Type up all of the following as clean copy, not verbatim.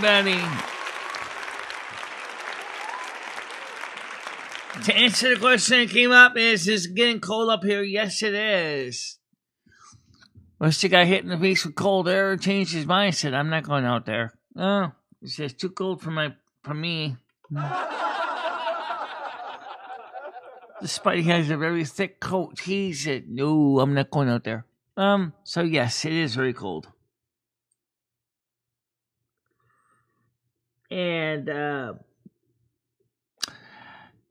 everybody. To answer the question that came up, is it getting cold up here? Yes, it is. Once the guy hit in the face with cold air, changed his mindset. I'm not going out there. No, it's just too cold for me. Despite he has a very thick coat, he said, "No, I'm not going out there." So yes, it is very cold. And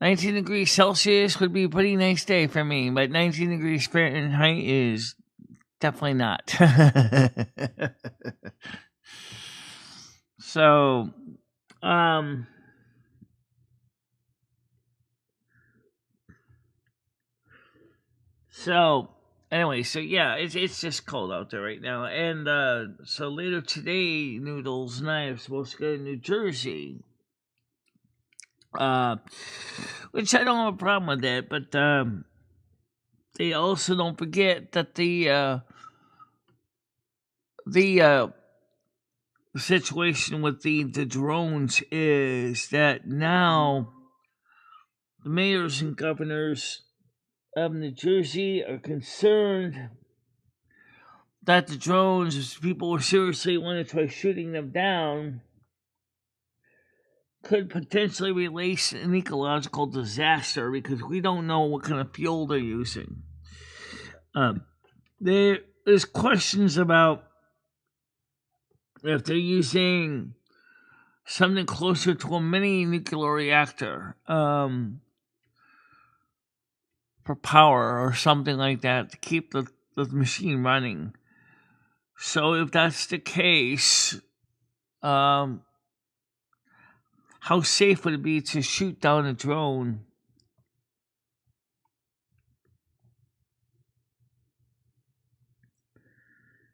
19 degrees Celsius would be a pretty nice day for me, but 19 degrees Fahrenheit is definitely not. So, anyway, so yeah, it's just cold out there right now, and so later today, Noodles and I are supposed to go to New Jersey, which I don't have a problem with that, but they also don't forget that the situation with the drones is that now the mayors and governors of New Jersey are concerned that the drones, if people seriously want to try shooting them down, could potentially release an ecological disaster because we don't know what kind of fuel they're using. There's questions about if they're using something closer to a mini nuclear reactor for power or something like that to keep the machine running. So if that's the case, how safe would it be to shoot down a drone?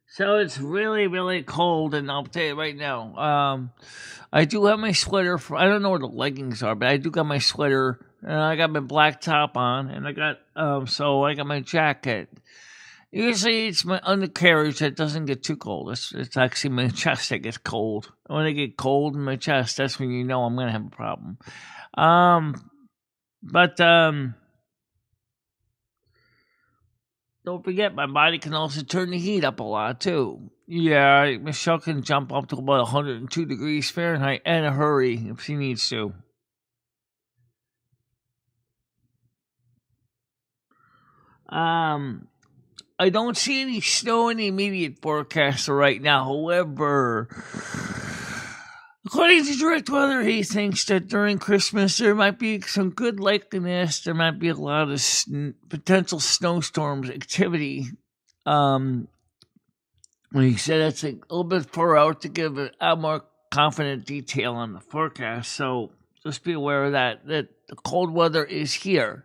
So it's really, really cold, and I'll tell you right now, I do have my sweater. I don't know where the leggings are, but I do got my sweater, and I got my black top on, and I got my jacket. Usually it's my undercarriage that doesn't get too cold. It's actually my chest that gets cold. When I get cold in my chest, that's when you know I'm gonna have a problem. But don't forget, my body can also turn the heat up a lot, too. Yeah, Michelle can jump up to about 102 degrees Fahrenheit in a hurry if she needs to. I don't see any snow in the immediate forecast right now. However, according to Direct Weather, he thinks that during Christmas there might be some good likeliness. There might be a lot of potential snowstorms activity. He said it's a little bit far out to give a more confident detail on the forecast. So just be aware of that the cold weather is here.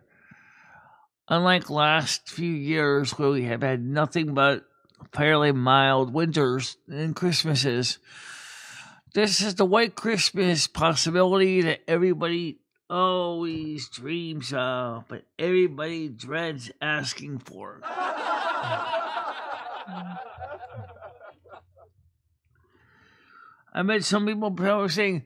Unlike last few years where we have had nothing but fairly mild winters and Christmases, this is the white Christmas possibility that everybody always dreams of, but everybody dreads asking for. I met some people probably saying,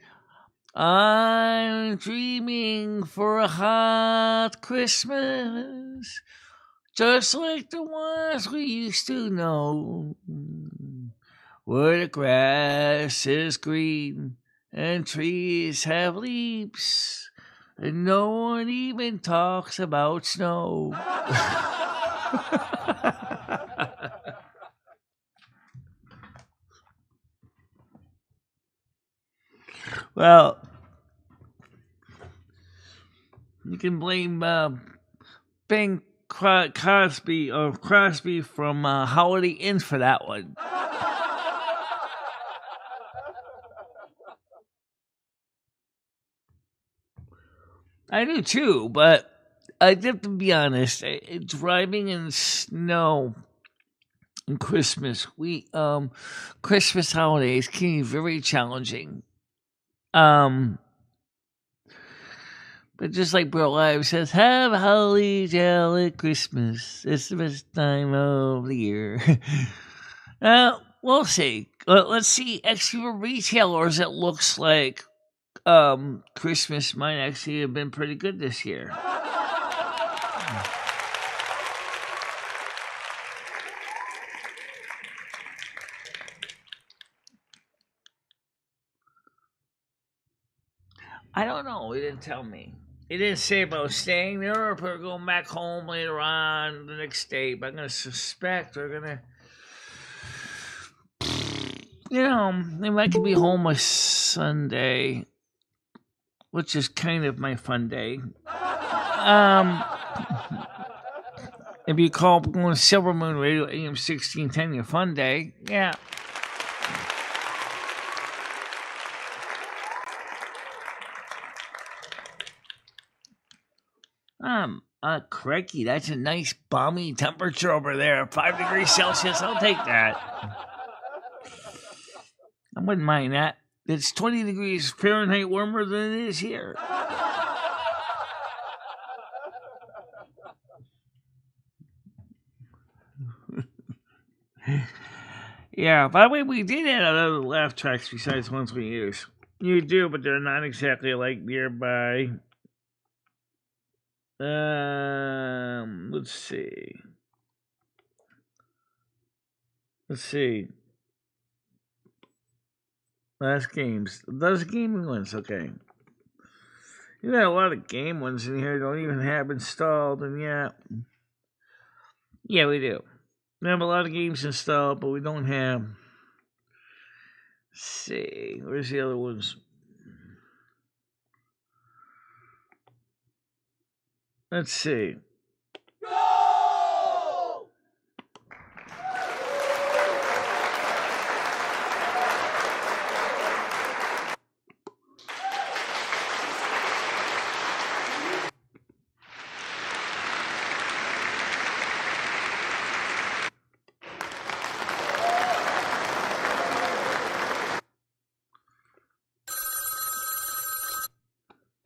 I'm dreaming for a hot Christmas, just like the ones we used to know, where the grass is green and trees have leaves, and no one even talks about snow. Well, you can blame Bing Crosby from Holiday Inn for that one. I do too, but I have to be honest. Driving in snow and Christmas Christmas holidays can be very challenging. But just like Bro Live says, have a holly jolly Christmas. It's the best time of the year. We'll see. let's see. Actually, for retailers, it looks like Christmas might actually have been pretty good this year. I don't know. He didn't tell me. He didn't say about staying there or if we're going back home later on the next day. But I'm going to suspect we're going to, they might be home a Sunday, which is kind of my fun day. If you call going to Silver Moon Radio AM 1610 your fun day, yeah. Crikey, that's a nice balmy temperature over there. 5 degrees Celsius, I'll take that. I wouldn't mind that. It's 20 degrees Fahrenheit warmer than it is here. Yeah, by the way, we did add other laugh tracks besides ones we use. You do, but they're not exactly like nearby. Let's see. Last games. Those gaming ones, okay. You got a lot of game ones in here don't even have installed, and yeah, we do. We have a lot of games installed, but we don't have. Let's see, where's the other ones? Let's see. Go!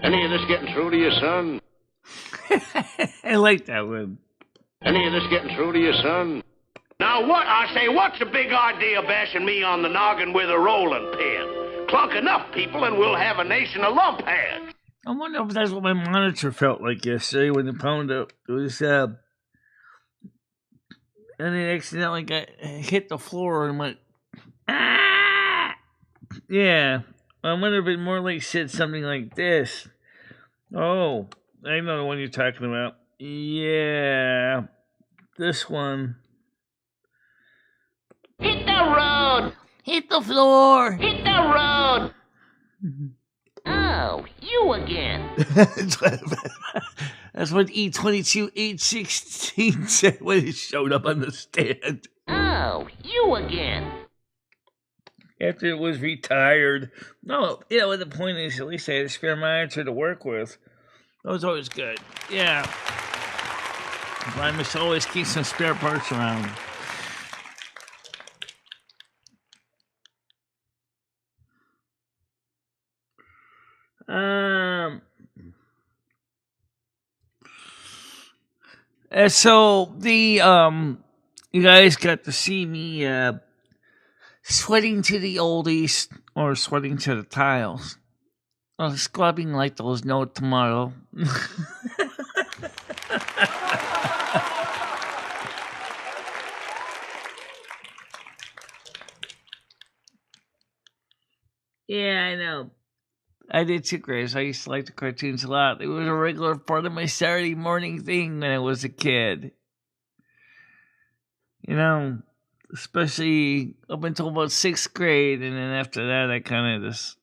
Any of this getting through to you, son? I like that one. Any of this getting through to you, son? Now what, I say, what's the big idea bashing me on the noggin with a rolling pin? Clunk enough people and we'll have a nation of lumpheads. I wonder if that's what my monitor felt like yesterday when the pound up. It was, and it accidentally hit the floor and went, ah! Yeah, I wonder if it more like said something like this. Oh, I know the one you're talking about. Yeah, this one. Hit the road! Hit the floor! Hit the road! Oh, you again. That's what E22816 said when it showed up on the stand. Oh, you again. After it was retired. No, the point is, at least I had a spare monitor to work with. That was always good. Yeah. I must always keep some spare parts around. So you guys got to see me sweating to the oldies or sweating to the tiles. Or scrubbing like those no tomorrow. Yeah, I know. I did too, Grace. I used to like the cartoons a lot. It was a regular part of my Saturday morning thing when I was a kid. Especially up until about 6th grade, and then after that, I kind of just...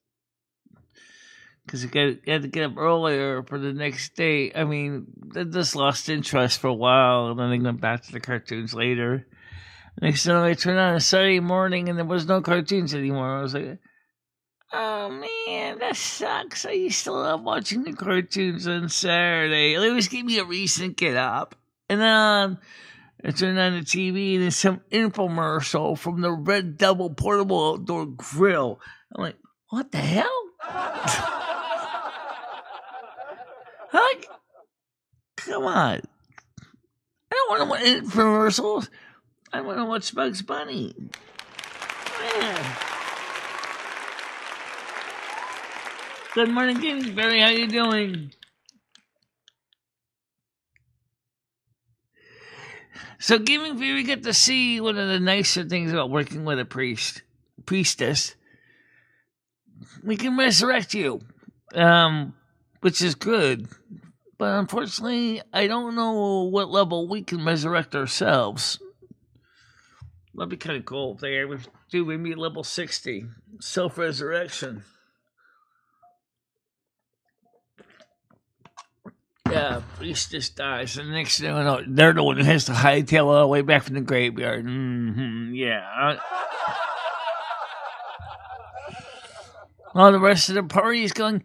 Because I had to get up earlier for the next day. I mean, I just lost interest for a while, and then I went back to the cartoons later. Next time I turned on a Saturday morning, and there was no cartoons anymore. I was like, oh man, that sucks. I used to love watching the cartoons on Saturday. It always gave me a reason to get up. And then I turned on the TV, and there's some infomercial from the Red Devil Portable Outdoor Grill. I'm like, what the hell? Like, come on. I don't want to watch infomercials. I want to watch Bugs Bunny. Good morning, Gaming Fairy. How you doing? So, Gaming Fairy, we get to see one of the nicer things about working with a priestess. We can resurrect you, which is good. But unfortunately, I don't know what level we can resurrect ourselves. That'd be kind of cool if they ever do maybe level 60. Self-resurrection. Yeah, priestess dies, and the next thing you know, they're the one who has to hightail all the way back from the graveyard. Yeah. While the rest of the party is going,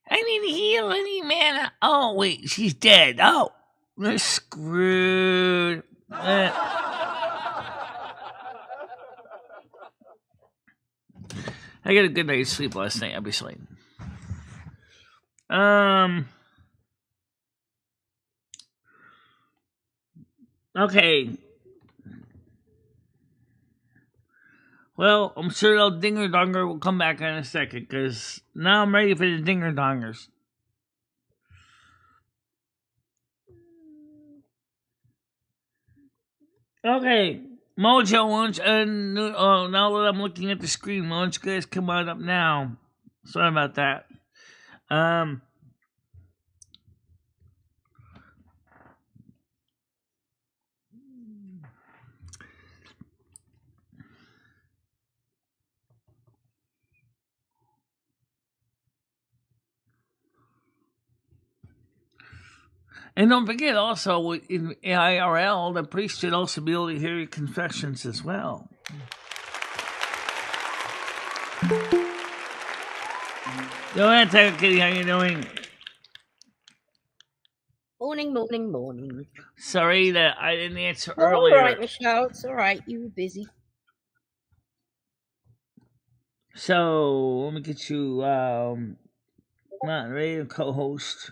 I need to heal, I need mana. Oh, wait, she's dead. Oh, we're screwed. I got a good night's sleep last night, obviously. Okay. Well, I'm sure the dinger donger will come back in a second, because now I'm ready for the dinger dongers. Okay. Mojo, now that I'm looking at the screen, why don't you guys come on up now? Sorry about that. And don't forget, also, in IRL, the priest should also be able to hear your confessions as well. Go ahead, Tiger Kitty, how you doing? Morning. Sorry that I didn't answer Oh, earlier. all right, Michelle, it's all right. You were busy. So, let me get you, moderator, co-host.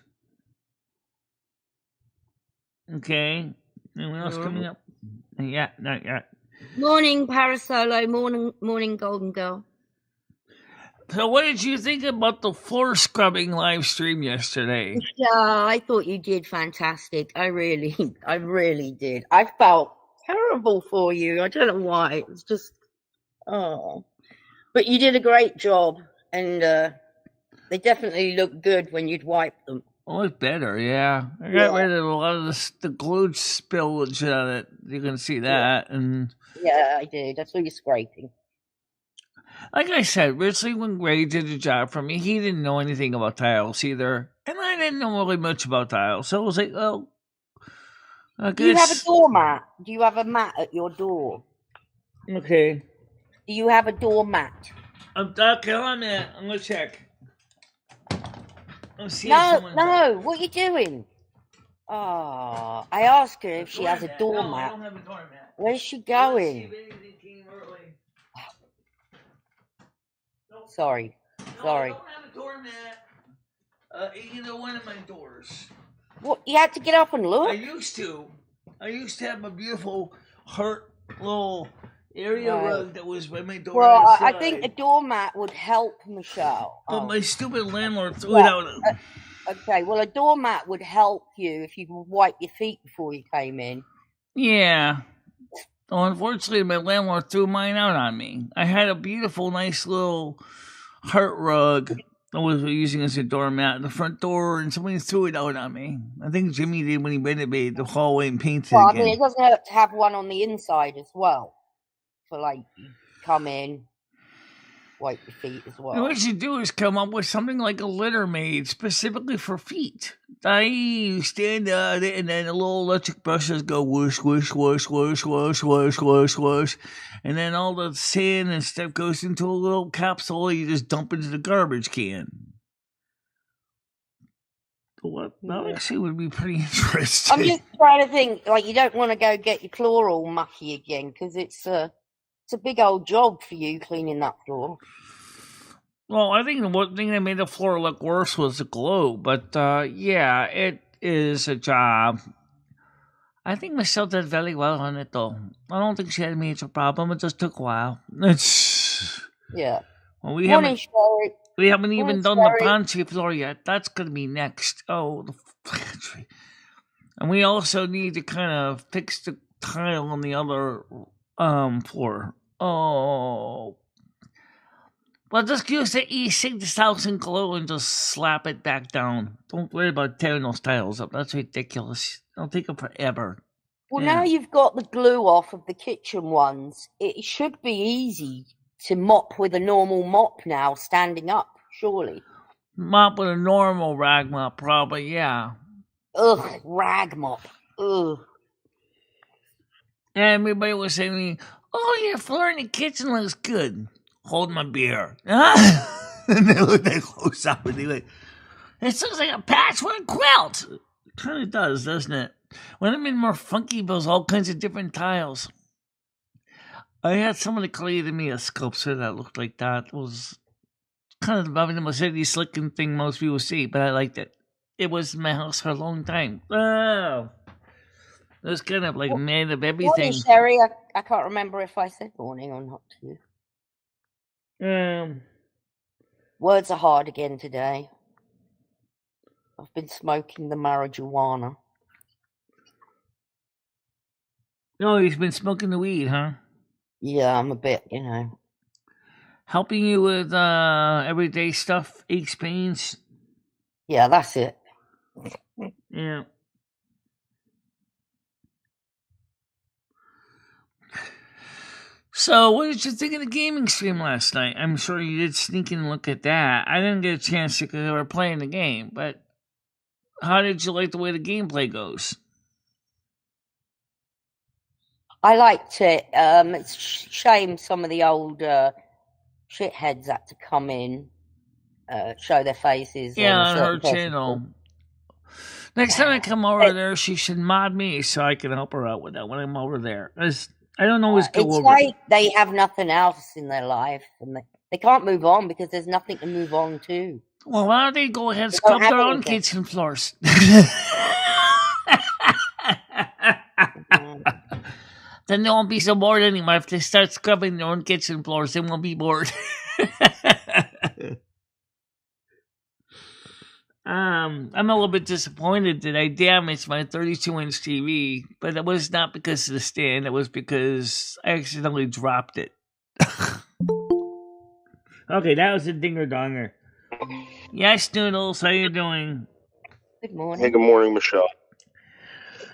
Okay. Anyone else coming up? Yeah, not yet. Morning, Parasolo. Morning, Golden Girl. So, what did you think about the floor scrubbing live stream yesterday? Yeah, I thought you did fantastic. I really did. I felt terrible for you. I don't know why. It was just, but you did a great job, and they definitely looked good when you'd wipe them. Oh, it's better, yeah. I got rid of a lot of the glue spillage on it. You can see that, and yeah, I did. I saw you scraping. Like I said, originally when Gray did the job for me, he didn't know anything about tiles either, and I didn't know really much about tiles. So I was like, oh, I guess. Do you have a doormat? Do you have a mat at your door? Okay. Do you have a doormat? Okay, I'm gonna check. No, what are you doing? Oh, I asked her if she has a doormat. No, I don't have a doormat. Where's she going? Sorry. No, I don't have a doormat. Either one of my doors. What? You had to get up and look? I used to have a beautiful heart little area rug that was by my door. Well, I think a doormat would help, Michelle. But my stupid landlord threw it out. Okay, well, a doormat would help you if you could wipe your feet before you came in. Yeah. Well, unfortunately, my landlord threw mine out on me. I had a beautiful, nice little heart rug I was using as a doormat at the front door, and somebody threw it out on me. I think Jimmy did when he renovated the hallway and painted it again. I mean, it doesn't hurt to have one on the inside as well. For, like, come in, wipe your feet as well. And what you do is come up with something like a litter made specifically for feet. You stand on it, and then the little electric brushes go whoosh, whoosh, whoosh, whoosh, whoosh, whoosh, whoosh, whoosh. And then all the sand and stuff goes into a little capsule you just dump into the garbage can. That actually would be pretty interesting. I'm just trying to think, like, you don't want to go get your floor all mucky again, because it's a big old job for you cleaning that floor. Well, I think the one thing that made the floor look worse was the glue, but yeah, it is a job. I think Michelle did very well on it, though. I don't think she had a major problem. It just took a while. It's Yeah. Well, Morning, Sherry. we haven't Morning, even done the Sherry. pantry floor yet. That's gonna be next. Oh, the pantry. And we also need to kind of fix the tile on the other floor. Oh. Well, just use the E6000 glue and just slap it back down. Don't worry about tearing those tiles up. That's ridiculous. It'll take them forever. Well, Yeah. now you've got the glue off of the kitchen ones, it should be easy to mop with a normal mop now, standing up, surely. Mop with a normal rag mop, probably, yeah. Ugh, rag mop. Ugh. And everybody was saying to me, "Oh, your floor in the kitchen looks good." Hold my beer. And they looked at close up and they went, "It looks like a patchwork quilt." It kind of does, doesn't it? When I'm in more funky bills, all kinds of different tiles. I had somebody created me a sculpture that looked like that. It was kind of the most city slicking thing most people see, but I liked it. It was in my house for a long time. Oh. It was kind of like made of everything. Morning, Sherry. I can't remember if I said morning or not to you. Words are hard again today. I've been smoking the marijuana. Oh, he's been smoking the weed, huh? Yeah, I'm a bit, Helping you with everyday stuff, aches, pains. Yeah, that's it. Yeah. So, what did you think of the gaming stream last night? I'm sure you did sneak in and look at that. I didn't get a chance to because they were playing the game, but how did you like the way the gameplay goes? I liked it. It's a shame some of the old shitheads had to come in, show their faces. Yeah, on on her channel. Next time I come over there, she should mod me so I can help her out with that when I'm over there. I don't always go it's over. like they have nothing else in their life, and they can't move on because there's nothing to move on to. Well, why don't they go ahead and scrub their own kitchen floors? Then they won't be so bored anymore. If they start scrubbing their own kitchen floors, they won't be bored. I'm a little bit disappointed that I damaged my 32-inch TV, but it was not because of the stand. It was because I accidentally dropped it. Okay, that was a dinger-donger. Yes, Noodles, how you doing? Good morning. Hey, good morning, Michelle.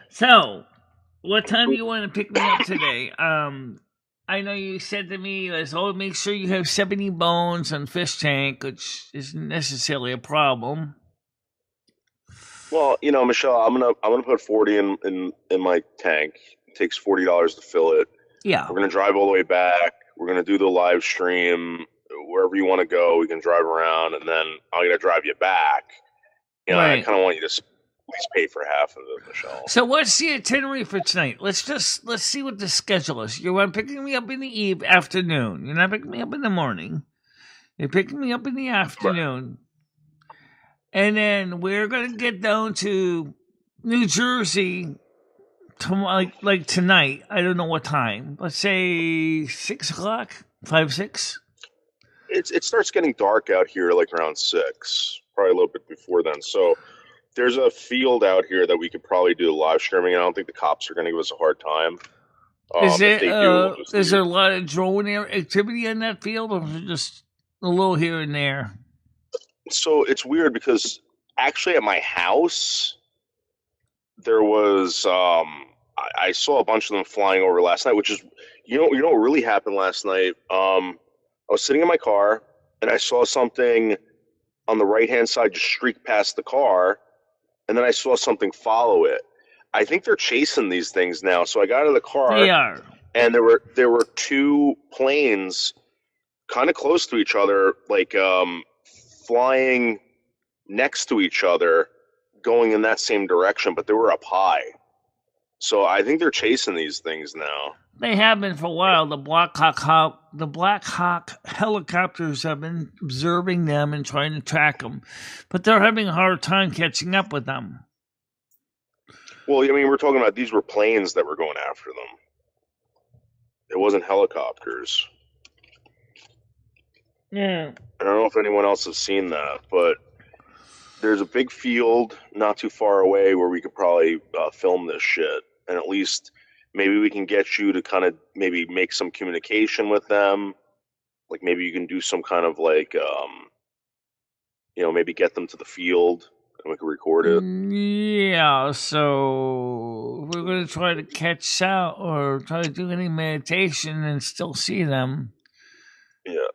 So, what time do you want to pick me up today? I know you said to me, make sure you have 70 bones on fish tank, which isn't necessarily a problem. Well, Michelle, I'm gonna put 40 in my tank. It takes $40 to fill it. Yeah. We're gonna drive all the way back. We're gonna do the live stream. Wherever you want to go, we can drive around, and then I'm gonna drive you back. Right. I kind of want you to at least pay for half of it, Michelle. So what's the itinerary for tonight? Let's see what the schedule is. You're picking me up in the afternoon. You're not picking me up in the morning. You're picking me up in the afternoon. And then we're going to get down to New Jersey like tonight. I don't know what time. Let's say 6 o'clock, 5, 6. It starts getting dark out here like around 6, probably a little bit before then. So there's a field out here that we could probably do live streaming. I don't think the cops are going to give us a hard time. Is there a lot of drone activity in that field, or is it just a little here and there? So it's weird because actually at my house, there was I saw a bunch of them flying over last night, which is you know what really happened last night. I was sitting in my car and I saw something on the right hand side just streak past the car, and then I saw something follow it. I think they're chasing these things now. So I got out of the car. They are. And there were two planes kind of close to each other, like flying next to each other, going in that same direction, but they were up high. So I think they're chasing these things now. They have been for a while. The Black Hawk helicopters have been observing them and trying to track them, but they're having a hard time catching up with them. Well, I mean, we're talking about these were planes that were going after them. It wasn't helicopters. Yeah. I don't know if anyone else has seen that, but there's a big field not too far away where we could probably film this shit, and at least maybe we can get you to kind of maybe make some communication with them. Like maybe you can do some kind of like, maybe get them to the field and we can record it. Yeah, so we're going to try to catch out or try to do any meditation and still see them. Yeah.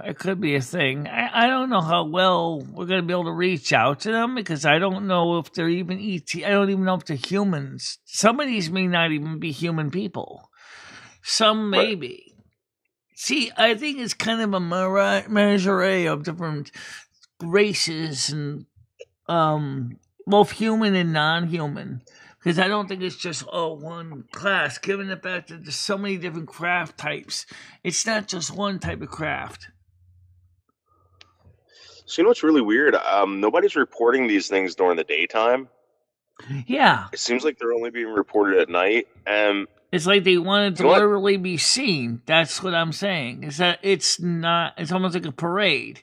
It could be a thing. I don't know how well we're going to be able to reach out to them because I don't know if they're even ET. I don't even know if they're humans. Some of these may not even be human people. Some may be. See, I think it's kind of a menagerie of different races and both human and non-human. Because I don't think it's just one class. Given the fact that there's so many different craft types, it's not just one type of craft. So you know what's really weird? Nobody's reporting these things during the daytime. Yeah, It seems like they're only being reported at night, and it's like they wanted to You know what? literally be seen. That's what I'm saying. Is that it's not? It's almost like a parade.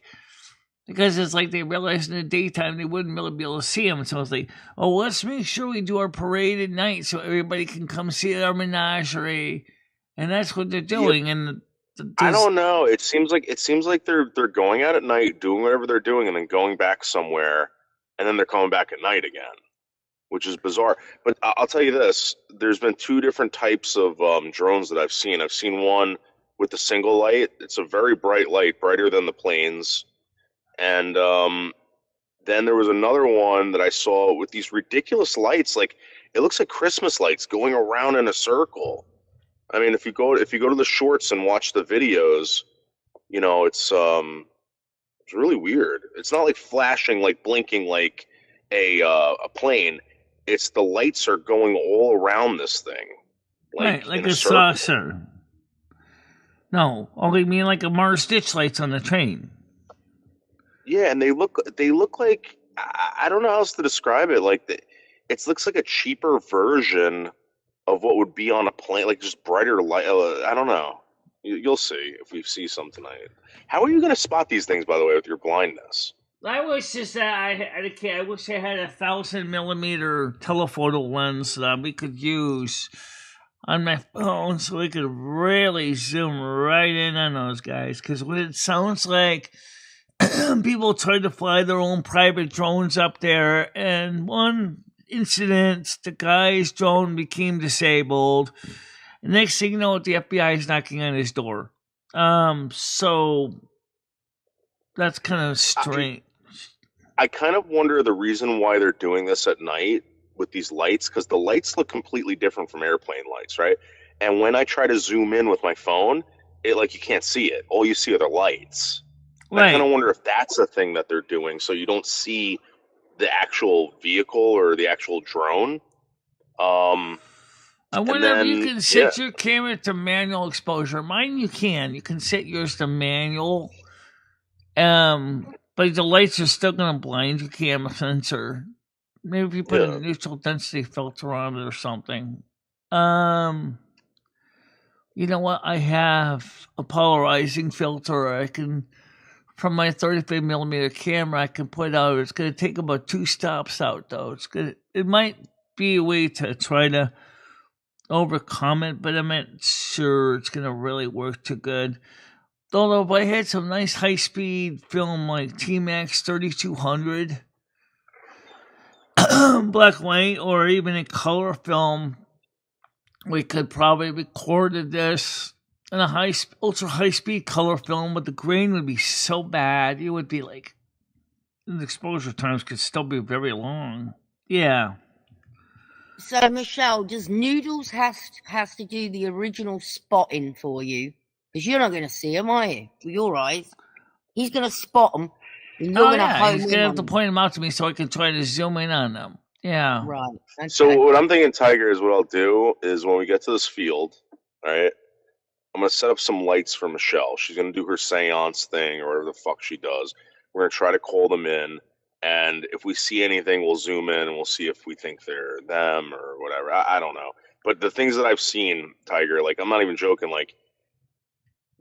Because it's like they realized in the daytime they wouldn't really be able to see them. So it's like, let's make sure we do our parade at night so everybody can come see our menagerie. And that's what they're doing. Yeah, And I don't know. It seems like they're going out at night, doing whatever they're doing, and then going back somewhere, and then they're coming back at night again, which is bizarre. But I'll tell you this: there's been two different types of drones that I've seen. I've seen one with the single light. It's a very bright light, brighter than the planes. And then there was another one that I saw with these ridiculous lights. Like it looks like Christmas lights going around in a circle. I mean, if you go to the shorts and watch the videos, it's really weird. It's not like flashing, like blinking, like a plane. It's the lights are going all around this thing, right, like in a a circle. saucer. No, you mean like a Mars ditch lights on the train. Yeah, and they look like I don't know how else to describe it. Like it looks like a cheaper version of what would be on a plane, like just brighter light. I don't know. You'll see if we see some tonight. How are you going to spot these things, by the way, with your blindness? I wish just that I wish I had a 1,000mm telephoto lens that we could use on my phone so we could really zoom right in on those guys. Because what it sounds like, people tried to fly their own private drones up there, and one incident, the guy's drone became disabled. The next thing you know, the FBI is knocking on his door. So that's kind of strange. I kind of wonder the reason why they're doing this at night with these lights, because the lights look completely different from airplane lights, right? And when I try to zoom in with my phone, you can't see it. All you see are the lights. Right. I kind of wonder if that's a thing that they're doing, so you don't see the actual vehicle or the actual drone. I wonder if you can set your camera to manual exposure. Mine you can. You can set yours to manual. But the lights are still going to blind your camera sensor. Maybe if you put a neutral density filter on it or something. You know what? I have a polarizing filter. I can, from my 35mm camera, I can put out. It's going to take about 2 stops out, though. It might be a way to try to overcome it, but I'm not sure it's going to really work too good. Although if I had some nice high-speed film like T-Max 3200, black and white, or even a color film, we could probably record this in a ultra high-speed color film, but the grain would be so bad, it would be like, the exposure times could still be very long. Yeah. So, Michelle, does Noodles has to do the original spotting for you? Because you're not going to see them, are you? With your eyes. He's going to spot them. And you're going to home he's going to have to point them out to me so I can try to zoom in on them. Yeah. Right. Okay. So what I'm thinking, Tiger, is what I'll do is when we get to this field, all right, I'm going to set up some lights for Michelle. She's going to do her seance thing or whatever the fuck she does. We're going to try to call them in. And if we see anything, we'll zoom in and we'll see if we think they're them or whatever. I don't know. But the things that I've seen, Tiger, like, I'm not even joking, like,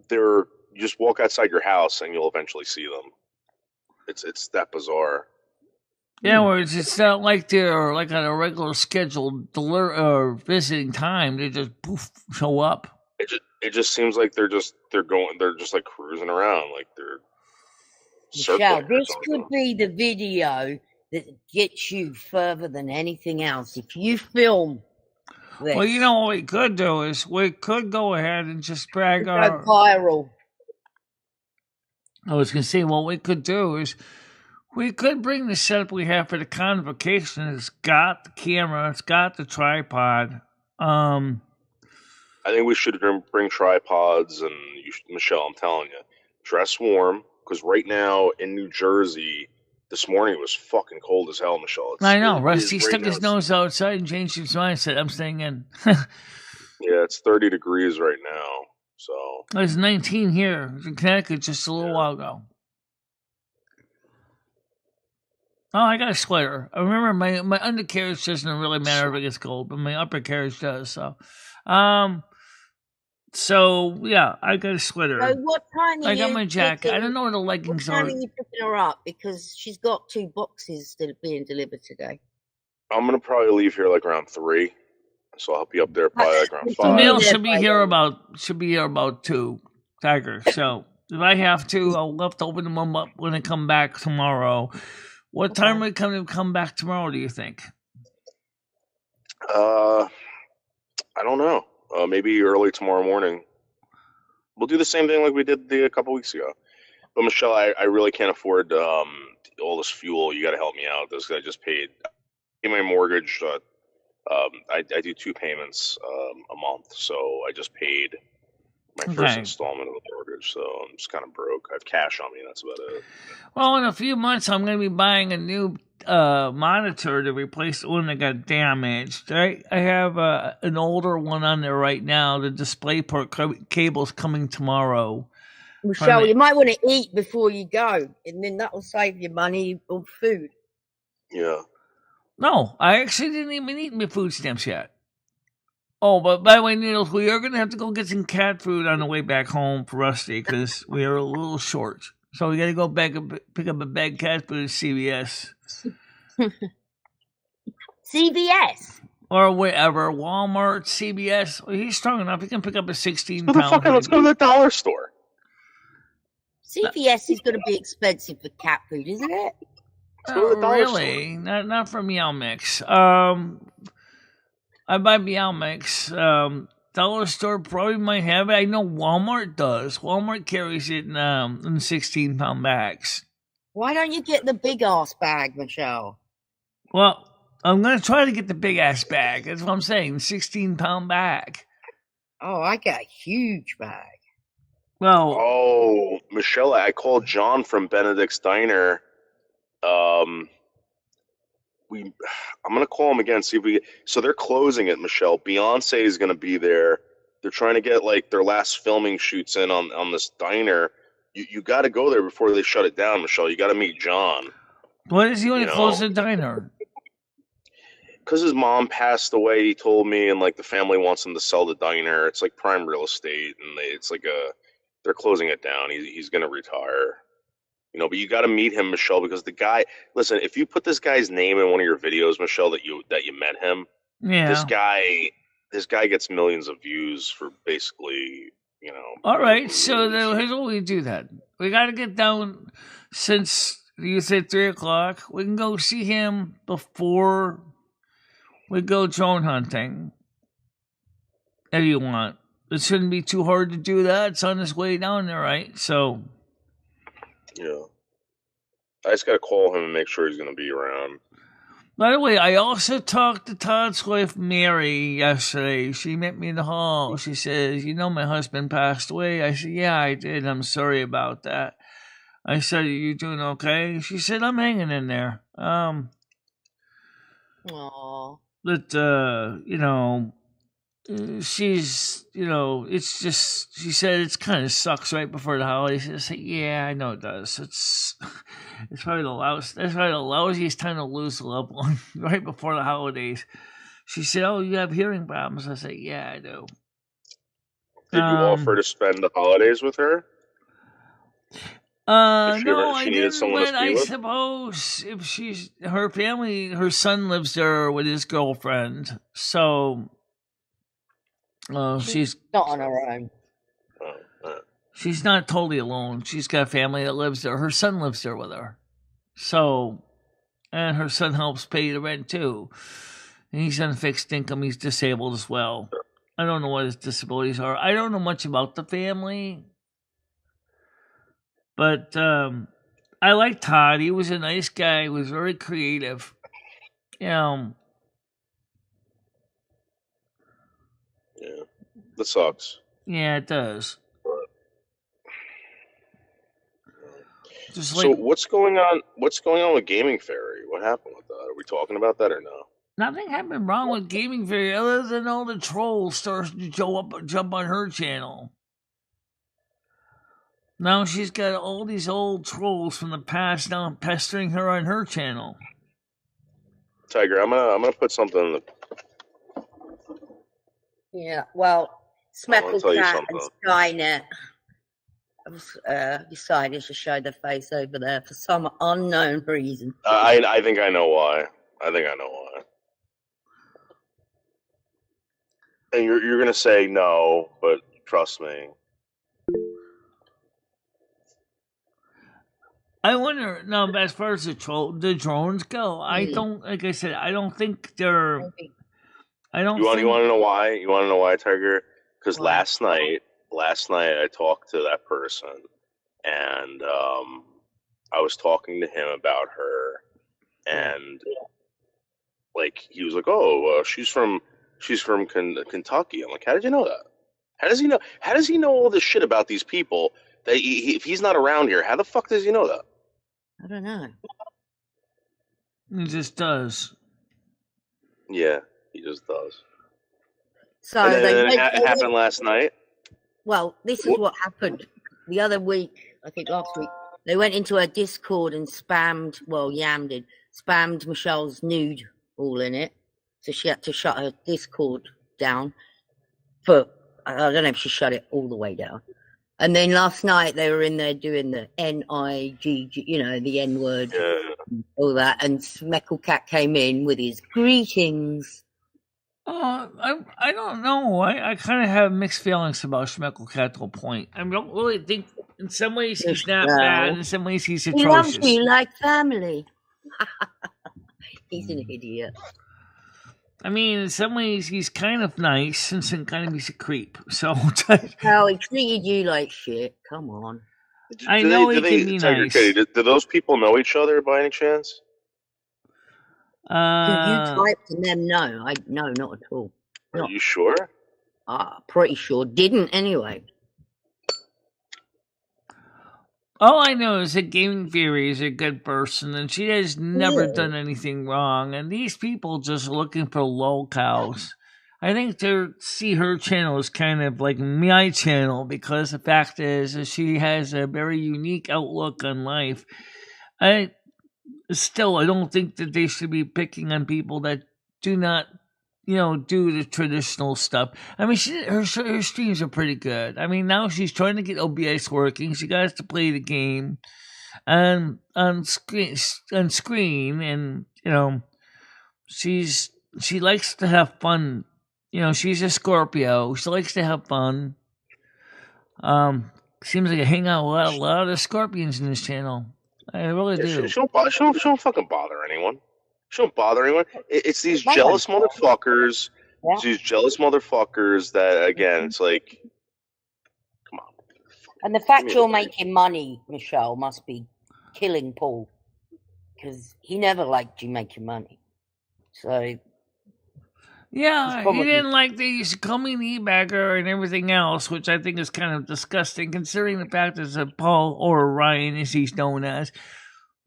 they're You just walk outside your house and you'll eventually see them. It's that bizarre. Yeah, whereas it's not like they're like on a regular scheduled visiting time. They just poof show up. It just seems like they're just like cruising around, like they're Michelle, circling or this something. could be the video that gets you further than anything else. If you film this, Well, you know what we could do is we could go ahead and just drag go our. viral. I was gonna say what we could do is we could bring the setup we have for the convocation. It's got the camera. It's got the tripod. I think we should bring tripods, and Michelle, I'm telling you, dress warm, because right now in New Jersey, this morning it was fucking cold as hell, Michelle. I know. It is Rusty right stuck now, his nose outside and changed his mindset. I'm staying in. Yeah, it's 30 degrees right now. So It was 19 here in Connecticut just a little while ago. Oh, I got a sweater. I remember my undercarriage doesn't really matter if it gets cold, but my upper carriage does. So yeah, I got a sweater. So what time are I got you my jacket. I picking- don't know where the What leggings time are. are you picking her up? Because she's got 2 boxes that are being delivered today. I'm gonna probably leave here like around 3. So I'll be up there probably like around The 5. Neil Yeah, should be here about 2, Tiger. So if I have to, I'll have to open them up when I come back tomorrow. What time would come back tomorrow? Do you think? I don't know. Maybe early tomorrow morning. We'll do the same thing like we did a couple weeks ago. But Michelle, I really can't afford all this fuel. You got to help me out. This guy just paid my mortgage. I do 2 payments a month, so I just paid my first installment of the mortgage. So I'm just kind of broke. I have cash on me. That's about it. Well, in a few months, I'm going to be buying a new monitor to replace the one that got damaged. I have an older one on there right now. The display port cable's coming tomorrow. Michelle, you might want to eat before you go, and then that will save you money on food. Yeah. No, I actually didn't even eat my food stamps yet. Oh, but by the way, Needles, we are going to have to go get some cat food on the way back home for Rusty because we are a little short. So we got to go back and pick up a bag of cat food at CVS. CVS? Or wherever, Walmart, CVS. Well, he's strong enough. He can pick up a 16-pound. Let's go to the dollar store. CVS is going to be expensive for cat food, isn't it? Really? Not for Meow Mix. I buy Meow Mix. Dollar store probably might have it. I know Walmart does. Walmart carries it in 16-pound bags. Why don't you get the big ass bag, Michelle? Well, I'm going to try to get the big ass bag. That's what I'm saying. 16-pound bag. Oh, I got a huge bag. Well, oh, Michelle, I called John from Benedict's Diner. I'm gonna call him again. See if we. So they're closing it, Michelle. Beyonce is gonna be there. They're trying to get like their last filming shoots in on this diner. You got to go there before they shut it down, Michelle. You got to meet John. What is he want to close the diner? Because his mom passed away, he told me, and like the family wants him to sell the diner. It's like prime real estate, and they're closing it down. He's gonna retire. But you got to meet him, Michelle, because the guy. Listen, if you put this guy's name in one of your videos, Michelle, that you met him, yeah, this guy gets millions of views for basically, All right, so here's what we do then. We got to get down since you said 3:00. We can go see him before we go drone hunting. If you want, it shouldn't be too hard to do that. It's on his way down there, right? So. Yeah. I just got to call him and make sure he's going to be around. By the way, I also talked to Todd's wife, Mary, yesterday. She met me in the hall. She says, my husband passed away. I said, yeah, I did. I'm sorry about that. I said, are you doing okay? She said, I'm hanging in there. Aww. But, she's, it's just, she said it kind of sucks right before the holidays. I said, yeah, I know it does. It's probably the lousiest time to lose a loved one right before the holidays. She said, oh, you have hearing problems? I said, yeah, I do. Did you offer to spend the holidays with her? No, I she needed didn't, someone to but be I with? suppose if she's her family, her son lives there with his girlfriend, so she's not on her own. she's not totally alone. She's got a family that lives there. Her son lives there with her, so and her son helps pay the rent too. And he's on fixed income. He's disabled as well. I don't know what his disabilities are. I don't know much about the family, but I like Todd. He was a nice guy. He was very creative. Yeah, that sucks. Yeah, it does. Just So like what's going on? What's going on with Gaming Fairy? What happened with that? Are we talking about that or no? nothing happened wrong with Gaming Fairy other than all the trolls started to jump on her channel. Now she's got all these old trolls from the past now pestering her on her channel. Tiger, I'm gonna put something in the. Yeah, well, I'm gonna tell you Smecklecat and something. Skynet have decided to show their face over there for some unknown reason. I think I know why. I think I know why. And you're gonna say no, but trust me. I wonder now, as far as the drones go, I don't, like I said, I don't think they're. I don't. You want to know why? You want to know why, Tiger? Because Why? last night I talked to that person, and I was talking to him about her, and like he was like, "Oh, she's from Kentucky." I'm like, "How did you know that? How does he know? How does he know all this shit about these people? That if he's not around here, how the fuck does he know that?" I don't know. It just does. Yeah, he just does. So And then they it happened last night. Well, this is what happened the other week. I think last week they went into her Discord and spammed. Well, Yam did spammed Michelle's nude all in it, so she had to shut her Discord down. For I don't know if she shut it all the way down. And then last night they were in there doing the NIGG, the N word, all that. And Smecklecat came in with his greetings. I don't know. I kind of have mixed feelings about Schmecklecat to a point. I don't really think, in some ways, he's not bad. In some ways, he's He atrocious. loves you like family. He's an idiot. I mean, in some ways, he's kind of nice, and some kind of he's a creep. So, How he treated you like shit. Come on. I know he can be nice. Do those people know each other by any chance? You typed and them no. No, not at all. Are you sure? Pretty sure. Didn't anyway. All I know is that Gaming Fury is a good person, and she has never done anything wrong. And these people just looking for lolcows. I think to see her channel is kind of like my channel, because the fact is she has a very unique outlook on life. I don't think that they should be picking on people that do not, do the traditional stuff. I mean, her streams are pretty good. I mean, now she's trying to get OBS working. She got to play the game on screen, and she likes to have fun. She's a Scorpio. She likes to have fun. Seems like I hang out with a lot of Scorpions in this channel. I really do. She don't fucking bother anyone. She don't bother anyone. It's these jealous motherfuckers. Yeah. It's these jealous motherfuckers that, again, it's like, come on. And the fact you're making money, Michelle, must be killing Paul, because he never liked you making money. So yeah, he didn't like they used to call me an e-bagger and everything else, which I think is kind of disgusting, considering the fact that Paul, or Ryan as he's known as.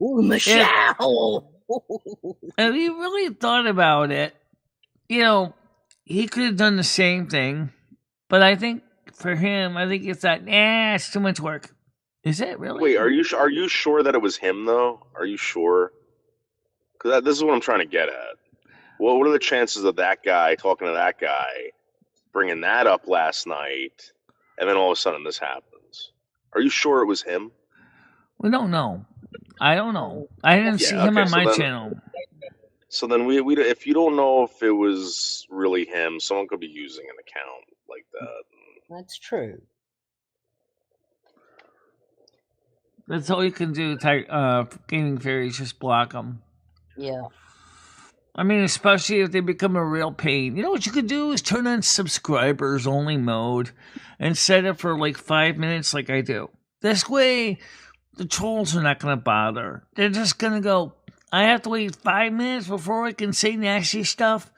Ooh, Michelle! If he really thought about it, he could have done the same thing. But I think for him, it's that, it's too much work. Is it really? Wait, are you sure that it was him, though? Are you sure? Because this is what I'm trying to get at. Well, what are the chances of that guy talking to that guy, bringing that up last night, and then all of a sudden this happens? Are you sure it was him? We don't know. I don't know. I didn't see him on my channel. So then we if you don't know if it was really him, someone could be using an account like that. That's true. That's all you can do. Gaming fairies, just block them. Yeah. I mean, especially if they become a real pain. You know what you could do is turn on subscribers only mode and set it for like 5 minutes, like I do. This way, the trolls are not going to bother. They're just going to go, I have to wait 5 minutes before I can say nasty stuff.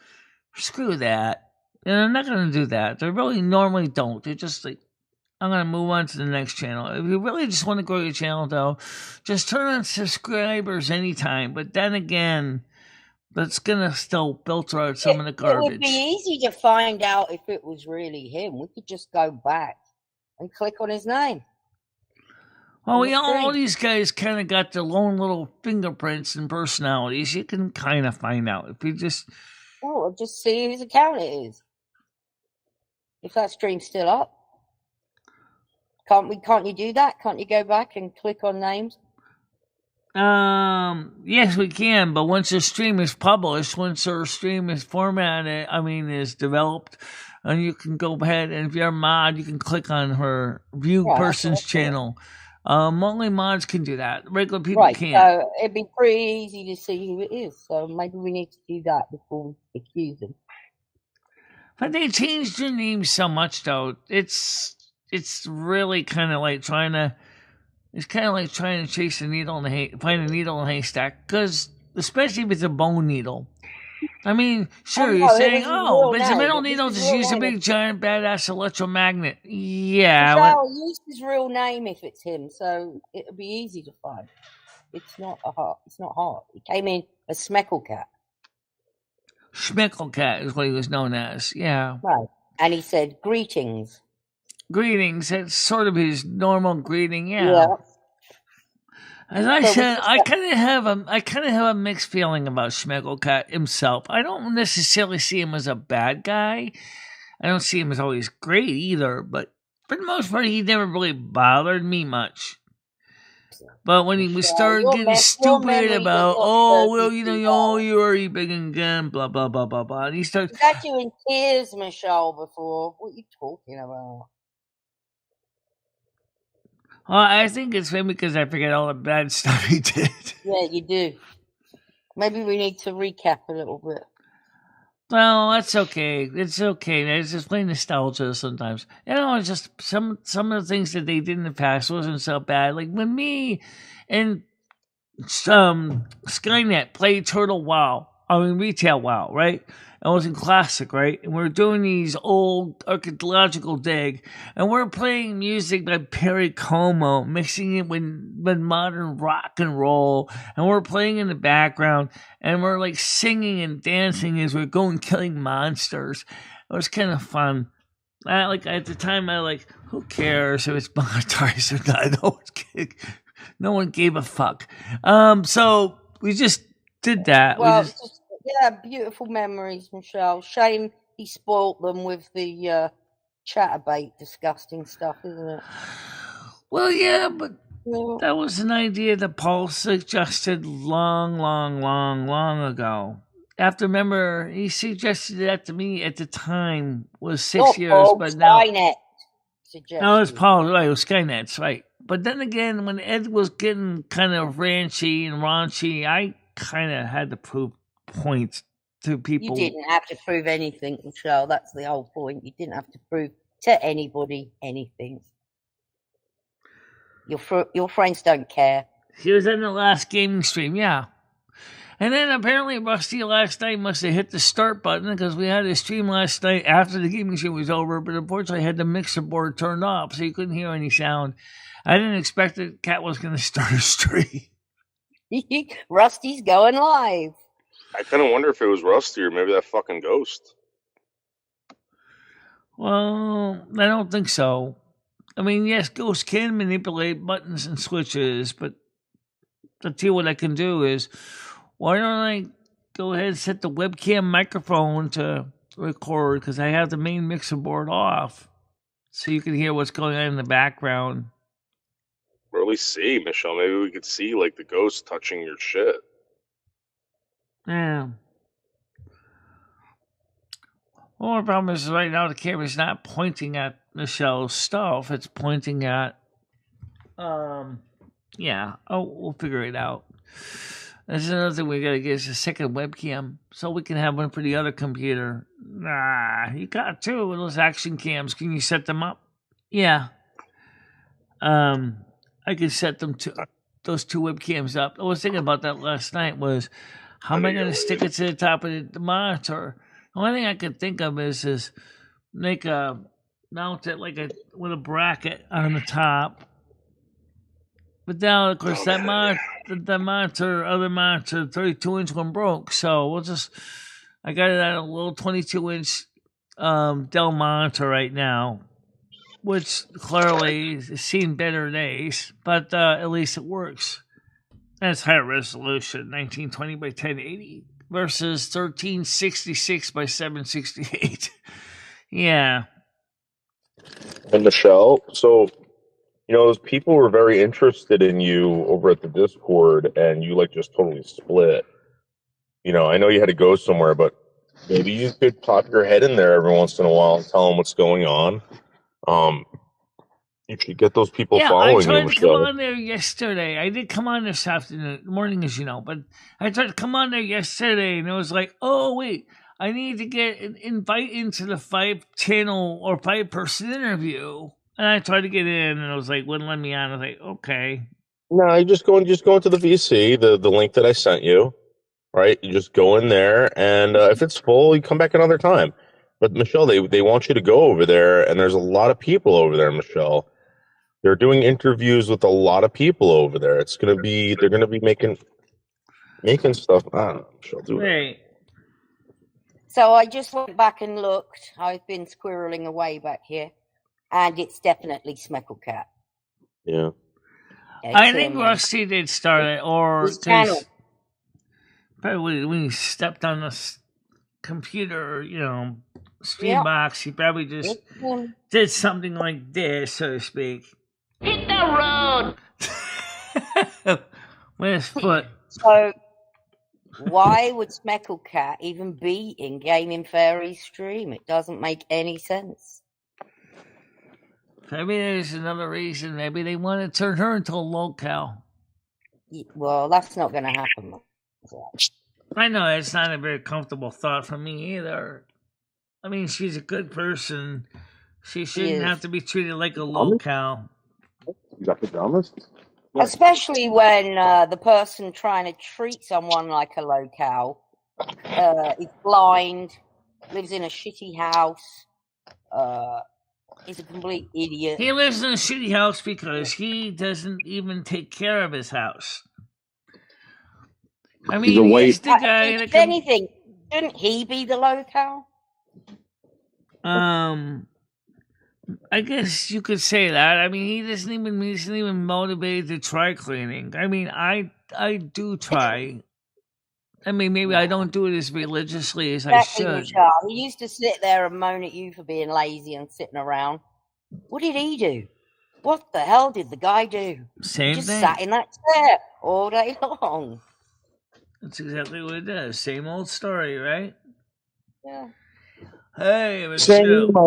Screw that. And they're not going to do that. They really normally don't. They're just like, I'm going to move on to the next channel. If you really just want to grow your channel, though, just turn on subscribers anytime. But then again, that's going to still filter out some of the garbage. It would be easy to find out if it was really him. We could just go back and click on his name. Well, all these guys kind of got their own little fingerprints and personalities. You can kind of find out if you just... Oh, just see whose account it is. If that stream's still up. Can't you do that? Can't you go back and click on names? Yes, we can, but once the stream is published, once our stream is formatted, is developed, and you can go ahead, and if you're a mod, you can click on her view person's channel. Only mods can do that. Regular people can't. So it'd be pretty easy to see who it is. So maybe we need to do that before we accuse them. But they changed their names so much, though. It's really kind of like trying to chase a needle in find a needle in a haystack. Because especially if it's a bone needle. I mean, sure, you're saying, but it's a metal needle, just use a big, giant, badass electromagnet. Yeah. Use his real name if it's him, so it'll be easy to find. It's not hard. He came in as Smecklecat. Schmecklecat is what he was known as, yeah. Right. And he said, greetings. Greetings. That's sort of his normal greeting, yeah. As I said, I kind of have a mixed feeling about Schmecklecat himself. I don't necessarily see him as a bad guy. I don't see him as always great either, but for the most part, he never really bothered me much. But when he started getting stupid about, you're already big again, blah, blah, blah, blah, blah. And he started... He's had you in tears, Michelle, before. What are you talking about? Well, I think it's maybe because I forget all the bad stuff he did. Yeah, you do. Maybe we need to recap a little bit. Well, that's okay. It's okay. It's just plain nostalgia sometimes. It's just some of the things that they did in the past wasn't so bad. Like when me and Skynet played Retail WoW, right? I was in Classic, right? And we're doing these old archaeological dig, and we're playing music by Perry Como, mixing it with modern rock and roll, and we're playing in the background, and we're like singing and dancing as we're going killing monsters. It was kind of fun. At the time, who cares if it's monetized or not? No one gave a fuck. So we just did that. Well, beautiful memories, Michelle. Shame he spoilt them with the chatterbait disgusting stuff, isn't it? Well, yeah, but that was an idea that Paul suggested long ago. Remember, he suggested that to me at the time was 6 years, but now Skynet suggested. No, it was Paul, right? It was Skynet's, right? But then again, when Ed was getting kind of ranchy and raunchy, I kind of had to prove points to people. You didn't have to prove anything, Michelle. That's the whole point. You didn't have to prove to anybody anything. Your friends don't care. He was in the last gaming stream, yeah. And then apparently Rusty last night must have hit the start button because we had a stream last night after the gaming stream was over, but unfortunately I had the mixer board turned off, so you couldn't hear any sound. I didn't expect that Cat was going to start a stream. Rusty's going live. I kind of wonder if it was Rusty or maybe that fucking ghost. Well, I don't think so. I mean, yes, ghosts can manipulate buttons and switches, but to tell you what I can do is, why don't I go ahead and set the webcam microphone to record, because I have the main mixer board off, so you can hear what's going on in the background. Or at least see, Michelle. Maybe we could see like the ghost touching your shit. Yeah. Well, the problem is right now the camera's not pointing at Michelle's stuff. It's pointing at, yeah. Oh, we'll figure it out. That's another thing we gotta get is a second webcam so we can have one for the other computer. Nah, you got two of those action cams. Can you set them up? Yeah. I can set them to those two webcams up. I was thinking about that last night. Was how am I going to stick it to the top of the monitor? The only thing I could think of is make a mount it like with a bracket on the top. But now, of course, that monitor, other monitor, 32-inch one broke. So I got it on a little 22-inch Dell monitor right now, which clearly has seen better days, but at least it works. And it's higher resolution, 1920 by 1080 versus 1366 by 768. Yeah. And Michelle, so those people were very interested in you over at the Discord, and you like just totally split. I know you had to go somewhere, but maybe you could pop your head in there every once in a while and tell them what's going on. You should get those people following you, Michelle. I tried to come on there yesterday. I did come on this morning, as you know, but I tried to come on there yesterday, and it was like, oh, wait, I need to get an invite into the 5-channel or 5-person interview. And I tried to get in, and it was like, wouldn't let me on. I was like, okay. No, you just go into the VC, the link that I sent you, right? You just go in there, and if it's full, you come back another time. But Michelle, they want you to go over there, and there's a lot of people over there, Michelle. They're doing interviews with a lot of people over there. They're gonna be making stuff. I don't know, Michelle, do it. Right. So I just went back and looked. I've been squirreling away back here, and it's definitely Smeckle Cat. Yeah. I think Rusty did start it, or probably when he stepped on the computer, stream box, he probably just did something like this, so to speak. Hit the road! With his foot. So, why would Smeckle Cat even be in Gaming Fairy's stream? It doesn't make any sense. Maybe there's another reason. Maybe they want to turn her into a locale. Well, that's not going to happen. I know it's not a very comfortable thought for me either. I mean, she's a good person. She shouldn't have to be treated like a locale. You got pajamas? Especially when the person trying to treat someone like a locale is blind, lives in a shitty house, is a complete idiot. He lives in a shitty house because he doesn't even take care of his house. I mean, he's the guy. If anything, shouldn't he be the locale? I guess you could say that. I mean, he isn't even motivated to try cleaning. I mean, I do try. I mean, maybe I don't do it as religiously as I should. Michelle. He used to sit there and moan at you for being lazy and sitting around. What did he do? What the hell did the guy do? Same Just thing. sat in that chair all day long. That's exactly what it does. Same old story, right? Yeah. Hey, same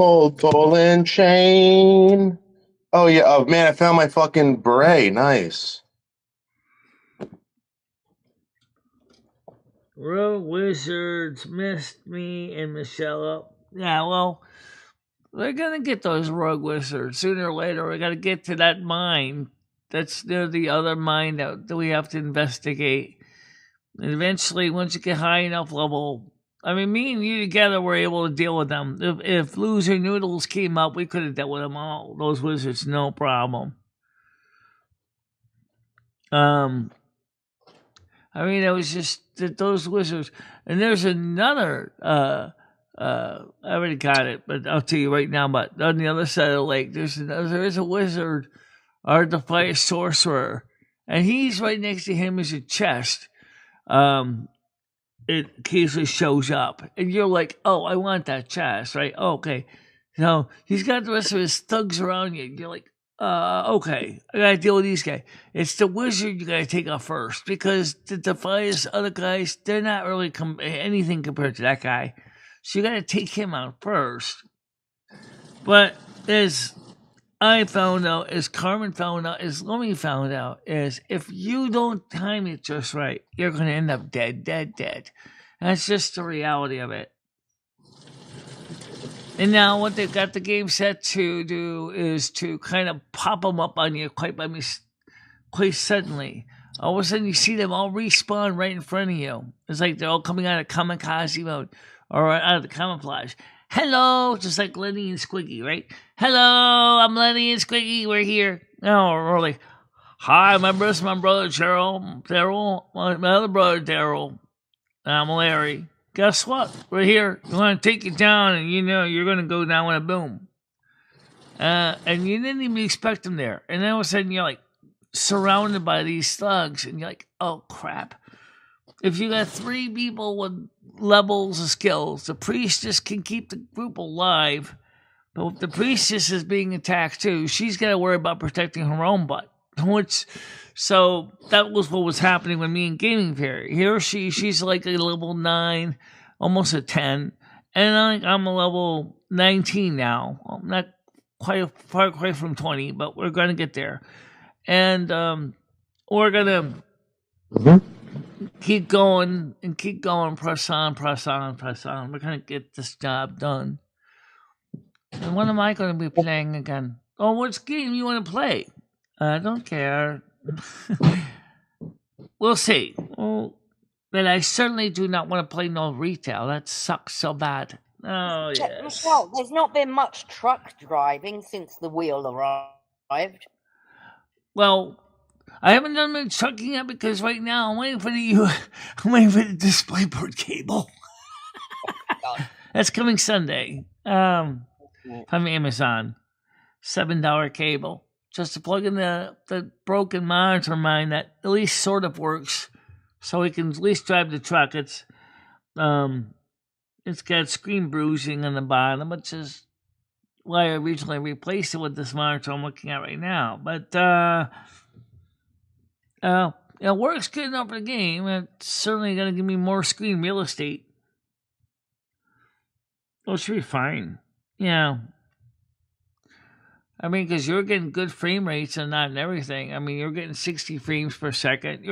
old ball and chain. Oh yeah, oh man, I found my fucking beret. Nice. Road Wizards missed me and Michelle up. Yeah, well, we're gonna get those Rogue Wizards sooner or later. We gotta get to that mine. That's the other mine that we have to investigate. And eventually, once you get high enough level, I mean, me and you together were able to deal with them. If Loser Noodles came up, we could have dealt with them all. Those wizards, no problem. I mean, it was just that those wizards. And there's another, I already got it, but I'll tell you right now, but on the other side of the lake, there is a wizard, Artificer Sorcerer, and he's right next to him is a chest. It occasionally shows up, and you're like, oh, I want that chest, right? Oh, okay. So he's got the rest of his thugs around you, and you're like, okay, I gotta deal with these guys. It's the wizard you gotta take out first because the Defias other guys, they're not really anything compared to that guy. So you gotta take him out first. But as I found out, as Carmen found out, as Lummy found out, is if you don't time it just right, you're gonna end up dead. That's just the reality of it. And now what they've got the game set to do is to kind of pop them up on you quite suddenly. All of a sudden you see them all respawn right in front of you. It's like they're all coming out of kamikaze mode or out of the camouflage. Hello, just like Lenny and Squiggy, right? Hello, I'm Lenny and Squiggy, we're here. No, we're like, hi, my brother Daryl, my other brother Daryl, I'm Larry. Guess what? We're here. We're going to take you down, and you know you're going to go down with a boom. And you didn't even expect them there. And then all of a sudden, you're like surrounded by these thugs, and you're like, oh, crap. If you got 3 people with levels of skills, the priestess can keep the group alive. But if the priestess is being attacked too, she's got to worry about protecting her own butt. So that was what was happening with me in Gaming Fairy. Here she's like a level 9, almost a 10, and I'm a level 19 now. I'm not quite far from 20, but we're gonna get there, and we're gonna keep going, press on. We're gonna get this job done. And what am I gonna be playing again? Oh, what game you want to play? I don't care. We'll see. But I certainly do not want to play no retail. That sucks so bad. Oh, yes. Michelle, there's not been much truck driving since the wheel arrived. Well, I haven't done much trucking yet because right now I'm waiting for the DisplayPort cable. That's coming Sunday. From Amazon. $7 cable. Just to plug in the broken monitor of mine that at least sort of works, so we can at least drive the truck. It's got screen bruising on the bottom, which is why I originally replaced it with this monitor I'm looking at right now. But it works good enough for the game. It's certainly going to give me more screen real estate. It should be fine. Yeah. I mean, because you're getting good frame rates and not in everything. I mean, you're getting 60 frames per second.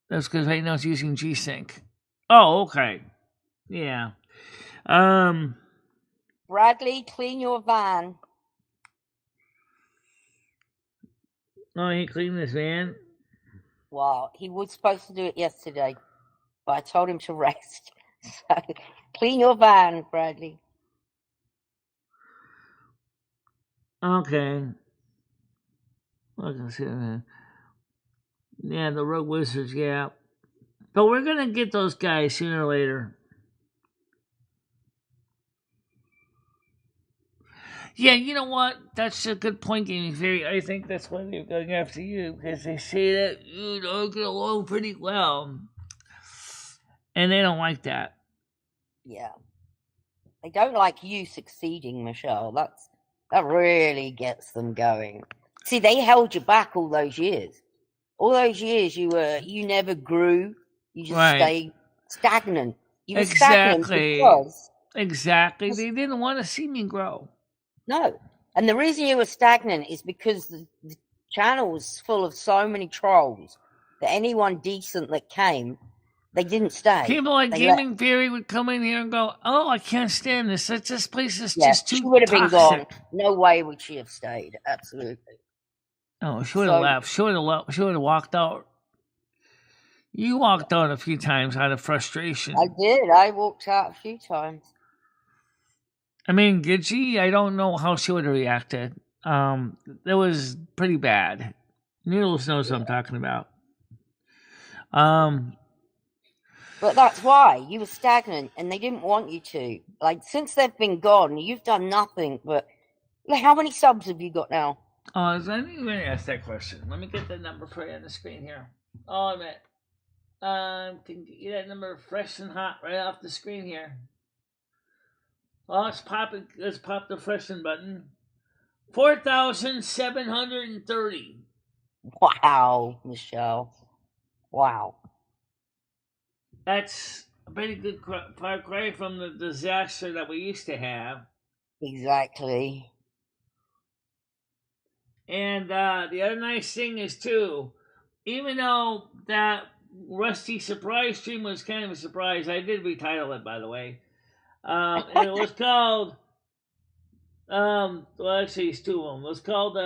That's because right now it's using G-Sync. Oh, okay. Yeah. Bradley, clean your van. Oh, he cleaned his van? Well, he was supposed to do it yesterday, but I told him to rest. So, clean your van, Bradley. Okay. I can see that. Yeah, the Rogue Wizards, yeah. But we're going to get those guys sooner or later. Yeah, you know what? That's a good point, Gaming Theory. I think that's why they're going after you, because they say that you don't get along pretty well. And they don't like that. Yeah. They don't like you succeeding, Michelle. That really gets them going. See, they held you back all those years. All those years you never grew. You just stayed stagnant. You were stagnant because... Exactly. They didn't want to see me grow. No. And the reason you were stagnant is because the channel was full of so many trolls that anyone decent that came, they didn't stay. People like Gaming Theory would come in here and go, oh, I can't stand this. This place is just too toxic. She would have been gone. No way would she have stayed. Absolutely. Oh, she would have left. She would have walked out. You walked out a few times out of frustration. I did. I walked out a few times. I mean, Gidgey, I don't know how she would have reacted. It was pretty bad. Noodles knows what I'm talking about. But that's why you were stagnant, and they didn't want you to. Like, since they've been gone, you've done nothing. But how many subs have you got now? I didn't even ask that question. Let me get the number for you on the screen here. Oh, I meant. Can you get that number fresh and hot right off the screen here? Oh, let's pop the freshen button. 4,730. Wow, Michelle. Wow. That's a pretty good far cry from the disaster that we used to have. Exactly. And the other nice thing is, too, even though that Rusty surprise stream was kind of a surprise, I did retitle it, by the way. It was called, well, actually, it's two of them. It was called,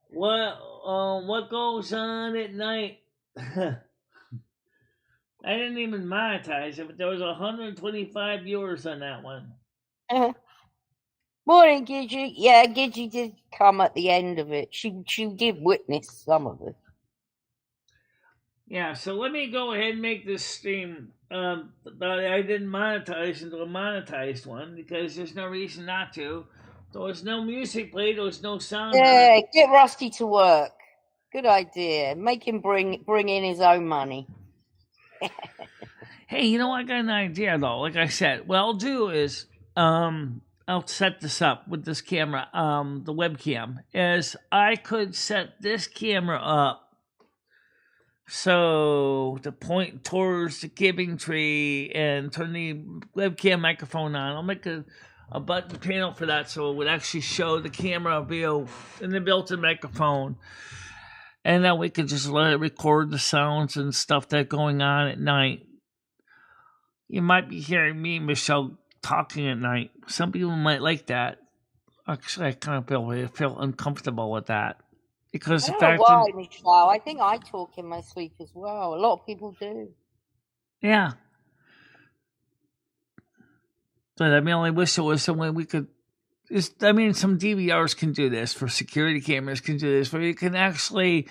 what goes on at night? I didn't even monetize it, but there was 125 viewers on that one. Morning, Gidget. Yeah, Gidget did come at the end of it. She did witness some of it. Yeah, so let me go ahead and make this stream. I didn't monetize into a monetized one because there's no reason not to. There was no music played. There was no sound. Yeah, get Rusty to work. Good idea. Make him bring in his own money. Hey, you know, I got an idea though. Like I said, what I'll do is, I'll set this up with this camera. The webcam is I could set this camera up so to point towards the giving tree and turn the webcam microphone on. I'll make a button panel for that so it would actually show the camera view and the built-in microphone. And then we could just let it record the sounds and stuff that's going on at night. You might be hearing me, Michelle, talking at night. Some people might like that. Actually, I kind of feel uncomfortable with that. Because I the don't know fact why, Michelle. I think I talk in my sleep as well. A lot of people do. Yeah. But I mean, I wish there was some way we could. Some DVRs can do this, for security cameras can do this, where you can actually,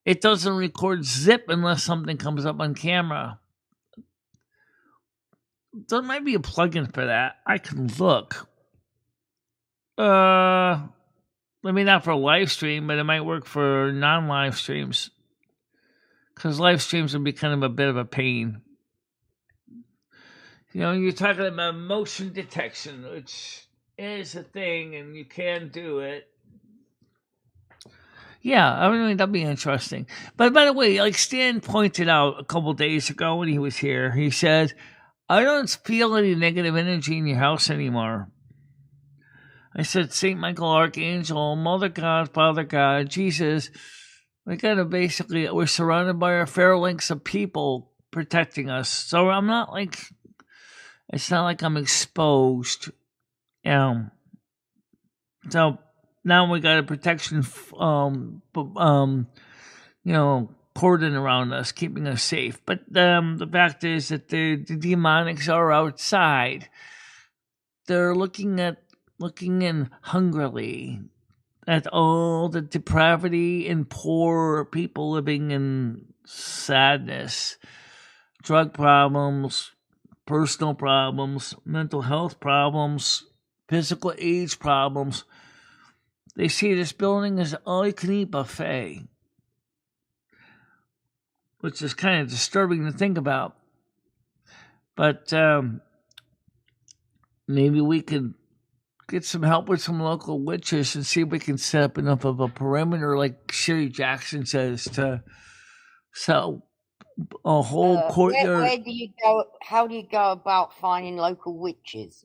it doesn't record zip unless something comes up on camera. There might be a plugin for that. I can look. Not for a live stream, but it might work for non-live streams. Because live streams would be kind of a bit of a pain. You know, you're talking about motion detection, which is a thing, and you can do it. Yeah, I mean, that'd be interesting. But by the way, like Stan pointed out a couple days ago when he was here, he said, I don't feel any negative energy in your house anymore. I said, St. Michael Archangel, Mother God, Father God, Jesus, we're surrounded by our phalanx of people protecting us. So I'm not like, it's not like I'm exposed. So now we got a protection, cordon around us, keeping us safe. But the fact is that the demonics are outside. They're looking in hungrily at all the depravity and poor people living in sadness, drug problems, personal problems, mental health problems, physical age problems. They see this building as all-you-can-eat buffet, which is kind of disturbing to think about. But maybe we could get some help with some local witches and see if we can set up enough of a perimeter, like Sherry Jackson says, to sell a whole courtyard. Where do you go? How do you go about finding local witches?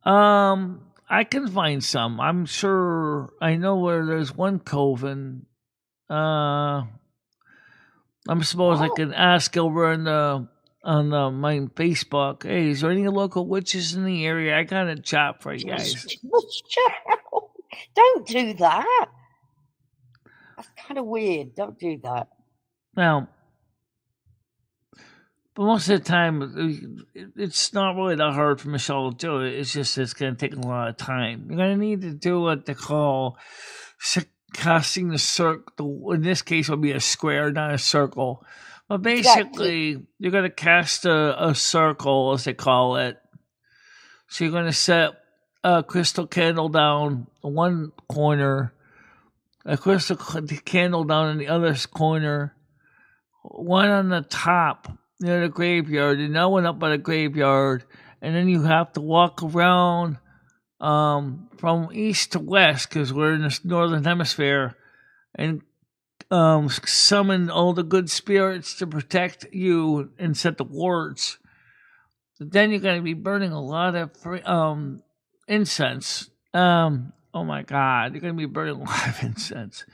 I can find some. I'm sure I know where there's one coven. I suppose I can ask over on my Facebook. Hey, is there any local witches in the area? I got a job for you guys. Don't do that. That's kind of weird. Don't do that. Well, but most of the time, it's not really that hard for Michelle to do it. It's just it's going to take a lot of time. You're going to need to do what they call casting the circle. In this case, it would be a square, not a circle. But basically, You're going to cast a circle, as they call it. So you're going to set a crystal candle down in one corner, a crystal candle down in the other corner, one on the top near the graveyard, and that one up by the graveyard. And then you have to walk around from east to west, because we're in the northern hemisphere, and summon all the good spirits to protect you and set the wards. Then you're going to be burning a lot of incense. Oh my God, you're going to be burning a lot of incense.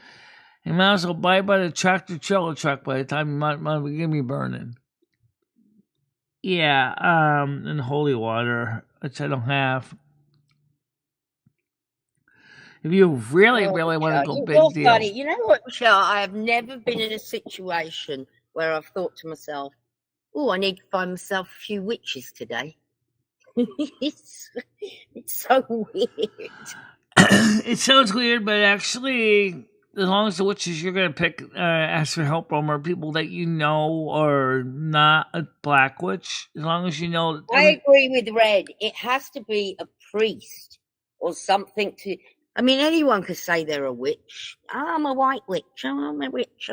You might as well buy by the tractor trailer truck by the time you might be burning. Yeah, and holy water, which I don't have. If you really want to go big deal. Funny. You know what, Michelle? I have never been in a situation where I've thought to myself, oh, I need to find myself a few witches today. It's so weird. It sounds weird, but actually, as long as the witches you're going to pick, ask for help from, are people that you know are not a black witch, as long as you know. I agree with Red. It has to be a priest or something to. I mean, anyone could say they're a witch. Oh, I'm a white witch. Oh, I'm a witch.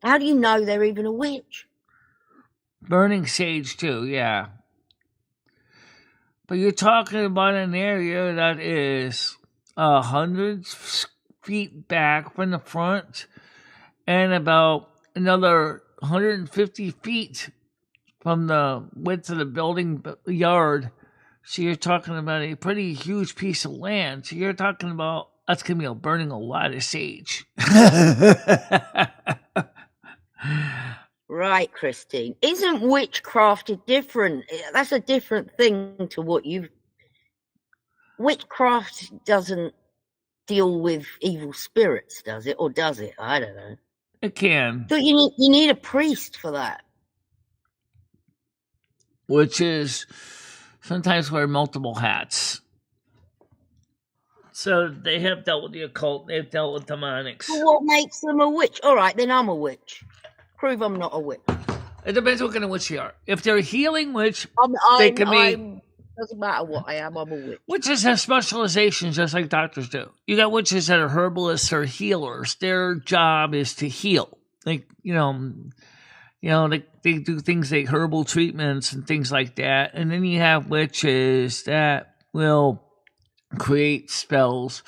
How do you know they're even a witch? Burning sage, too, yeah. But you're talking about an area that is 100 feet back from the front and about another 150 feet from the width of the building yard. So you're talking about a pretty huge piece of land. So you're talking about, that's going to be burning a lot of sage. Right, Christine. Isn't witchcraft different? That's a different thing to what you've... Witchcraft doesn't deal with evil spirits, does it? Or does it? I don't know. It can. So you need a priest for that. Which is... sometimes wear multiple hats. So they have dealt with the occult. They've dealt with demonics. Well, what makes them a witch? All right, then I'm a witch. Prove I'm not a witch. It depends what kind of witch you are. If they're a healing witch, they can be... doesn't matter what I am, I'm a witch. Witches have specializations just like doctors do. You got witches that are herbalists or healers. Their job is to heal. Like, they do things like herbal treatments and things like that. And then you have witches that will create spells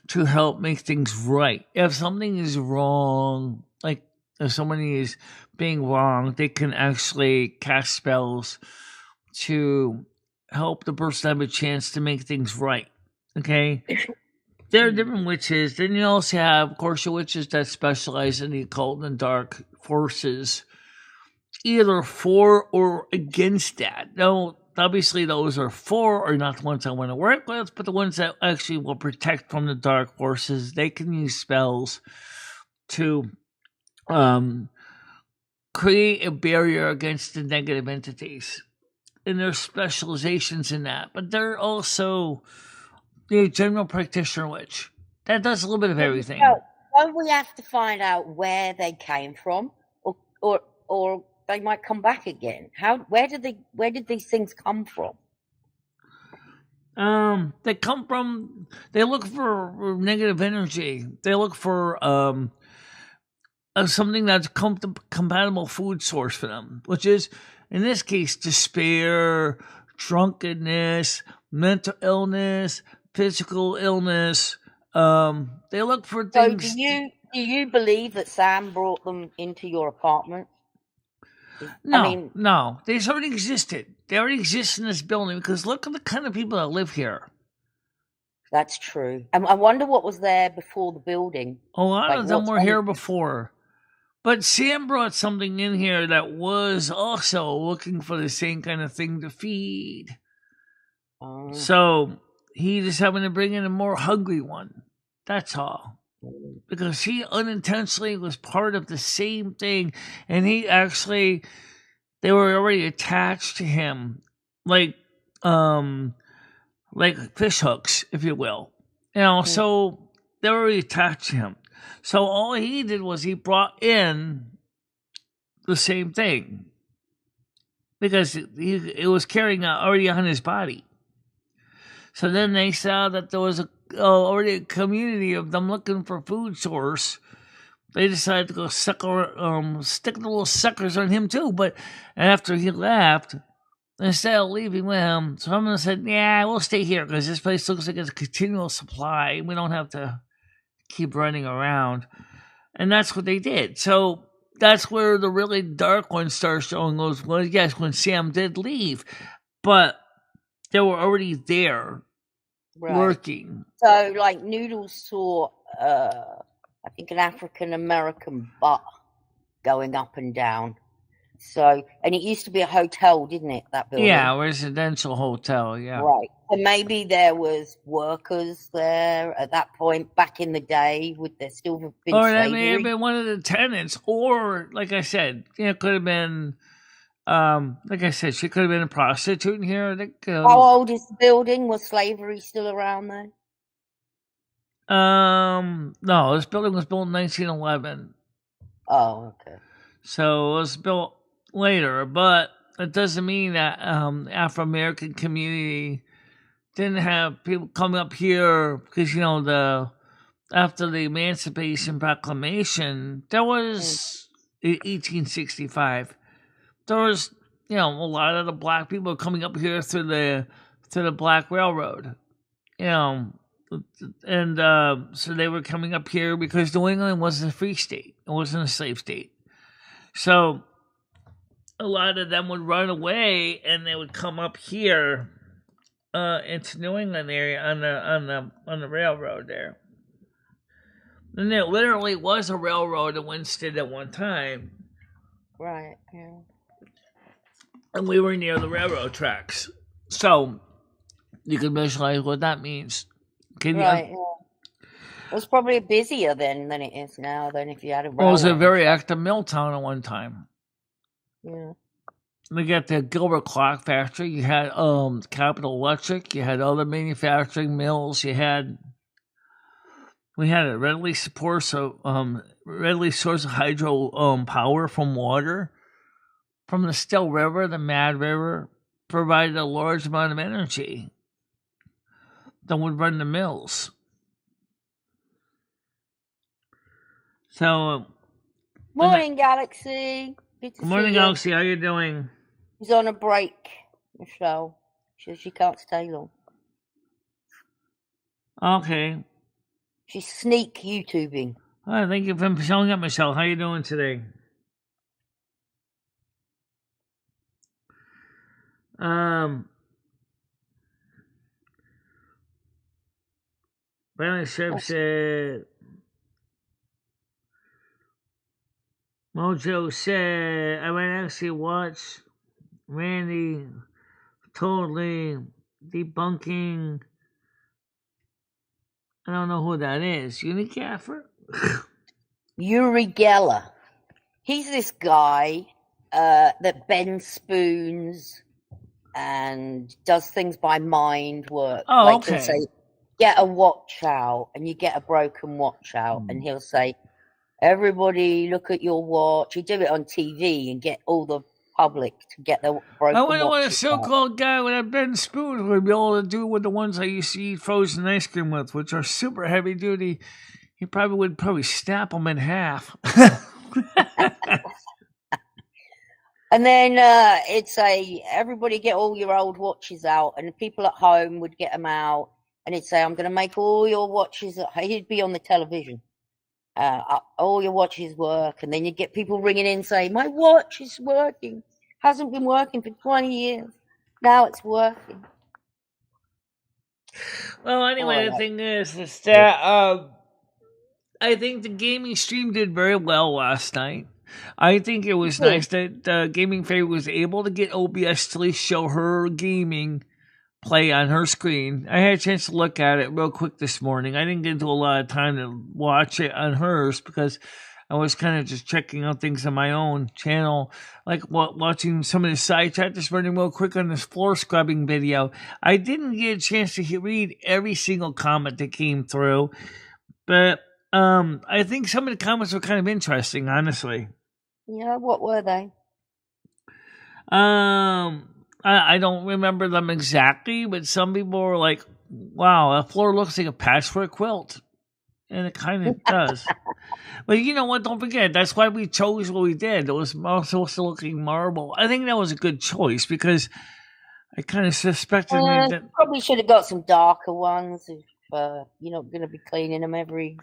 to help make things right. If something is wrong, like if somebody is being wrong, they can actually cast spells to help the person have a chance to make things right. Okay? There are different witches. Then you also have, of course, your witches that specialize in the occult and dark forces, either for or against that. Now, obviously, those are for are not the ones I want to work with, but the ones that actually will protect from the dark forces. They can use spells to create a barrier against the negative entities. And there's specializations in that. But they're also the general practitioner witch. That does a little bit of everything. Don't we have to find out where they came from? Or they might come back again. Where did these things come from? They come from, they look for negative energy. They look for something that's compatible food source for them, which is, in this case, despair, drunkenness, mental illness, physical illness. They look for things. So do you believe that Sam brought them into your apartment? No. They already existed. They already exist in this building because look at the kind of people that live here. That's true. I wonder what was there before the building. A lot of them were here before. But Sam brought something in here that was also looking for the same kind of thing to feed. So he just happened to bring in a more hungry one. That's all. Because he unintentionally was part of the same thing. And he actually, they were already attached to him. Like fish hooks, if you will. So they were already attached to him. So all he did was he brought in the same thing. Because it was carrying already on his body. So then they saw that there was already a community of them looking for food source. They decided to go stick the little suckers on him too. But after he left, instead of leaving with him, someone said, "Yeah, we'll stay here because this place looks like it's a continual supply. We don't have to keep running around." And that's what they did. So that's where the really dark one starts showing those. Well, yes, when Sam did leave, but they were already there working. So, like, Noodles saw, I think, an African American butt going up and down. So, and it used to be a hotel, didn't it? That building. Yeah, a residential hotel. Yeah. Right. So maybe there was workers there at that point back in the day. Would there still have been Or slavery? that may have been one of the tenants, or like I said, it could have been. Like I said, she could have been a prostitute in here. I think, How old is the building? Was slavery still around there? No, this building was built in 1911. Oh, okay. So it was built later, but it doesn't mean that Afro-American community didn't have people coming up here because, after the Emancipation Proclamation, there was 1865. There was, a lot of the black people coming up here through the Black Railroad, and so they were coming up here because New England wasn't a free state; it wasn't a slave state. So a lot of them would run away, and they would come up here into New England area on the railroad there. And there literally was a railroad in Winston at one time. Right. Yeah. And we were near the railroad tracks. So you can visualize what that means. Right. Yeah. It was probably busier then than it is now. Then if you had a railroad. Well, it was a very active mill town at one time. Yeah. We got the Gilbert Clock Factory. You had Capital Electric. You had other manufacturing mills. We had a readily source of hydro power from water. From the Still River, the Mad River provided a large amount of energy that would run the mills. So, morning, Galaxy. Good morning, Galaxy. How you doing? She's on a break, Michelle. She can't stay long. Okay. She's sneak YouTubing. Thank you for showing up, Michelle. How you doing today? Brandon Shep said, Mojo said, I might actually watch Randy totally debunking. I don't know who that is. Unicaffer? Uri Geller. He's this guy that bends spoons and does things by mind work. Oh, like okay. He'll say, get a watch out, and you get a broken watch out, and he'll say, everybody look at your watch. You do it on TV and get all the public to get the broken watch. I wonder what a so-called guy with a bent spoon would be able to do with the ones I used to eat frozen ice cream with, which are super heavy duty. He would snap them in half. And then everybody get all your old watches out, and the people at home would get them out, and he'd say, I'm going to make all your watches. He'd be on the television. All your watches work, and then you get people ringing in saying, my watch is working. Hasn't been working for 20 years. Now it's working. Well, anyway, the thing is that I think the gaming stream did very well last night. I think it was nice that Gaming Fairy was able to get OBS to at least show her gaming play on her screen. I had a chance to look at it real quick this morning. I didn't get into a lot of time to watch it on hers because I was kind of just checking out things on my own channel, like watching some of the side chat, just running real quick on this floor scrubbing video. I didn't get a chance to read every single comment that came through, but I think some of the comments were kind of interesting, honestly. Yeah, what were they? I don't remember them exactly, but some people were like, wow, that floor looks like a patchwork quilt. And it kind of does. But you know what? Don't forget, that's why we chose what we did. It was also supposed to look like marble. I think that was a good choice because I kind of suspected that. Probably should have got some darker ones if you're not going to be cleaning them every,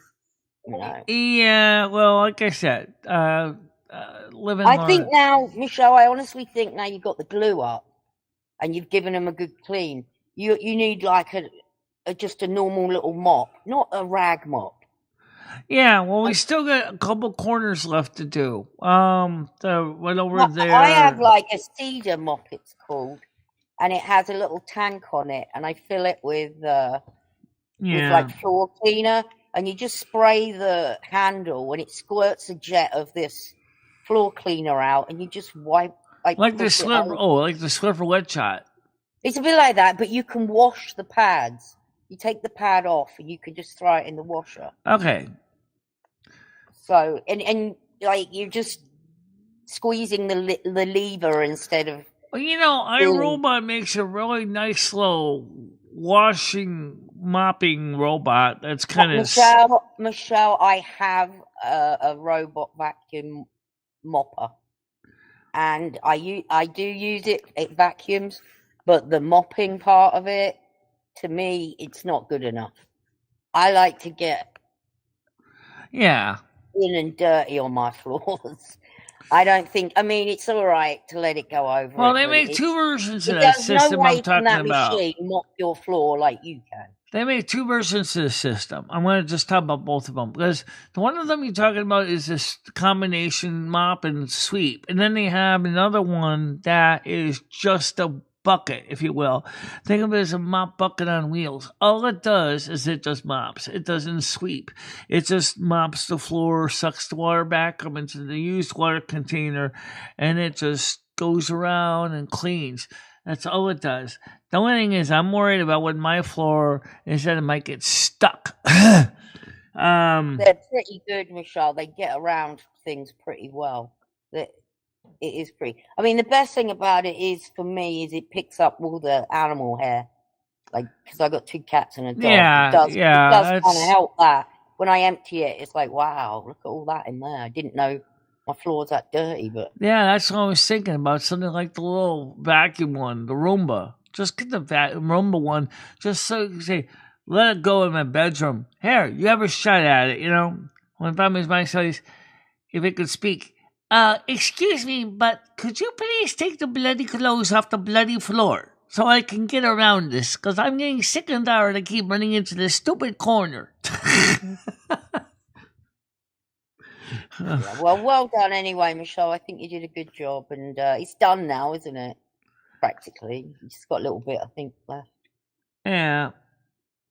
Yeah, well, like I said, living. I think now, Michelle, I honestly think now you've got the glue up and you've given them a good clean. You need like just a normal little mop, not a rag mop. Yeah, well, we still got a couple corners left to do. The one over there. I have like a cedar mop, it's called, and it has a little tank on it, and I fill it with like floor cleaner, and you just spray the handle, and it squirts a jet of this floor cleaner out, and you just wipe like the Swiffer. Oh, like the Swiffer wet shot. It's a bit like that, but you can wash the pads. You take the pad off, and you can just throw it in the washer. Okay. So and like you're just squeezing the lever instead of. Well, iRobot makes a really nice, slow mopping robot. That's kind of Michelle. I have a robot vacuum mopper, and I do use it. It vacuums, but the mopping part of it, to me, it's not good enough. I like to get in and dirty on my floors. I don't think. I mean, it's all right to let it go over. Well, they make two versions of that system I'm talking about. Machine mop your floor like you can. They make two versions of the system. I'm going to just talk about both of them because the one of them you're talking about is this combination mop and sweep, and then they have another one that is just a bucket, if you will. Think of it as a mop bucket on wheels. All it does is it just mops. It doesn't sweep. It just mops the floor, sucks the water back up into the used water container, and it just goes around and cleans. That's all it does. The only thing is I'm worried about with my floor is that it might get stuck. They're pretty good, Michelle. They get around things pretty well. It is pretty. I mean, the best thing about it is, for me, is it picks up all the animal hair. Like, because I got 2 cats and a dog. It does kind of help that. When I empty it, it's like, wow, look at all that in there. I didn't know my floor's that dirty, but... Yeah, that's what I was thinking about. Something like the little vacuum one, the Roomba. Just get the Roomba one, just so you can say, let it go in my bedroom. Here, you have a shot at it, When Family's Mike says, if it could speak... excuse me, but could you please take the bloody clothes off the bloody floor so I can get around this? Because I'm getting sick and tired to keep running into this stupid corner. Well done anyway, Michelle. I think you did a good job, and it's done now, isn't it? Practically. You just got a little bit, I think, left. Yeah.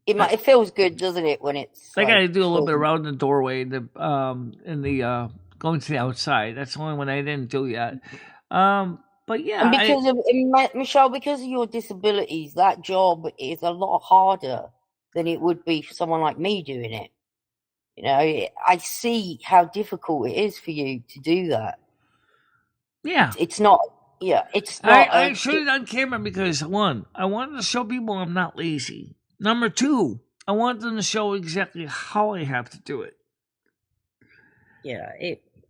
It feels good, doesn't it, when it's... I gotta do a little bit around the doorway in the going to the outside. That's the only one I didn't do yet. But yeah, and Michelle, because of your disabilities, that job is a lot harder than it would be for someone like me doing it. I see how difficult it is for you to do that. Yeah, it's not. Yeah, it's not. I showed it on camera because 1, I wanted to show people I'm not lazy. Number 2, I want them to show exactly how I have to do it. Yeah,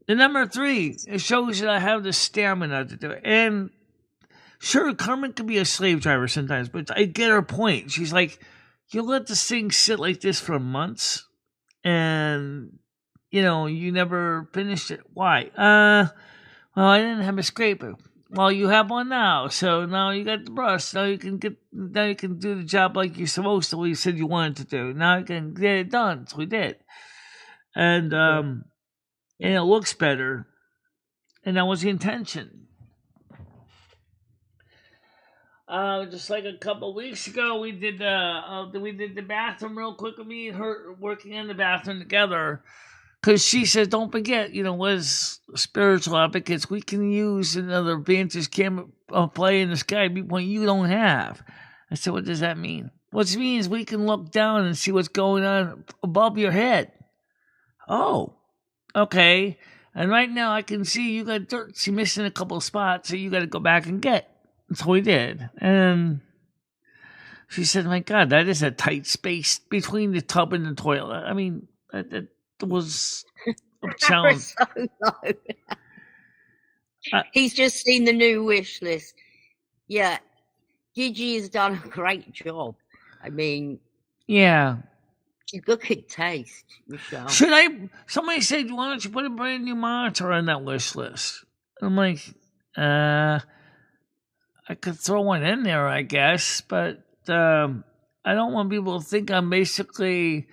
The number 3, it shows that I have the stamina to do it. And sure, Carmen could be a slave driver sometimes, but I get her point. She's like, you let this thing sit like this for months, and, you never finished it. Why? Well, I didn't have a scraper. Well, you have one now, so now you got the brush. Now you can do the job like you're supposed to, what you said you wanted to do. Now you can get it done. So we did. And it looks better, and that was the intention. Just like a couple weeks ago, we did the bathroom real quick with me and her working in the bathroom together. Because she says, don't forget, as spiritual advocates, we can use another vantage camera play in the sky when you don't have. I said, what does that mean? What it means we can look down and see what's going on above your head. Oh, okay. And right now I can see you got dirt. She's missing a couple of spots, so you got to go back and get. So we did. And she said, my God, that is a tight space between the tub and the toilet. I mean, that was a challenge. So low. He's just seen the new wish list. Yeah. Gigi has done a great job. I mean, Yeah. she's got good taste, Michelle. Somebody said, why don't you put a brand new monitor on that wish list? I'm like, I could throw one in there, I guess, but I don't want people to think I'm basically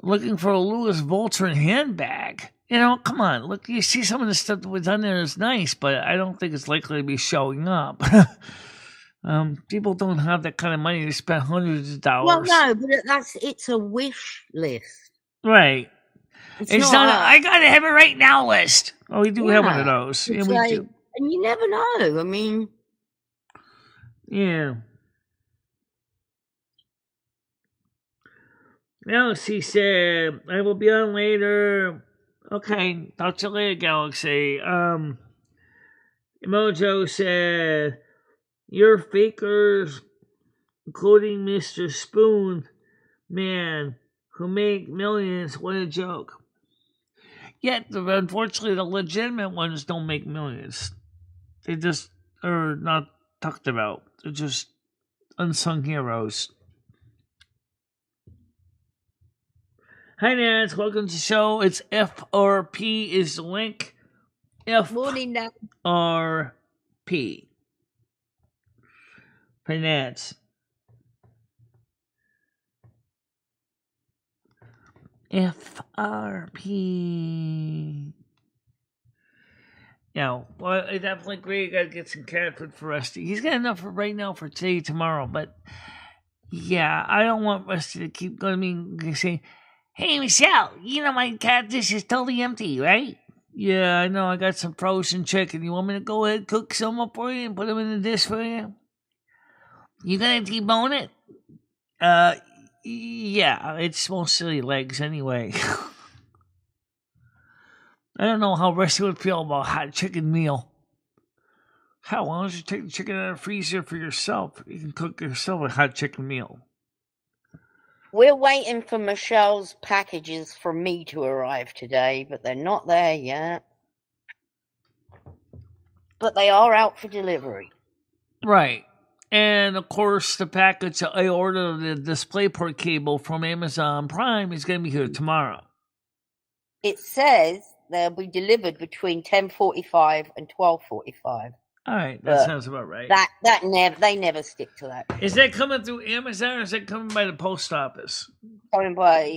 looking for a Louis Vuitton handbag. You know, come on. Look, you see some of the stuff that was on there is nice, but I don't think it's likely to be showing up. People don't have that kind of money to spend hundreds of dollars. Well, no, but it's a wish list. Right. It's not I gotta have it right now list. Oh, we do have one of those. Yeah, we do. And you never know. I mean, yeah. Now she said, I will be on later. Okay, talk to you later, Galaxy. Mojo said, your fakers, including Mr. Spoon Man, who make millions, what a joke. Yet, unfortunately, the legitimate ones don't make millions. They just are not talked about. They're just unsung heroes. Hi, Nance. Welcome to the show. It's FRP is the link. FRP. For Nance. FRP. Yeah, well, I definitely agree. You gotta get some cat food for Rusty. He's got enough for right now for today, tomorrow, but yeah, I don't want Rusty to keep going. I mean, saying, hey, Michelle, you know my cat dish is totally empty, right? Yeah, I know. I got some frozen chicken. You want me to go ahead and cook some up for you and put them in the dish for you? You gonna debone it? Yeah, it's mostly legs anyway. I don't know how Rusty would feel about hot chicken meal. Hell, why don't you take the chicken out of the freezer for yourself? You can cook yourself a hot chicken meal. We're waiting for Michelle's packages for me to arrive today, but they're not there yet. But they are out for delivery. Right. And, of course, the package I ordered, the DisplayPort cable from Amazon Prime, is going to be here tomorrow. It says they'll be delivered between 10:45 and 12:45. All right, that sounds about right. They never stick to that. Is that coming through Amazon or is that coming by the post office? Coming by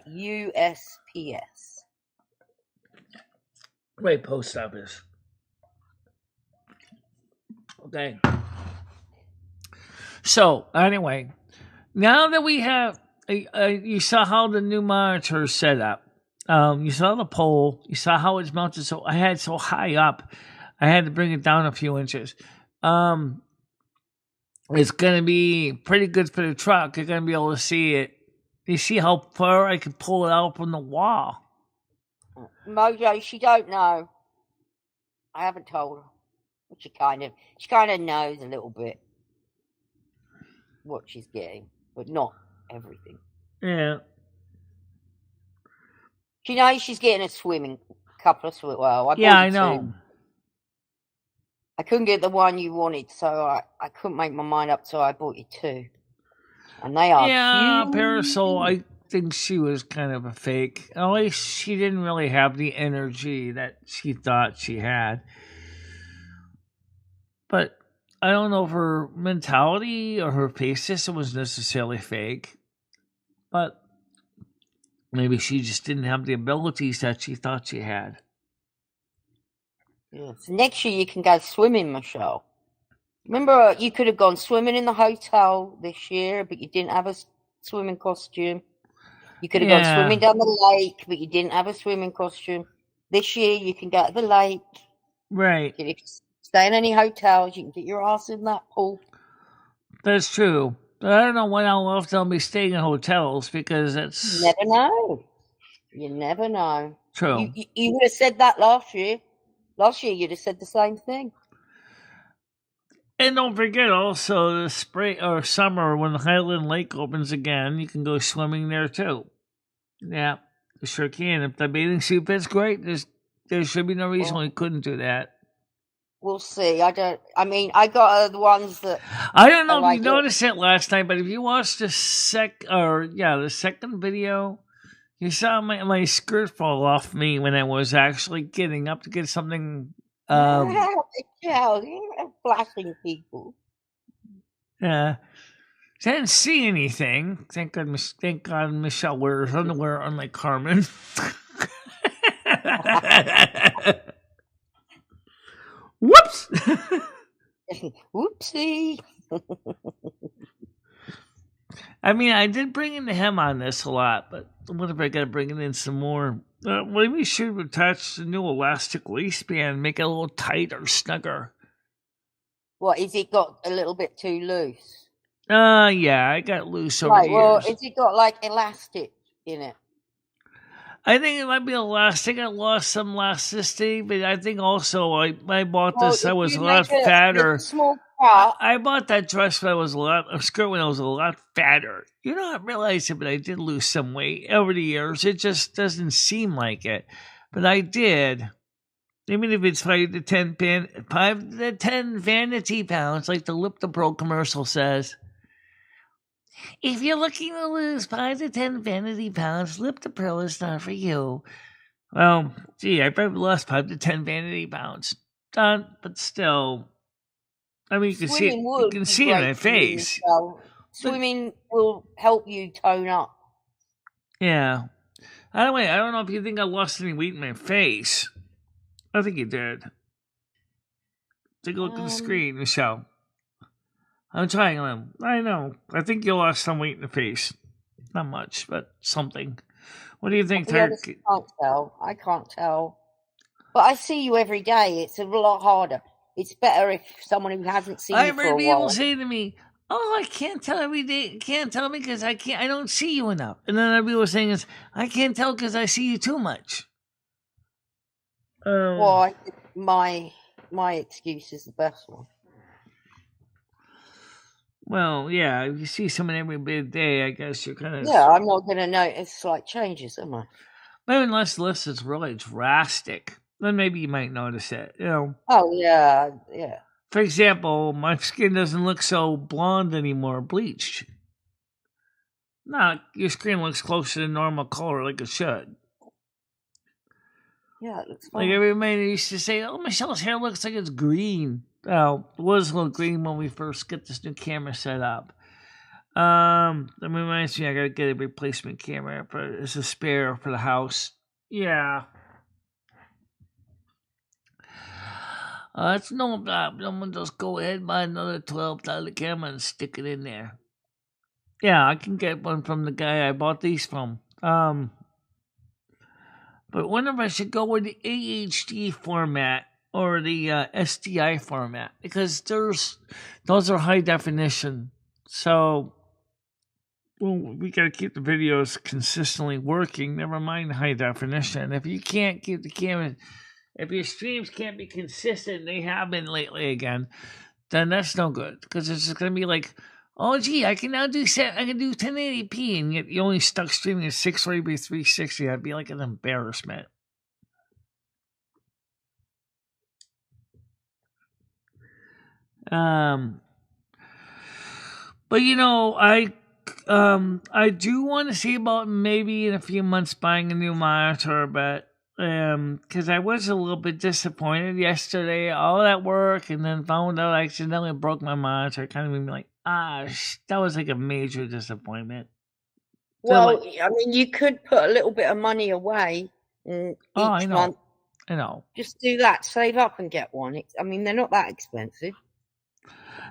USPS. Right, post office. Okay. So, anyway, now that we have, you saw how the new monitor is set up. You saw the pole. You saw how it's mounted. So I had it so high up, I had to bring it down a few inches. It's going to be pretty good for the truck. You're going to be able to see it. You see how far I can pull it out from the wall? Mojo, she don't know. I haven't told her. But she kind of knows a little bit what she's getting, but not everything. Yeah. She knows she's getting a couple of swimming. Well, I know. Two. I couldn't get the one you wanted, so I couldn't make my mind up, so I bought you two. And they are cute. Parasol, I think she was kind of a fake. At least she didn't really have the energy that she thought she had. But I don't know if her mentality or her face system was necessarily fake. But maybe she just didn't have the abilities that she thought she had. Yeah. So next year you can go swimming, Michelle. Remember, you could have gone swimming in the hotel this year, but you didn't have a swimming costume. You could have gone swimming down the lake, but you didn't have a swimming costume. This year you can go to the lake. Right. If you stay in any hotels, you can get your ass in that pool. That's true. But I don't know when I'll be staying in hotels because that's... You never know. You never know. True. You would have said that last year. Last year you'd have said the same thing. And don't forget also the spring or summer when the Highland Lake opens again, you can go swimming there too. Yeah, you sure can. If the bathing suit fits great, there should be no reason we couldn't do that. We'll see. I got the ones that I don't know if like you noticed it last night, but if you watched the second video, you saw my skirt fall off me when I was actually getting up to get something. flashing people. Yeah. I didn't see anything. Thank God Michelle wears underwear, unlike Carmen. Whoops! Whoopsie. I mean, I did bring in the hem on this a lot, but what if I got to bring it in some more? Maybe we should attach the new elastic waistband, make it a little tighter, snugger. What, is it got a little bit too loose? Yeah, I got loose over the years. Well, has it got like elastic in it? I think it might be elastic. I lost some elasticity, but I think also I bought this. I was a lot fatter. Small part. I bought that dress when I was a skirt when I was a lot fatter. You know, I realized it, but I did lose some weight over the years. It just doesn't seem like it, but I did. Even if it's 5 to 10 vanity pounds, like the Lip the Pro commercial says. If you're looking to lose 5 to 10 vanity pounds, Lip the Pro is not for you. Well, gee, I probably lost 5 to 10 vanity pounds. Done, but still. I mean, you can see it. You can see it in my face. Swimming will help you tone up. Yeah. Anyway, I don't know if you think I lost any weight in my face. I think you did. Take a look at the screen, Michelle. I'm trying them. I know. I think you lost some weight in the face. Not much, but something. What do you think, Turk? I can't tell. But I see you every day. It's a lot harder. It's better if someone who hasn't seen you for a while. People say to me, "Oh, I can't tell every day. Can't tell me because I don't see you enough." And then other people are saying, "I can't tell because I see you too much." Well, I think my excuse is the best one. Well, yeah, if you see someone every bit day, I guess you're kind of... Yeah, I'm not going to notice slight changes, am I? Maybe unless it's really drastic, then maybe you might notice it, you know. Oh, yeah. For example, my skin doesn't look so blonde anymore, bleached. No, your skin looks closer to normal color like it should. Yeah, it looks fine. Like everybody used to say, "Oh, Michelle's hair looks like it's green." Well, it was a little green when we first get this new camera set up. That reminds me, I gotta get a replacement camera it's a spare for the house. Yeah. It's no problem. We'll just go ahead and buy another $12 camera and stick it in there. Yeah, I can get one from the guy I bought these from. But wonder if I should go with the AHD format or the SDI format, because those are high definition. So we got to keep the videos consistently working. Never mind high definition. If you can't keep the camera, if your streams can't be consistent, they have been lately again, then that's no good, because it's just gonna be like, oh gee, I can now do 1080p, and yet you only stuck streaming at 640 by 360. That'd be like an embarrassment. But you know, I do want to see about maybe in a few months buying a new monitor, but because I was a little bit disappointed yesterday, all that work, and then found out I accidentally broke my monitor. Kind of made me like, that was like a major disappointment. Well, I mean, you could put a little bit of money away each month. I know. Just do that. Save up and get one. I mean, they're not that expensive.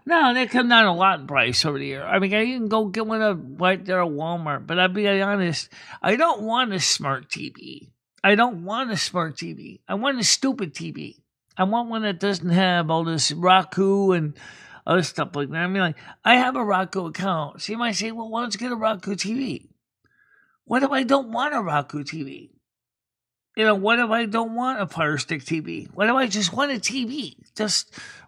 No, they come down a lot in price over the year. I mean, I can go get one right there at Walmart, but I'll be honest, I don't want a smart TV. I don't want a smart TV. I want a stupid TV. I want one that doesn't have all this Roku and other stuff like that. I mean, like, I have a Roku account. So you might say, well, why don't you get a Roku TV? What if I don't want a Roku TV? You know, what if I don't want a Fire Stick TV? What if I just want a TV?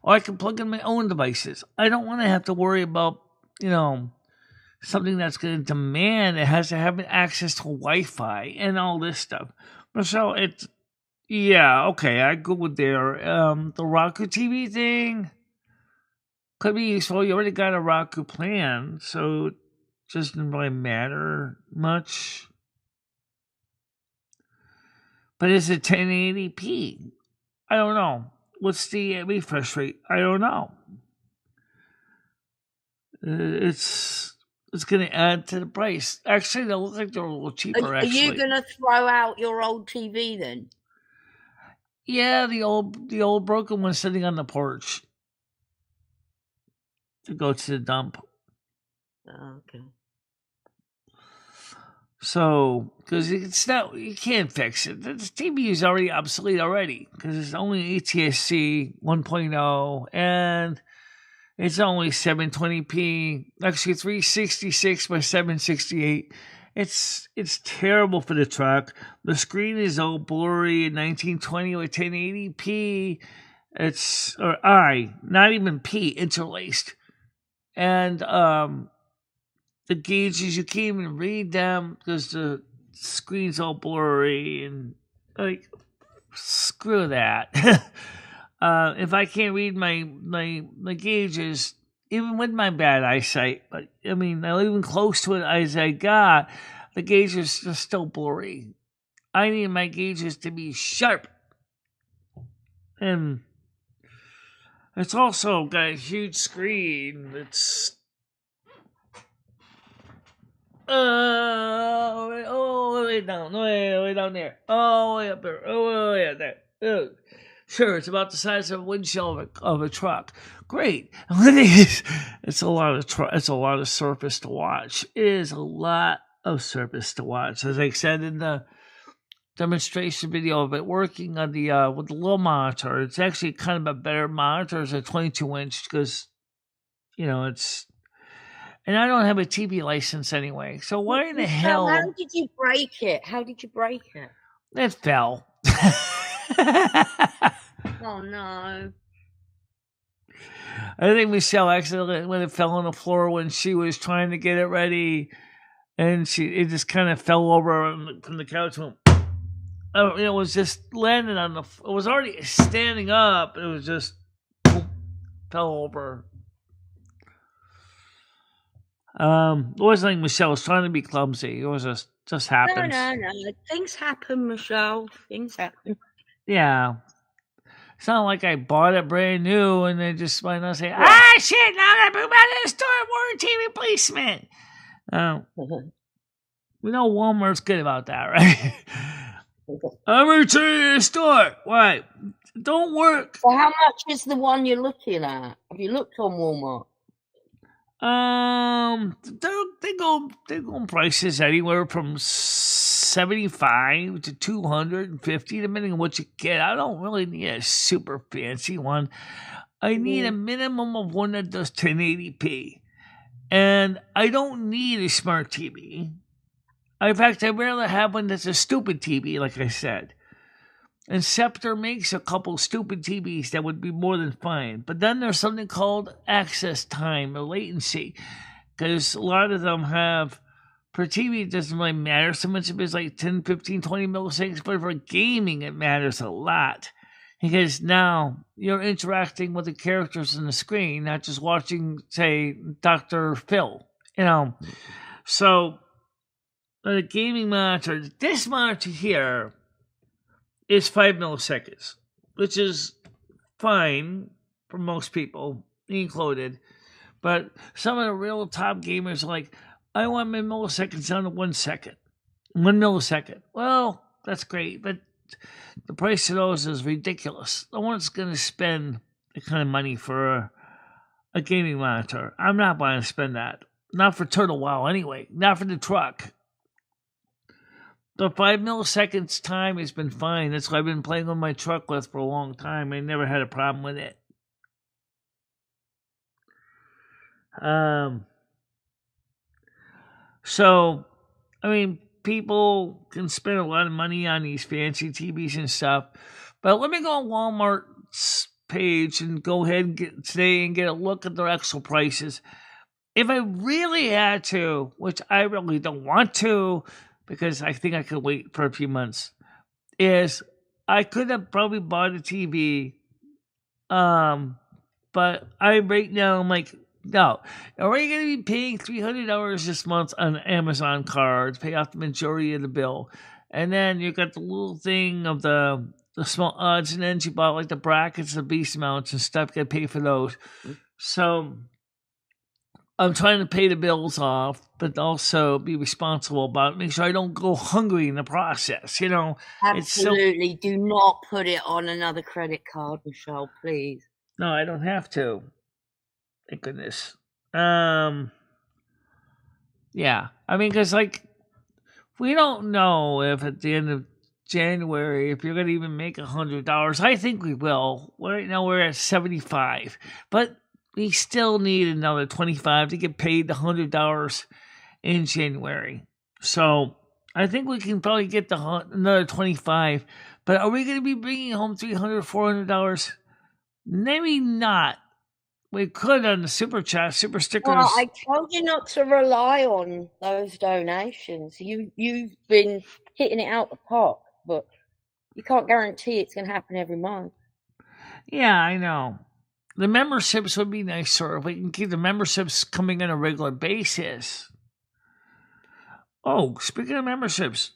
Or I can plug in my own devices. I don't want to have to worry about, you know, something that's going to demand it has to have access to Wi-Fi and all this stuff. So Yeah, okay, I go with there. The Roku TV thing could be useful. You already got a Roku plan, so it doesn't really matter much. But is it 1080p? I don't know. What's the refresh rate? I don't know. It's going to add to the price. Actually, they look like they're a little cheaper. Are you going to throw out your old TV then? Yeah, the old broken one sitting on the porch to go to the dump. Oh, okay. So, because it's not, you can't fix it. The TV is already obsolete already because it's only ATSC 1.0 and it's only 720p. Actually, 366 by 768. It's terrible for the truck. The screen is all blurry in 1920 with 1080p. It's not even P, interlaced, and the gauges, you can't even read them because the screen's all blurry and like screw that. If I can't read my gauges, even with my bad eyesight, but I mean, even close to it as I got, the gauges are still blurry. I need my gauges to be sharp. And it's also got a huge screen that's way down there. Oh, way up there. Oh, way up there. Oh. Sure, it's about the size of a windshield of a truck. Great. It's a lot of surface to watch. It is a lot of surface to watch. As I said in the demonstration video of it working on the with the little monitor, it's actually kind of a better monitor. It's a 22-inch because it's. And I don't have a TV license anyway. So why in the hell? How did you break it? It fell. Oh no. I think Michelle accidentally when it fell on the floor when she was trying to get it ready, and it just kind of fell over from the couch. It was just landing on it was already standing up. It was just fell over. It wasn't like Michelle was trying to be clumsy. It was just happens. No. Things happen, Michelle. Things happen. Yeah. It's not like I bought it brand new and then just might not say, shit, now I gotta move out of the store, warranty replacement. We know Walmart's good about that, right? I'm returning the store. Why? Don't work. So how much is the one you're looking at? Have you looked on Walmart? They go on prices anywhere from $75 to $250, depending on what you get. I don't really need a super fancy one. I need a minimum of one that does 1080p, and I don't need a smart TV. In fact, I'd rather have one that's a stupid TV, like I said. And Scepter makes a couple stupid TVs that would be more than fine. But then there's something called access time or latency. Because a lot of them have, for TV, it doesn't really matter so much if it's like 10, 15, 20 milliseconds. But for gaming, it matters a lot. Because now you're interacting with the characters on the screen, not just watching, say, Dr. Phil. So, the gaming monitor, this monitor here, is 5 milliseconds, which is fine for most people, me included. But some of the real top gamers are like, I want my milliseconds down to 1 second. 1 millisecond. Well, that's great, but the price of those is ridiculous. No one's going to spend the kind of money for a gaming monitor. I'm not going to spend that. Not for Turtle Wow anyway. Not for the truck. The 5 milliseconds time has been fine. That's what I've been playing on my truck with for a long time. I never had a problem with it. So, I mean, people can spend a lot of money on these fancy TVs and stuff. But let me go on Walmart's page and go ahead and get a look at their actual prices. If I really had to, which I really don't want to, because I think I could wait for a few months, is I could have probably bought a TV. But right now I'm like, no. Are we going to be paying $300 this month on Amazon card to pay off the majority of the bill? And then you got the little thing of the small odds and ends you bought, like the brackets, the beast mounts and stuff. Got to pay for those. So I'm trying to pay the bills off, but also be responsible about it. Make sure I don't go hungry in the process. You know, absolutely. Do not put it on another credit card, Michelle, please. No, I don't have to. Thank goodness. Yeah. I mean, because, like, we don't know if at the end of January, if you're going to even make $100. I think we will. Right now we're at 75. But we still need another 25 to get paid the $100 in January. So I think we can probably get another 25. But are we going to be bringing home $300, $400? Maybe not. We could on the super chat, super stickers. Well, I told you not to rely on those donations. You've been hitting it out the park, but you can't guarantee it's going to happen every month. Yeah, I know. The memberships would be nicer if we can keep the memberships coming on a regular basis. Oh, speaking of memberships,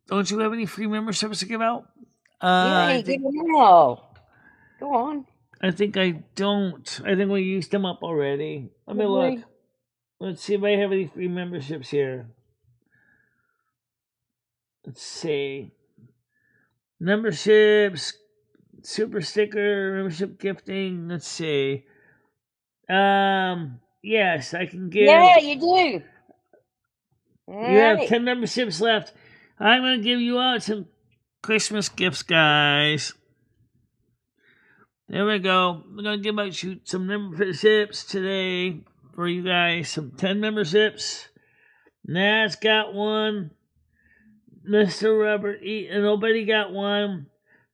don't you have any free memberships to give out? Yeah, give them all. Go on. I think I don't. I think we used them up already. Let me look. Let's see if I have any free memberships here. Let's see. Memberships, super sticker, membership gifting. Let's see. Yes, I can give. Yeah, you do. You have 10 memberships left. I'm going to give you out some Christmas gifts, guys. There we go. We're going to give out some memberships today for you guys. Some 10 memberships. NASQ got one. Mr. Robert and nobody got one.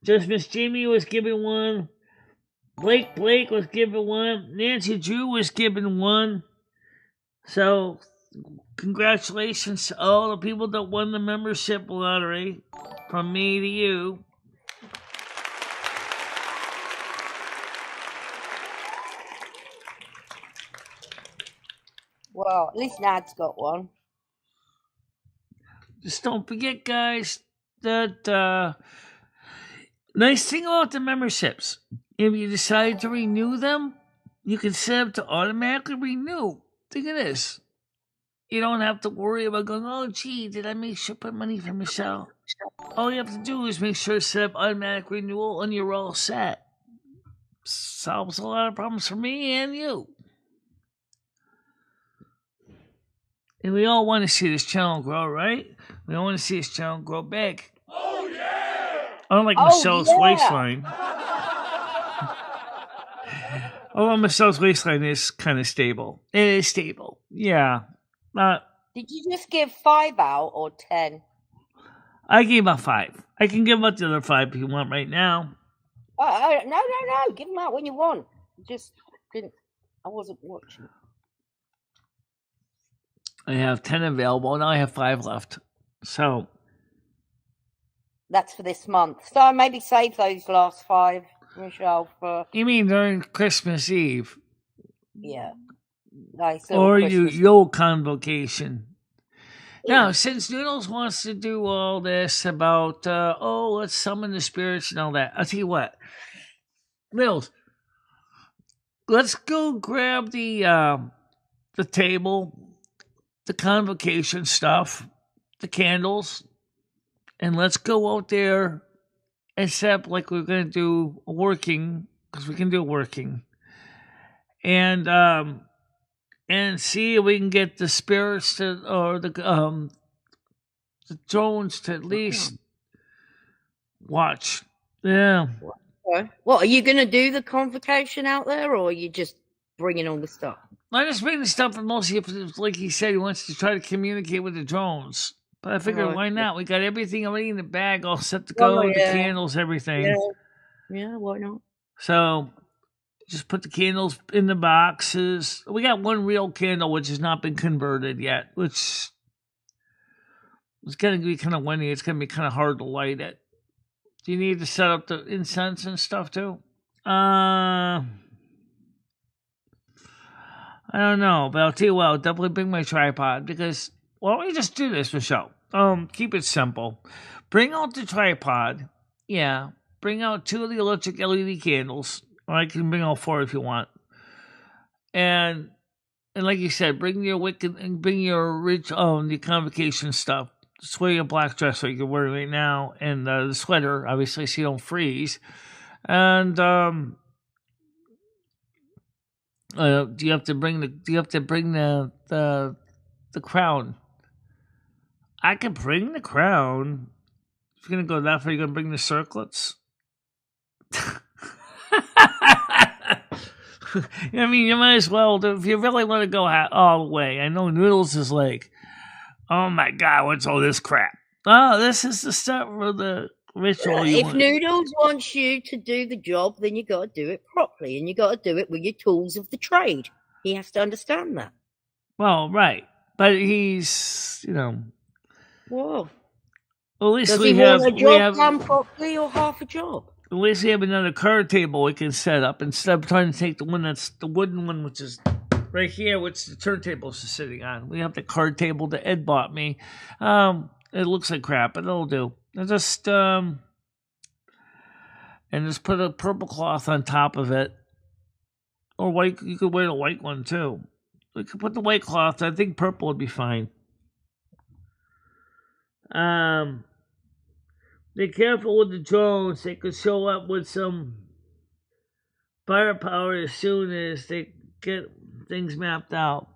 Just Miss Jamie was given one. Blake was given one. Nancy Drew was given one. So, congratulations to all the people that won the membership lottery. From me to you. Well, at least Nad's got one. Just don't forget, guys, that nice thing about the memberships, if you decide to renew them, you can set up to automatically renew. Think of this. You don't have to worry about going, oh, gee, did I make sure to put money for Michelle? All you have to do is make sure to set up automatic renewal and you're all set. Solves a lot of problems for me and you. And we all want to see this channel grow, right? We all want to see this channel grow big. Oh, yeah! Unlike Michelle's waistline. Although Michelle's waistline is kind of stable. It is stable. Yeah. Did you just give 5 out or 10? I gave out 5. I can give out the other 5 if you want right now. No. Give them out when you want. Just didn't. I wasn't watching. I have 10 available. Now I have 5 left. So. That's for this month. So maybe save those last 5, Michelle, for. You mean during Christmas Eve? Yeah. Nice. Or Yule Convocation. Yeah. Now, since Noodles wants to do all this about, let's summon the spirits and all that, I'll tell you what. Noodles, let's go grab the table, the convocation stuff, the candles, and let's go out there and set up like we're going to do working, because we can do working. And see if we can get the spirits to, or the drones to at least watch. Yeah. What, are you going to do the convocation out there, or are you just bringing all the stuff? I just bring the stuff, and mostly, like he said, he wants to try to communicate with the drones. But I figured, why not? We got everything already in the bag, all set to go, the candles, everything. Yeah, why not? So, just put the candles in the boxes. We got one real candle, which has not been converted yet, which is going to be kind of windy. It's going to be kind of hard to light it. Do you need to set up the incense and stuff too? I don't know, but I'll tell you what, I'll definitely bring my tripod because why don't we just do this, Michelle? Keep it simple. Bring out the tripod. Yeah. Bring out 2 of the electric LED candles. Or I can bring out 4 if you want. And like you said, bring your wick and bring your rich the convocation stuff. Just wear your black dress like you're wearing right now, and the sweater, obviously, so you don't freeze. And do you have to bring the crown? I can bring the crown. If you're gonna go that far, you're gonna bring the circlets. I mean, you might as well, if you really want to go all the way. I know Noodles is like, oh my God, what's all this crap? Oh, this is the stuff for the ritual. If Noodles wants you to do the job, then you got to do it properly, and you got to do it with your tools of the trade. He has to understand that. Well, right, but he's, Whoa. Well, at least Does we he have want a job done properly or half a job? At least we have another card table we can set up instead of trying to take the one that's the wooden one, which is right here, which the turntables are sitting on. We have the card table that Ed bought me. It looks like crap, but it'll do. I just put a purple cloth on top of it, or white. You could wear the white one too. We could put the white cloth. I think purple would be fine. Be careful with the drones. They could show up with some firepower as soon as they get things mapped out.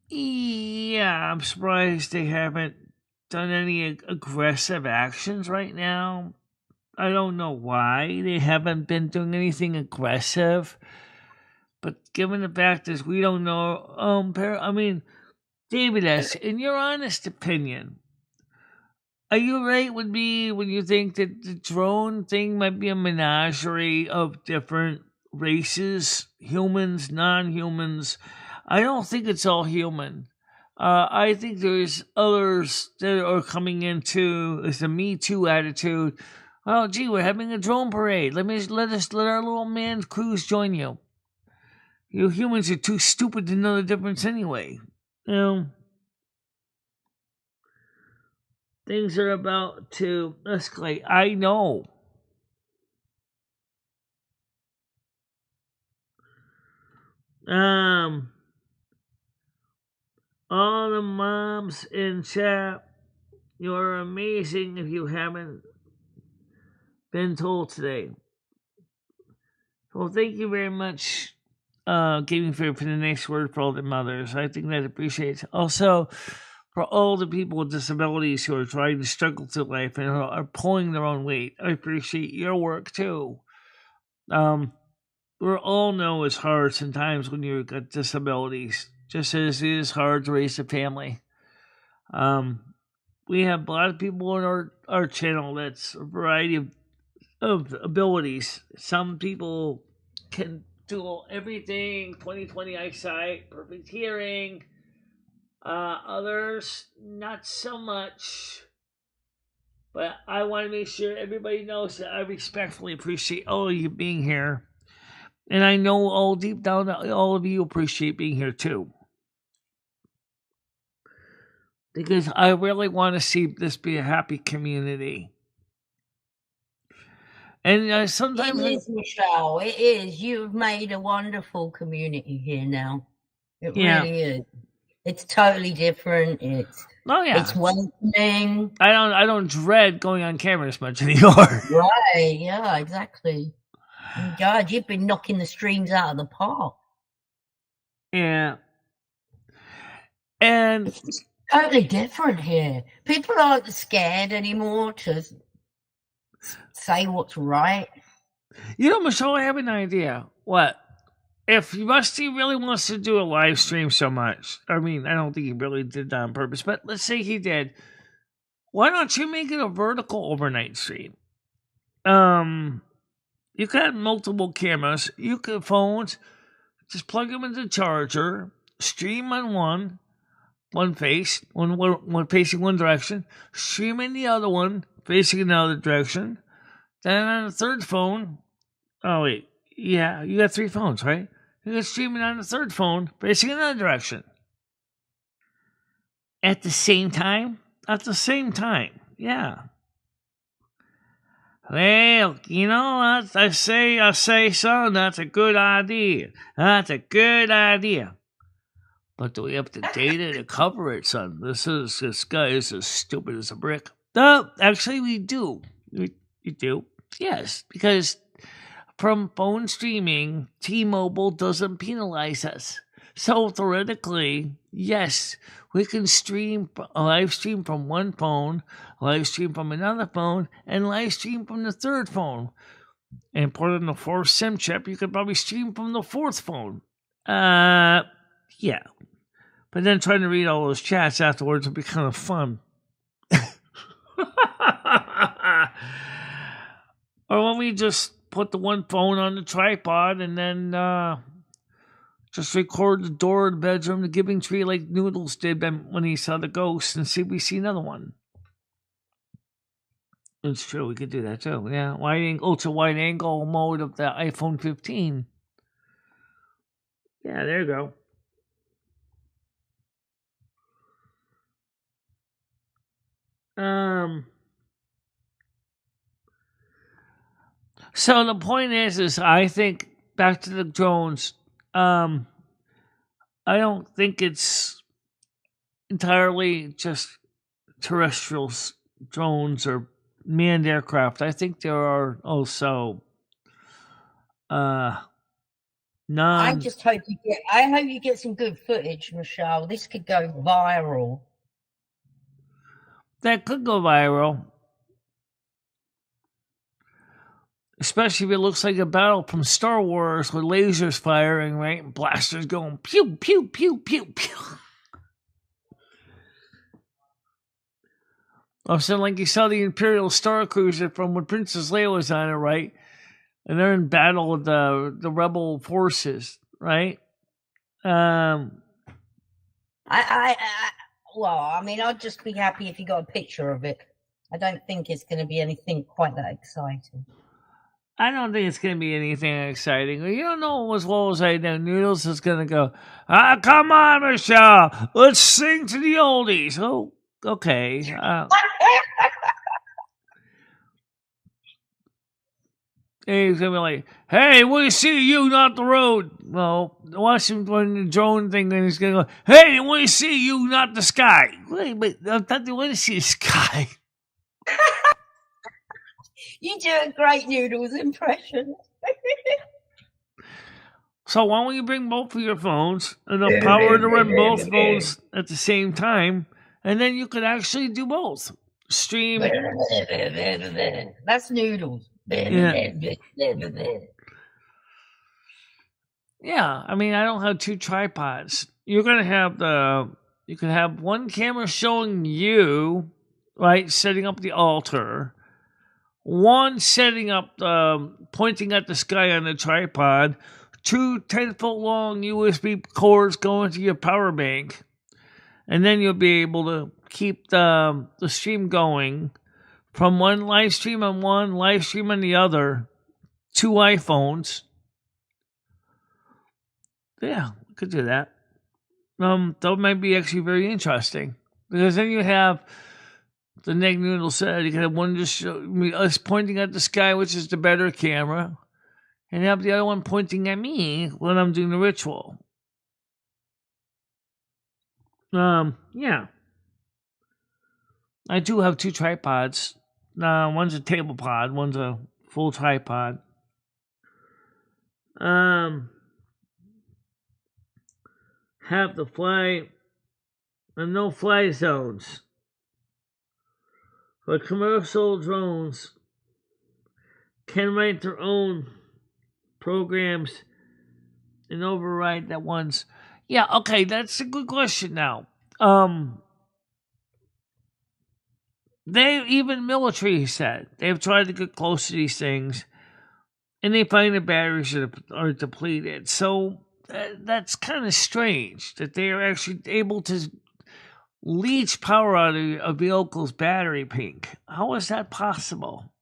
Yeah, I'm surprised they haven't done any aggressive actions right now. I don't know why they haven't been doing anything aggressive. But given the fact is we don't know, David S., in your honest opinion, are you right with me when you think that the drone thing might be a menagerie of different races, humans, non-humans? I don't think it's all human. I think there's others that are coming into the Me Too attitude. Oh, gee, we're having a drone parade. Let our little man crews join you. You humans are too stupid to know the difference anyway. Things are about to escalate. I know. All the moms in chat, you're amazing if you haven't been told today. Well, thank you very much, Gaming Fair, for the nice word for all the mothers. I think that appreciates. Also, for all the people with disabilities who are trying to struggle through life and are pulling their own weight, I appreciate your work too. We all know it's hard sometimes when you've got disabilities, just as it is hard to raise a family. We have a lot of people on our channel that's a variety of abilities. Some people can do everything, 20/20 eyesight, perfect hearing. Others, not so much. But I want to make sure everybody knows that I respectfully appreciate all of you being here. And I know all deep down that all of you appreciate being here too. Because I really want to see this be a happy community. And sometimes... It is, Michelle. It is. You've made a wonderful community here now. It really is. It's totally different. It's welcoming. I don't dread going on camera as much anymore. Right, yeah, exactly. And God, you've been knocking the streams out of the park. Yeah. And it's totally different here. People aren't scared anymore to say what's right. Michelle, I have an idea. What? If Rusty really wants to do a live stream so much, I don't think he really did that on purpose, but let's say he did. Why don't you make it a vertical overnight stream? You can have multiple cameras. You could phones. Just plug them into the charger. Stream on one face, one facing one direction. Stream in the other one facing another direction. Then on the third phone, oh wait, yeah, you got 3 phones, right? You can stream it on the third phone, facing another direction. At the same time? At the same time, yeah. Well, you know what I say, son, that's a good idea. That's a good idea. But do we have the data to cover it, son? This guy is as stupid as a brick. No, actually, we do. We do. Yes, because from phone streaming, T-Mobile doesn't penalize us. So theoretically, yes, we can live stream from one phone, live stream from another phone, and live stream from the third phone. And put in the fourth SIM chip, you could probably stream from the fourth phone. Yeah. But then trying to read all those chats afterwards would be kind of fun. Or when we just put the one phone on the tripod and then just record the door of the bedroom, the giving tree, like Noodles did when he saw the ghost, and see if we see another one. It's true, we could do that too. Yeah, ultra wide angle mode of the iPhone 15. Yeah, there you go. So the point is I think back to the drones. I don't think it's entirely just terrestrial drones or manned aircraft. I think there are also I just hope you get some good footage, Michelle. This could go viral. That could go viral. Especially if it looks like a battle from Star Wars with lasers firing, right? And blasters going pew, pew, pew, pew, pew. All of a sudden, like you saw the Imperial Star Cruiser from when Princess Leia was on it, right? And they're in battle with the rebel forces, right? I'd just be happy if you got a picture of it. I don't think it's going to be anything quite that exciting. I don't think it's going to be anything exciting. You don't know as well as I know. Noodles is going to go, come on, Michelle. Let's sing to the oldies. Oh, okay. And he's going to be like, hey, we see you, not the road. Well, watch him doing the drone thing, and he's going to go, hey, we see you, not the sky. Wait, I thought they want to see the sky. You do a great Noodles impression. So why don't you bring both of your phones, enough power to run both phones at the same time, and then you could actually do both. Stream. That's Noodles. Yeah. Yeah, I mean, I don't have 2 tripods. You're going to have you can have one camera showing you, right, setting up the altar. One setting up, pointing at the sky on the tripod. 2 10-foot long USB cords going to your power bank. And then you'll be able to keep the stream going from one live stream on one, live stream on the other. 2 iPhones. Yeah, we could do that. That might be actually very interesting. Because then you have, the Neg Noodle said, you can have one just show me us pointing at the sky, which is the better camera, and have the other one pointing at me when I'm doing the ritual. Yeah. I do have 2 tripods. One's a table pod, one's a full tripod. Have the fly and no fly zones. But commercial drones can write their own programs and override that one's. Yeah, okay, that's a good question now. Even military said they've tried to get close to these things, and they find the batteries are depleted. So that's kind of strange that they are actually able to leach power out of a vehicle's battery, Pink. How is that possible?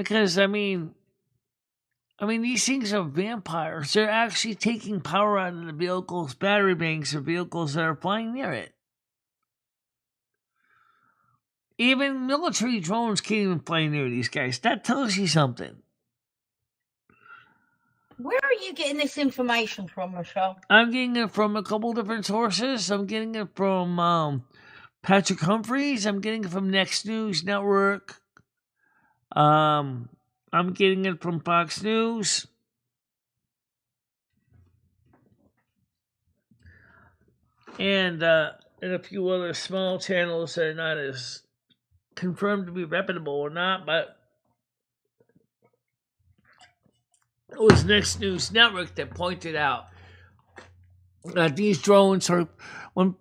Because I mean, these things are vampires. They're actually taking power out of the vehicle's battery banks or vehicles that are flying near it. Even military drones can't even fly near these guys. That tells you something. Where are you getting this information from, Michelle? I'm getting it from a couple different sources. I'm getting it from Patrick Humphreys. I'm getting it from Next News Network. I'm getting it from Fox News. And a few other small channels that are not as confirmed to be reputable or not, but it was Next News Network that pointed out that these drones are, when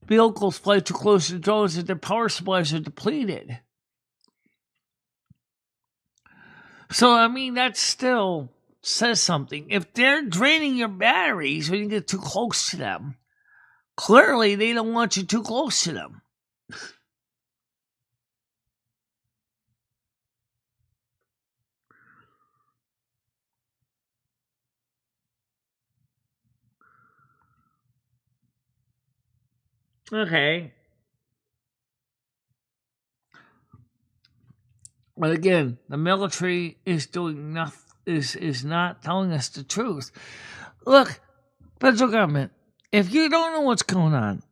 vehicles fly too close to the drones, that their power supplies are depleted. So, I mean, that still says something. If they're draining your batteries when you get too close to them, clearly they don't want you too close to them. Okay. But again, the military is doing nothing, is not telling us the truth. Look, federal government, if you don't know what's going on,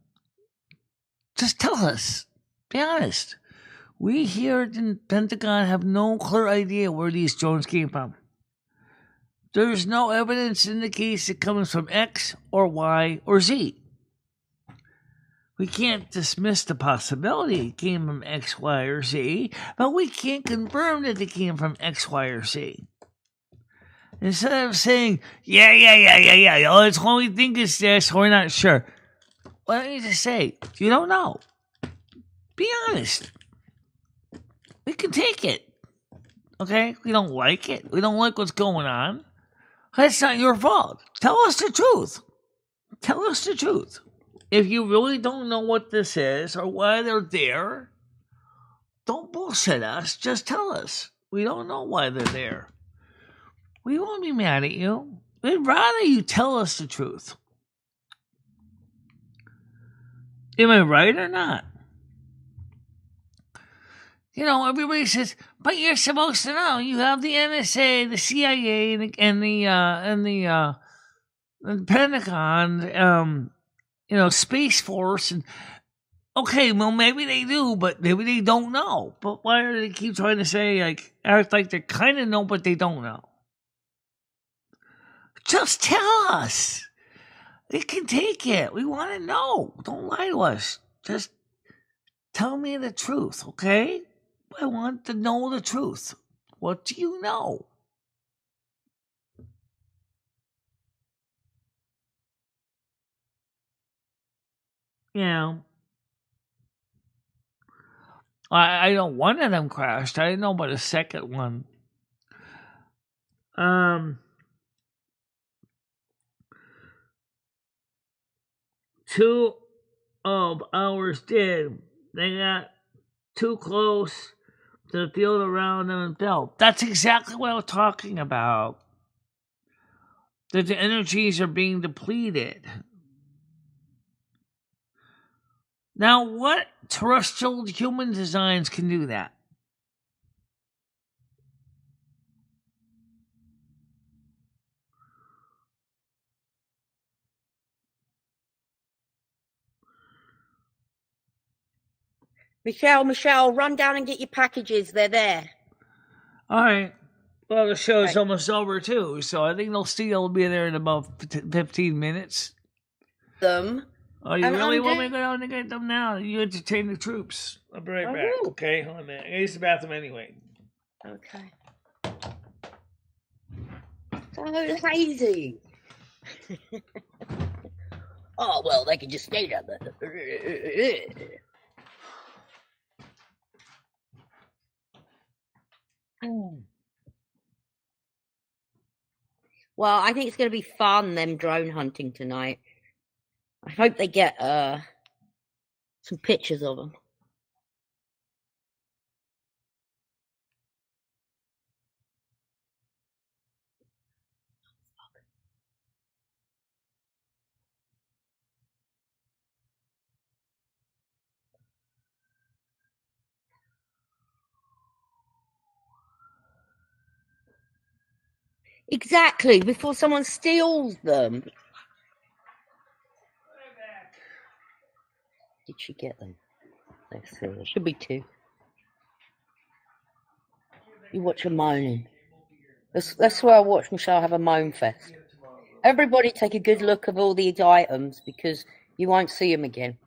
just tell us. Be honest. We here at the Pentagon have no clear idea where these drones came from. There's no evidence indicates it comes from X or Y or Z. We can't dismiss the possibility it came from X, Y, or Z, but we can't confirm that it came from X, Y, or Z. Instead of saying, yeah, oh, it's what we think it's this, we're not sure. Why don't you just say, you don't know? Be honest. We can take it. Okay? We don't like it. We don't like what's going on. That's not your fault. Tell us the truth. Tell us the truth. If you really don't know what this is or why they're there, don't bullshit us. Just tell us. We don't know why they're there. We won't be mad at you. We'd rather you tell us the truth. Am I right or not? You know, everybody says, but you're supposed to know. You have the NSA, the CIA, and the Pentagon, Space Force, and okay, well, maybe they do, but maybe they don't know. But why do they keep trying to say, act like they kind of know, but they don't know? Just tell us. We can take it. We want to know. Don't lie to us. Just tell me the truth, okay? I want to know the truth. What do you know? I know one of them crashed. I didn't know about a second one. 2 of ours did. They got too close to the field around them and fell. That's exactly what I was talking about. That the energies are being depleted. Now, what terrestrial human designs can do that? Michelle, run down and get your packages. They're there. All right. Well, the show's almost over, too, so I think they'll still be there in about 15 minutes. Oh, you really want me to go down and get them now? You entertain the troops. I'll be right back. Okay, hold on a minute. I use the bathroom anyway. Okay. So lazy. Oh, well, they can just stay down there. Well, I think it's going to be fun, them drone hunting tonight. I hope they get some pictures of them. Exactly, before someone steals them. Did she get them? Let's see. There should be 2. You watch her moaning. That's where I watch Michelle have a moan fest. Everybody take a good look of all these items because you won't see them again.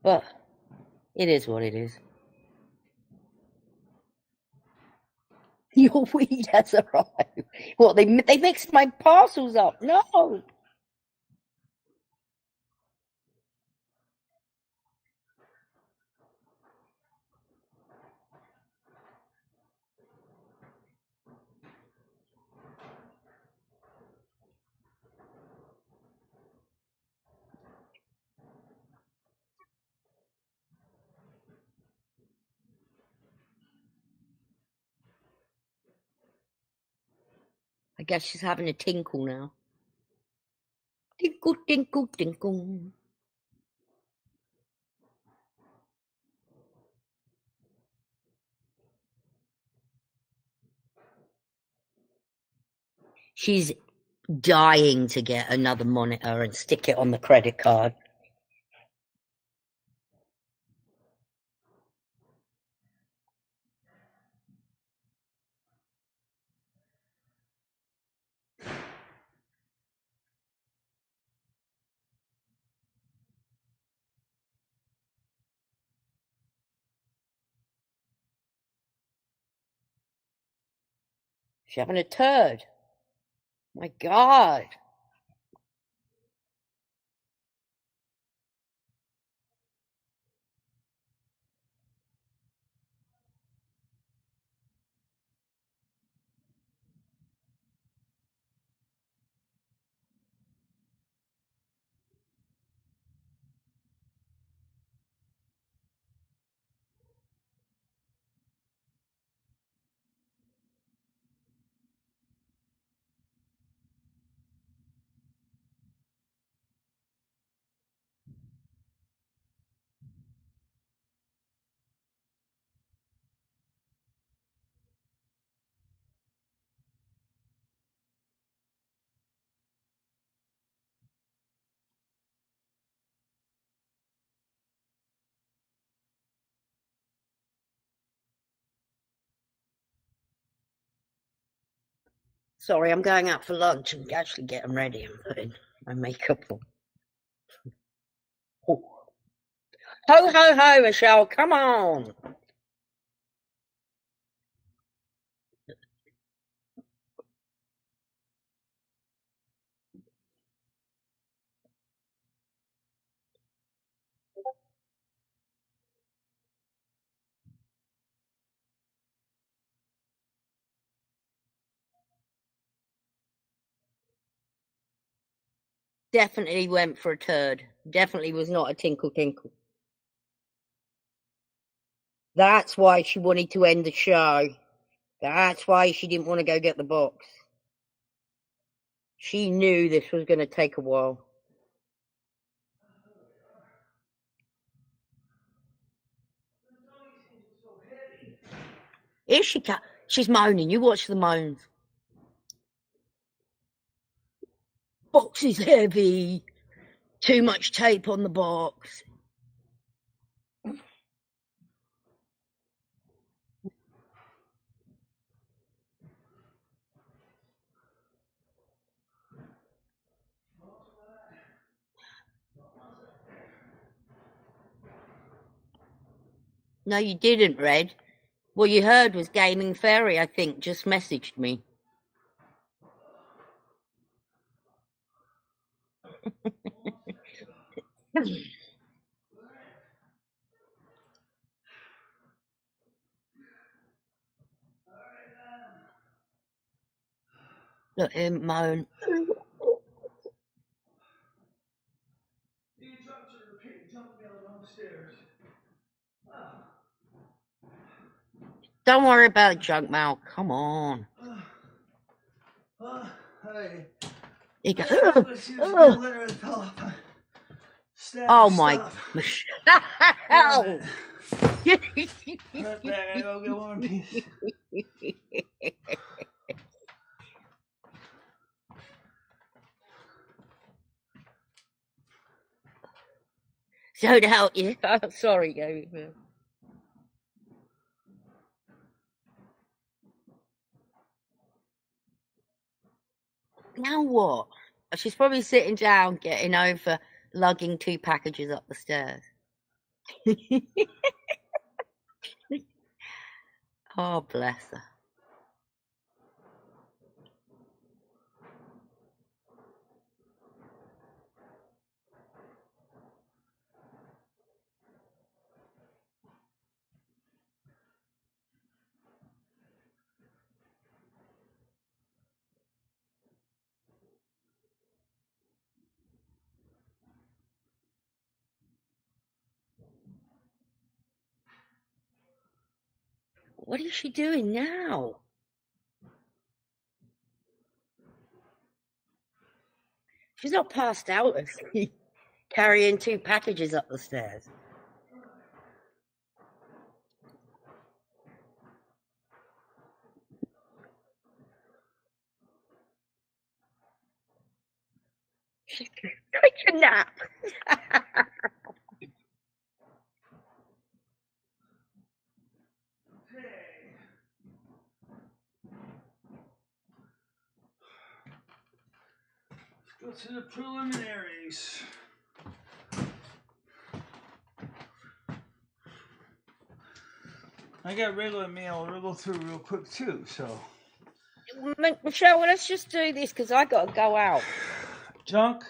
But it is what it is. Your weed has arrived. What, they mixed my parcels up? No. I guess she's having a tinkle now. Tinkle, tinkle, tinkle. She's dying to get another monitor and stick it on the credit card. She's having a turd. My God. Sorry, I'm going out for lunch and actually getting ready and putting my makeup on. Oh. Ho, ho, ho, Michelle, come on. Definitely went for a turd. Definitely was not a tinkle tinkle. That's why she wanted to end the show. That's why she didn't want to go get the box. She knew this was going to take a while. Here she comes. She's moaning. You watch the moans. Box is heavy. Too much tape on the box. No, you didn't, Red. What you heard was Gaming Fairy, I think, just messaged me. Look him moan. Don't worry about junk mail. Come on. Hey. He goes, oh my Michelle. Don't help you. I'm sorry, Gary. Now what? She's probably sitting down, getting over lugging 2 packages up the stairs. Oh, bless her. What is she doing now? She's not passed out, is she? Carrying 2 packages up the stairs. She's taking a nap. Go to the preliminaries. I got regular mail. We'll go through real quick too. So, Michelle, well, let's just do this because I got to go out. Junk,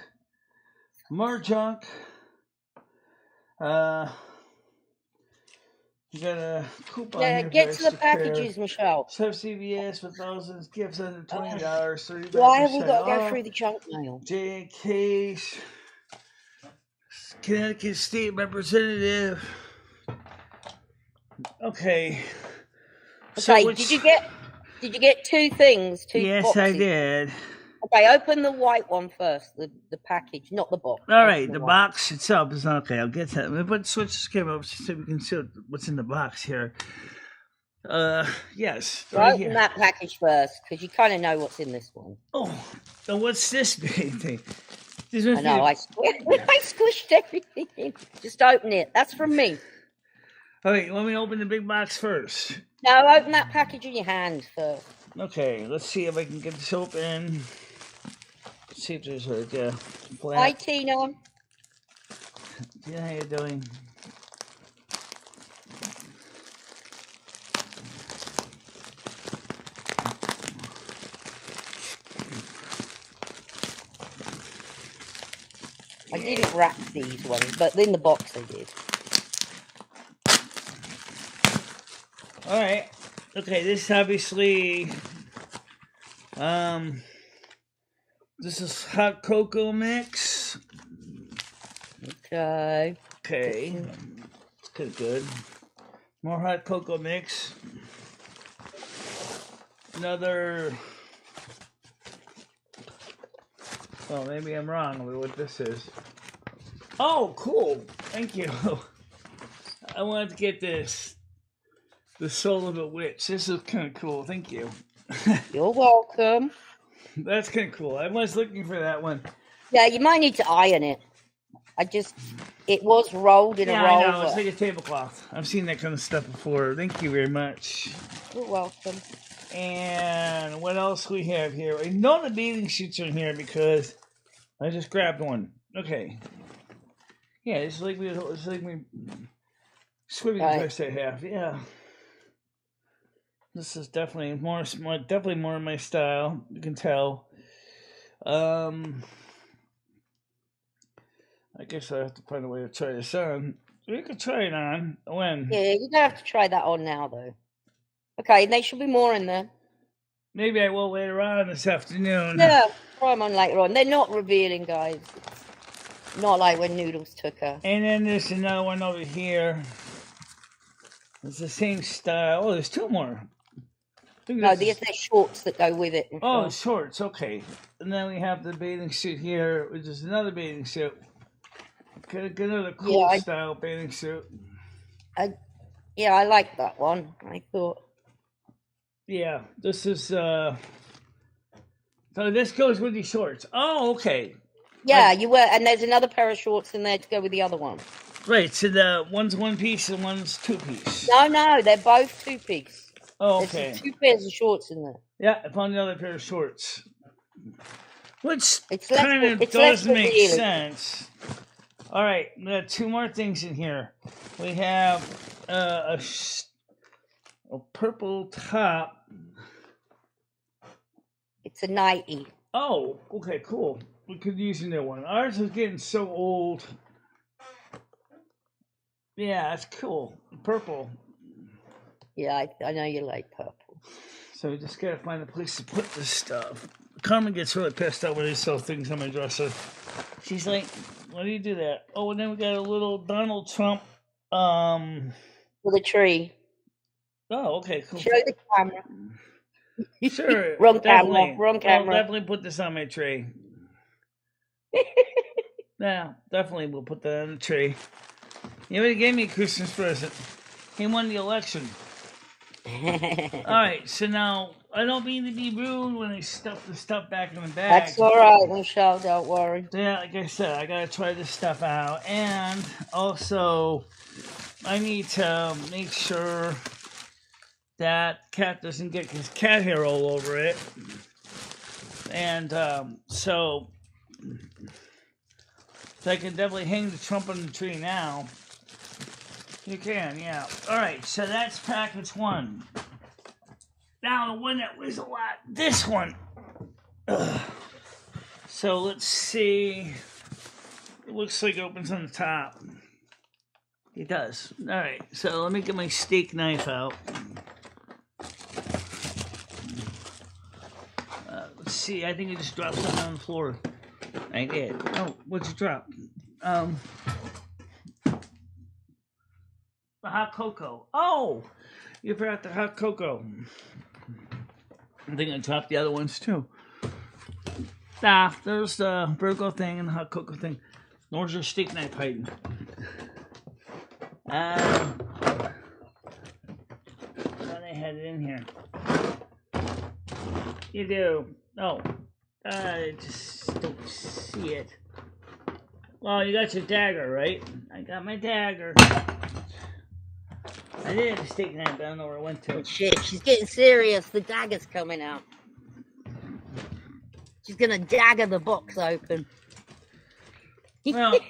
more junk. You got a coupon Yeah, here. get to the packages, Michelle. Sub CVS for thousands, gifts under $20. Why have we got to go through the junk mail? J.K.'s Connecticut State Representative. Okay. Okay, did you get 2 things? 2 yes, boxes? I did. Okay, open the white one first, the package, not the box. All right, the box itself is okay. I'll get that. But switch this camera up so we can see what's in the box here. Yes. Right, open that package first, because you kind of know what's in this one. Oh, so what's this big thing? I know, I squished everything in. Just open it. That's from me. All right, let me open the big box first. No, open that package in your hand first. Okay, let's see if I can get this open. Let's see if there's a flap. Hi, Tina. Tina, how you doing? I didn't wrap these ones, but in the box I did. All right. Okay, this is obviously, this is hot cocoa mix. Okay. Okay, it's kind of good. More hot cocoa mix. Another, well, maybe I'm wrong with what this is. Oh, cool. Thank you. I wanted to get this. The Soul of a Witch. This is kind of cool. Thank you. You're welcome. That's kind of cool. I was looking for that one. Yeah, you might need to iron it. It was rolled in a roll. I know. It's like a tablecloth. I've seen that kind of stuff before. Thank you very much. You're welcome. And what else we have here? I know the bathing suits are in here because I just grabbed one. Okay. Yeah, it's like me swimming dress I have. Yeah. This is definitely more of my style. You can tell. I guess I have to find a way to try this on. We could try it on. When? Yeah, you don't have to try that on now, though. Okay, there should be more in there. Maybe I will later on this afternoon. Yeah, try them on later on. They're not revealing, guys. Not like when Noodles took her. And then there's another one over here. It's the same style. Oh, there's 2 more. No, these are shorts that go with it. Oh, shorts. Okay. And then we have the bathing suit here, which is another bathing suit. Get another cool style bathing suit. Yeah, I like that one. I thought. Yeah, this is. So this goes with these shorts. Oh, okay. Yeah, you were, and there's another pair of shorts in there to go with the other one. Right, so the one's one piece and one's two piece. No, they're both two piece. Oh, okay. There's 2 pairs of shorts in there. Yeah, I found another pair of shorts. Which It's kind of less doesn't make revealing. sense. All right, we got 2 more things in here. We have a purple top. It's a nightie. Oh, okay, cool. We could use a new one. Ours is getting so old. Yeah, that's cool. Purple. Yeah, I know you like purple. So we just gotta find a place to put this stuff. Carmen gets really pissed out when they sell things on my dresser. She's like, "Why do you do that?" Oh, and then we got a little Donald Trump. For the tree. Oh, okay, cool. Show the camera. Sure. Wrong definitely. camera. Wrong camera. I'll definitely put this on my tray. Yeah, definitely we'll put that on the tray. He already gave me a Christmas present. He won the election. Alright, so now, I don't mean to be rude when I stuff the stuff back in the bag. That's alright, Michelle, don't worry. Yeah, like I said, I gotta try this stuff out. And also, I need to make sure that cat doesn't get his cat hair all over it. And so I can definitely hang the Trump on the tree now. You can, yeah. Alright, so that's package 1. Now the one that was a lot, this one. Ugh. So let's see. It looks like it opens on the top. It does. Alright, so let me get my steak knife out. Let's see, I think I just dropped something on the floor. I did. Oh, what'd you drop? The hot cocoa. Oh! You forgot the hot cocoa. I think I dropped the other ones too. There's the Virgo thing and the hot cocoa thing. Where's your steak knife hiding? I thought I had it in here. You do. Oh. I just don't see it. Well, you got your dagger, right? I got my dagger. I did have a steak knife, but I don't know where it went to. Shit, she's getting serious. The dagger's coming out. She's gonna dagger the box open. Well,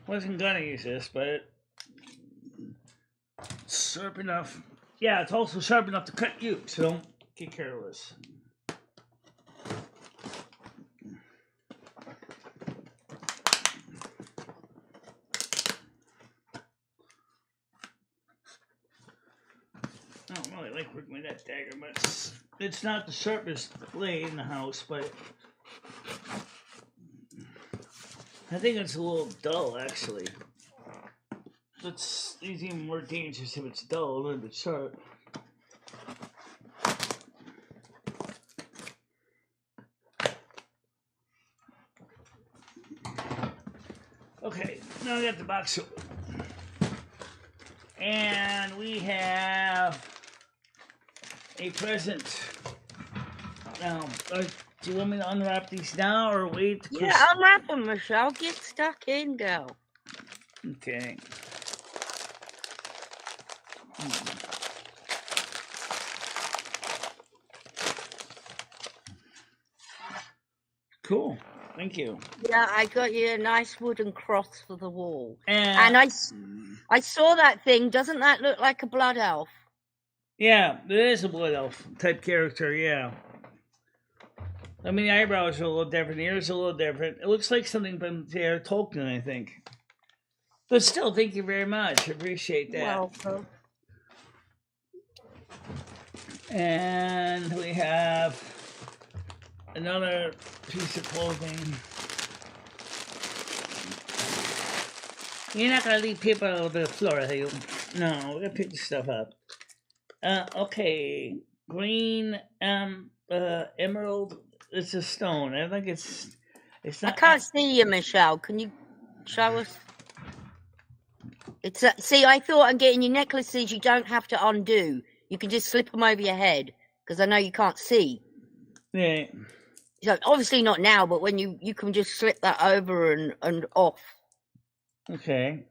wasn't gonna use this, but it's sharp enough. Yeah, it's also sharp enough to cut you, so don't get careless. I don't really like working with that dagger, but it's not the sharpest blade in the house, but I think it's a little dull, actually. It's even more dangerous if it's dull, a little bit sharp. Okay, now I got the box open. And we have a present. Now, do you want me to unwrap these now or wait? Yeah, unwrap them, Michelle. Get stuck in, girl. Okay. Cool. Thank you. Yeah, I got you a nice wooden cross for the wall. And I saw that thing. Doesn't that look like a blood elf? Yeah, it is a blood elf type character, yeah. I mean, the eyebrows are a little different, the ears are a little different. It looks like something from J.R. Tolkien, I think. But still, thank you very much. I appreciate that. Welcome. And we have another piece of clothing. You're not gonna leave paper all over the floor, are you? No, we're gonna pick this stuff up. Okay. Green emerald. It's a stone. I think it's not. I can't see you, Michelle. Can you show us? It's see, I thought I'm getting you necklaces you don't have to undo. You can just slip them over your head because I know you can't see. Yeah. So obviously not now, but when you can just slip that over and off Okay.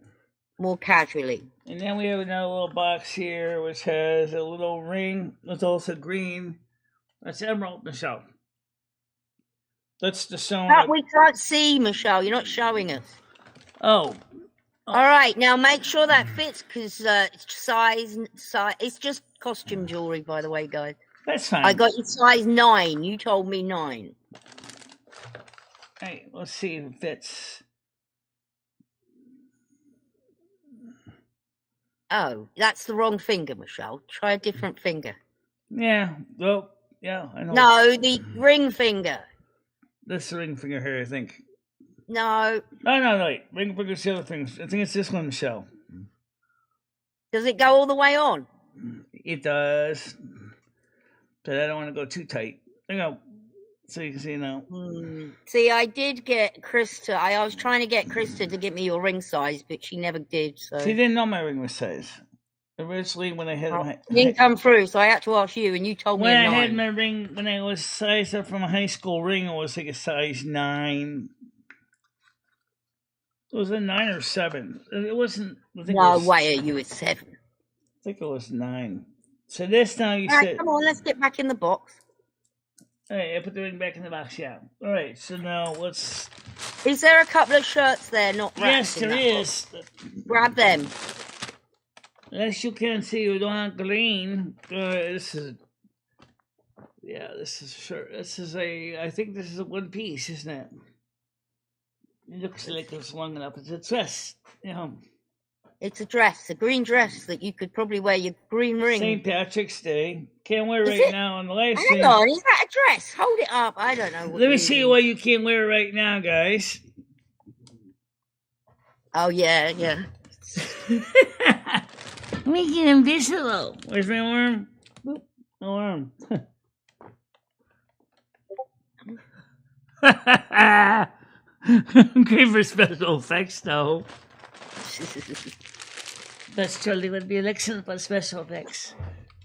more casually. And then we have another little box here which has a little ring that's also green. That's emerald, Michelle. That's the stone. That we can't see, Michelle. You're not showing us. Oh. All right, now make sure that fits because size. It's just costume jewelry, by the way, guys. That's fine. I got you size 9. You told me 9. Hey, let's see if it fits. Oh, that's the wrong finger, Michelle. Try a different finger. Yeah. Well, yeah, I know. No, the ring finger. This ring finger here, I think. No. No, wait. Ring finger's the other thing. I think it's this one, Michelle. Does it go all the way on? It does. But I don't want to go too tight. There you go. So you can see now. See, I did get Krista. I was trying to get Krista to give me your ring size, but she never did. So She didn't know my ring was size. Originally, when I had my... It didn't come through, so I had to ask you, and you told me When a I 9. had my ring, when I was sized up from a high school ring, it was like a size 9. It was a 9 or 7. It wasn't... No way, you were 7. I think it was 9. So this now you All right, said... come on, let's get back in the box. All right, I put the ring back in the box, yeah. All right, so now let's... Is there a couple of shirts there not wrapped? Yes, in there that is. box? Grab them. As you can see, we don't have green. This is... Yeah, this is sure. This is a... I think this is a one piece, isn't it? It looks like it's long enough. It's a dress, you know. It's a dress, a green dress that you could probably wear your green ring. St. Patrick's Day. Can't wear Is right it? now on the live Hang stream. on, is that a dress? Hold it up. I don't know. What Let me it see is. why you can't wear it right now, guys. Oh, yeah, yeah. Make it invisible. Where's my arm? Boop. No arm. Great for special effects, though. That's totally would be excellent for special effects.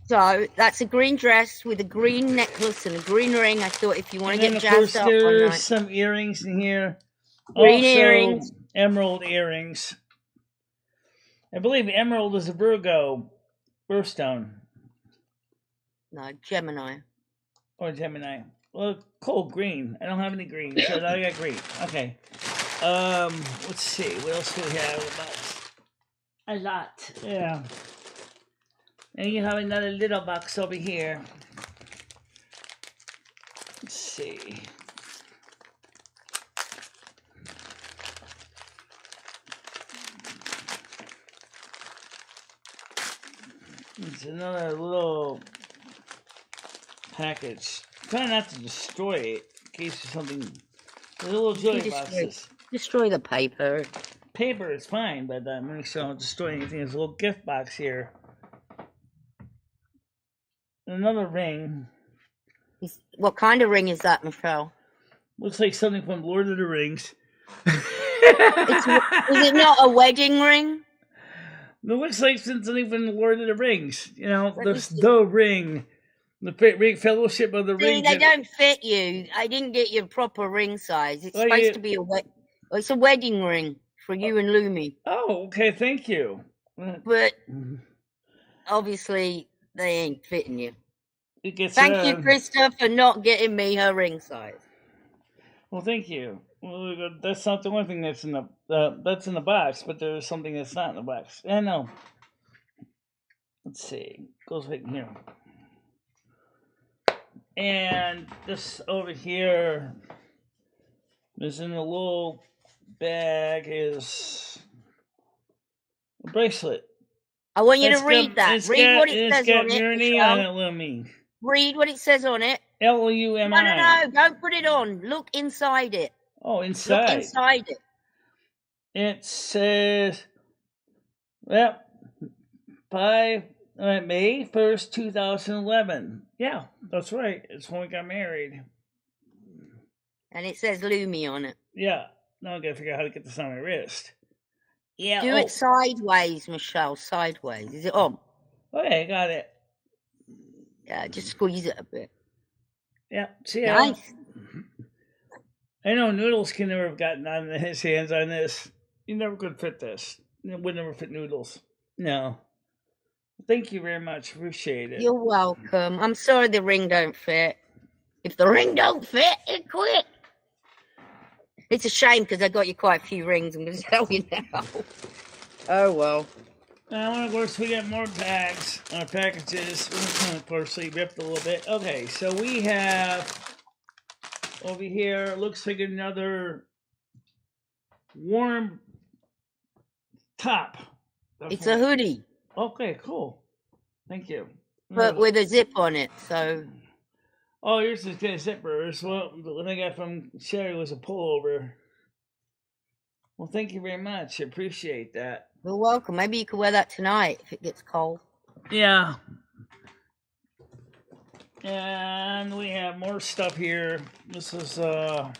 So that's a green dress with a green necklace and a green ring. I thought if you want to And get then, of course, jazzed up one there's night. some earrings in here. Green Also, earrings. Emerald earrings. I believe emerald is a Virgo birthstone. No, Gemini. Or Gemini. Well, cold green. I don't have any green, so now I got green. Okay. Let's see. What else do we have in the box? A lot. Yeah. And you have another little box over here. Let's see. It's another little package. Try not to destroy it in case there's something. There's a little jewelry boxes. Destroy the paper. Paper is fine, but make sure I don't destroy anything. There's a little gift box here. Another ring. What kind of ring is that, Michelle? Looks like something from Lord of the Rings. Is it not a wedding ring? It looks like something from the Lord of the Rings. You know, Let me the ring. The Fellowship of the See, Ring. they don't fit you. I didn't get your proper ring size. It's Well, supposed to be it's a wedding ring for you and Lumi. Oh, okay, thank you. But obviously they ain't fitting you. It gets, Thank you, Krista, for not getting me her ring size. Well, thank you. Well, that's not the only thing that's in the box, but there's something that's not in the box. I know. Let's see. Goes right in here. And this over here is in a little bag is a bracelet. I want you to read that. Read what it says on it. Journey on it, Lumi. Read what it says on it. Lumi. No, don't put it on. Look inside it. Oh, inside. Look inside it. It says, well, by May 1st, 2011. Yeah, that's right. It's when we got married. And it says Lumi on it. Yeah. Now I gotta figure out how to get this on my wrist. Yeah. Do it sideways, Michelle. Sideways. Is it on? Okay, got it. Yeah, just squeeze it a bit. Yeah. See Nice. I know Noodles can never have gotten on his hands on this. He never could fit this. It would never fit Noodles. No. Thank you very much. Appreciate it. You're welcome. I'm sorry the ring don't fit. If the ring don't fit, it quit. It's a shame because I got you quite a few rings. I'm going to tell you now. Oh, well. Of course, we got more bags, packages. Of course, they ripped a little bit. Okay, so we have over here, looks like another warm top. It's a hoodie. Okay, cool. Thank you. But with a zip on it, so... Oh, yours is got a zipper. Well, the one I got from Sherry was a pullover. Well, thank you very much. I appreciate that. You're welcome. Maybe you could wear that tonight if it gets cold. Yeah. And we have more stuff here. This is a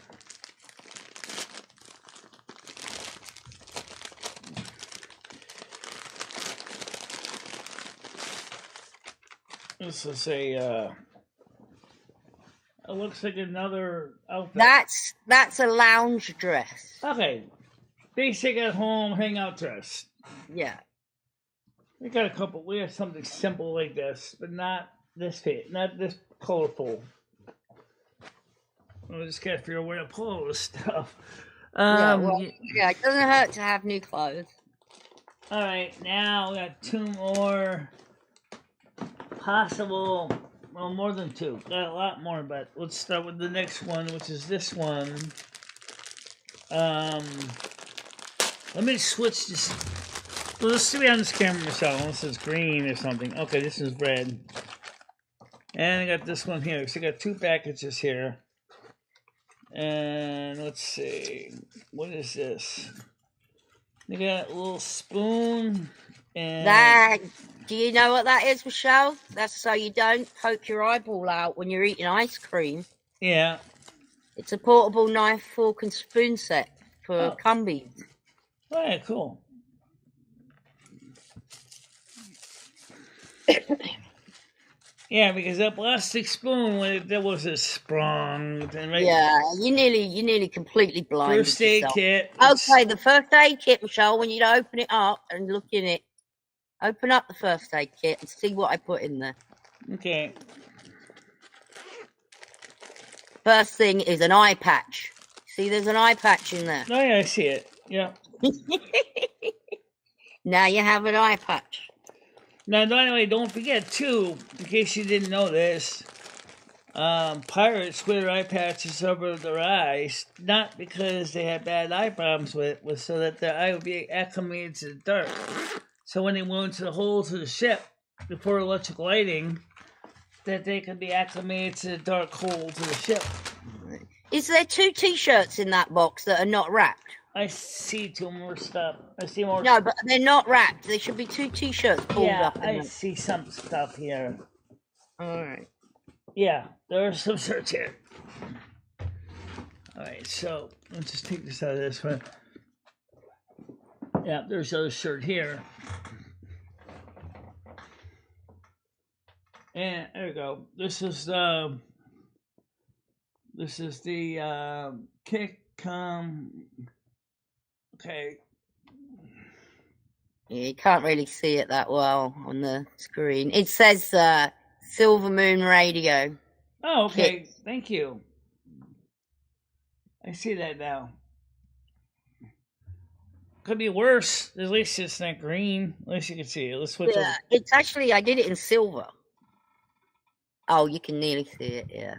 it looks like another outfit. That's a lounge dress. Okay. Basic at home hangout dress. Yeah. We got a couple. We have something simple like this, but not this fit, not this colorful. We just gotta figure out where to pull all this stuff. It doesn't hurt to have new clothes. All right, now we got two more possible. Well, more than two. Got a lot more, but let's start with the next one, which is this one. Let me switch this. Well, let's see on this camera, Michelle. Unless it's green or something. Okay, this is red. And I got this one here. So I got two packages here. And let's see. What is this? You got a little spoon. And do you know what that is, Michelle? That's so you don't poke your eyeball out when you're eating ice cream. Yeah. It's a portable knife, fork, and spoon set for cumbies. Oh, yeah, cool. Yeah, because that plastic spoon, there was a sprung. Right? Yeah, you nearly completely blinded First aid yourself. kit. Okay, the first aid kit, Michelle, when you open it up and look in it, open up the first aid kit and see what I put in there. Okay. First thing is an eye patch. See, there's an eye patch in there. Oh, yeah, I see it. Yeah. Now you have an eye patch. Now, anyway, don't forget, too, in case you didn't know this, pirates wear eye patches over their eyes, not because they had bad eye problems with it, was so that their eye would be acclimated to the dark. So when they went into the holds of the ship, before electric lighting, that they could be acclimated to the dark holds of the ship. Is there 2 T-shirts in that box that are not wrapped? I see 2 more stuff. I see more. No, but they're not wrapped. There should be 2 T-shirts pulled up. Yeah, I see some stuff here. All right. Yeah, there are some shirts here. All right, so let's just take this out of this one. Yeah, there's another shirt here. And there we go. This is the kick. Okay. Yeah, you can't really see it that well on the screen. It says Silver Moon Radio. Oh, okay. Kit. Thank you. I see that now. Could be worse. At least it's not green. At least you can see it. Let's switch over. It's actually, I did it in silver. Oh, you can nearly see it, yeah.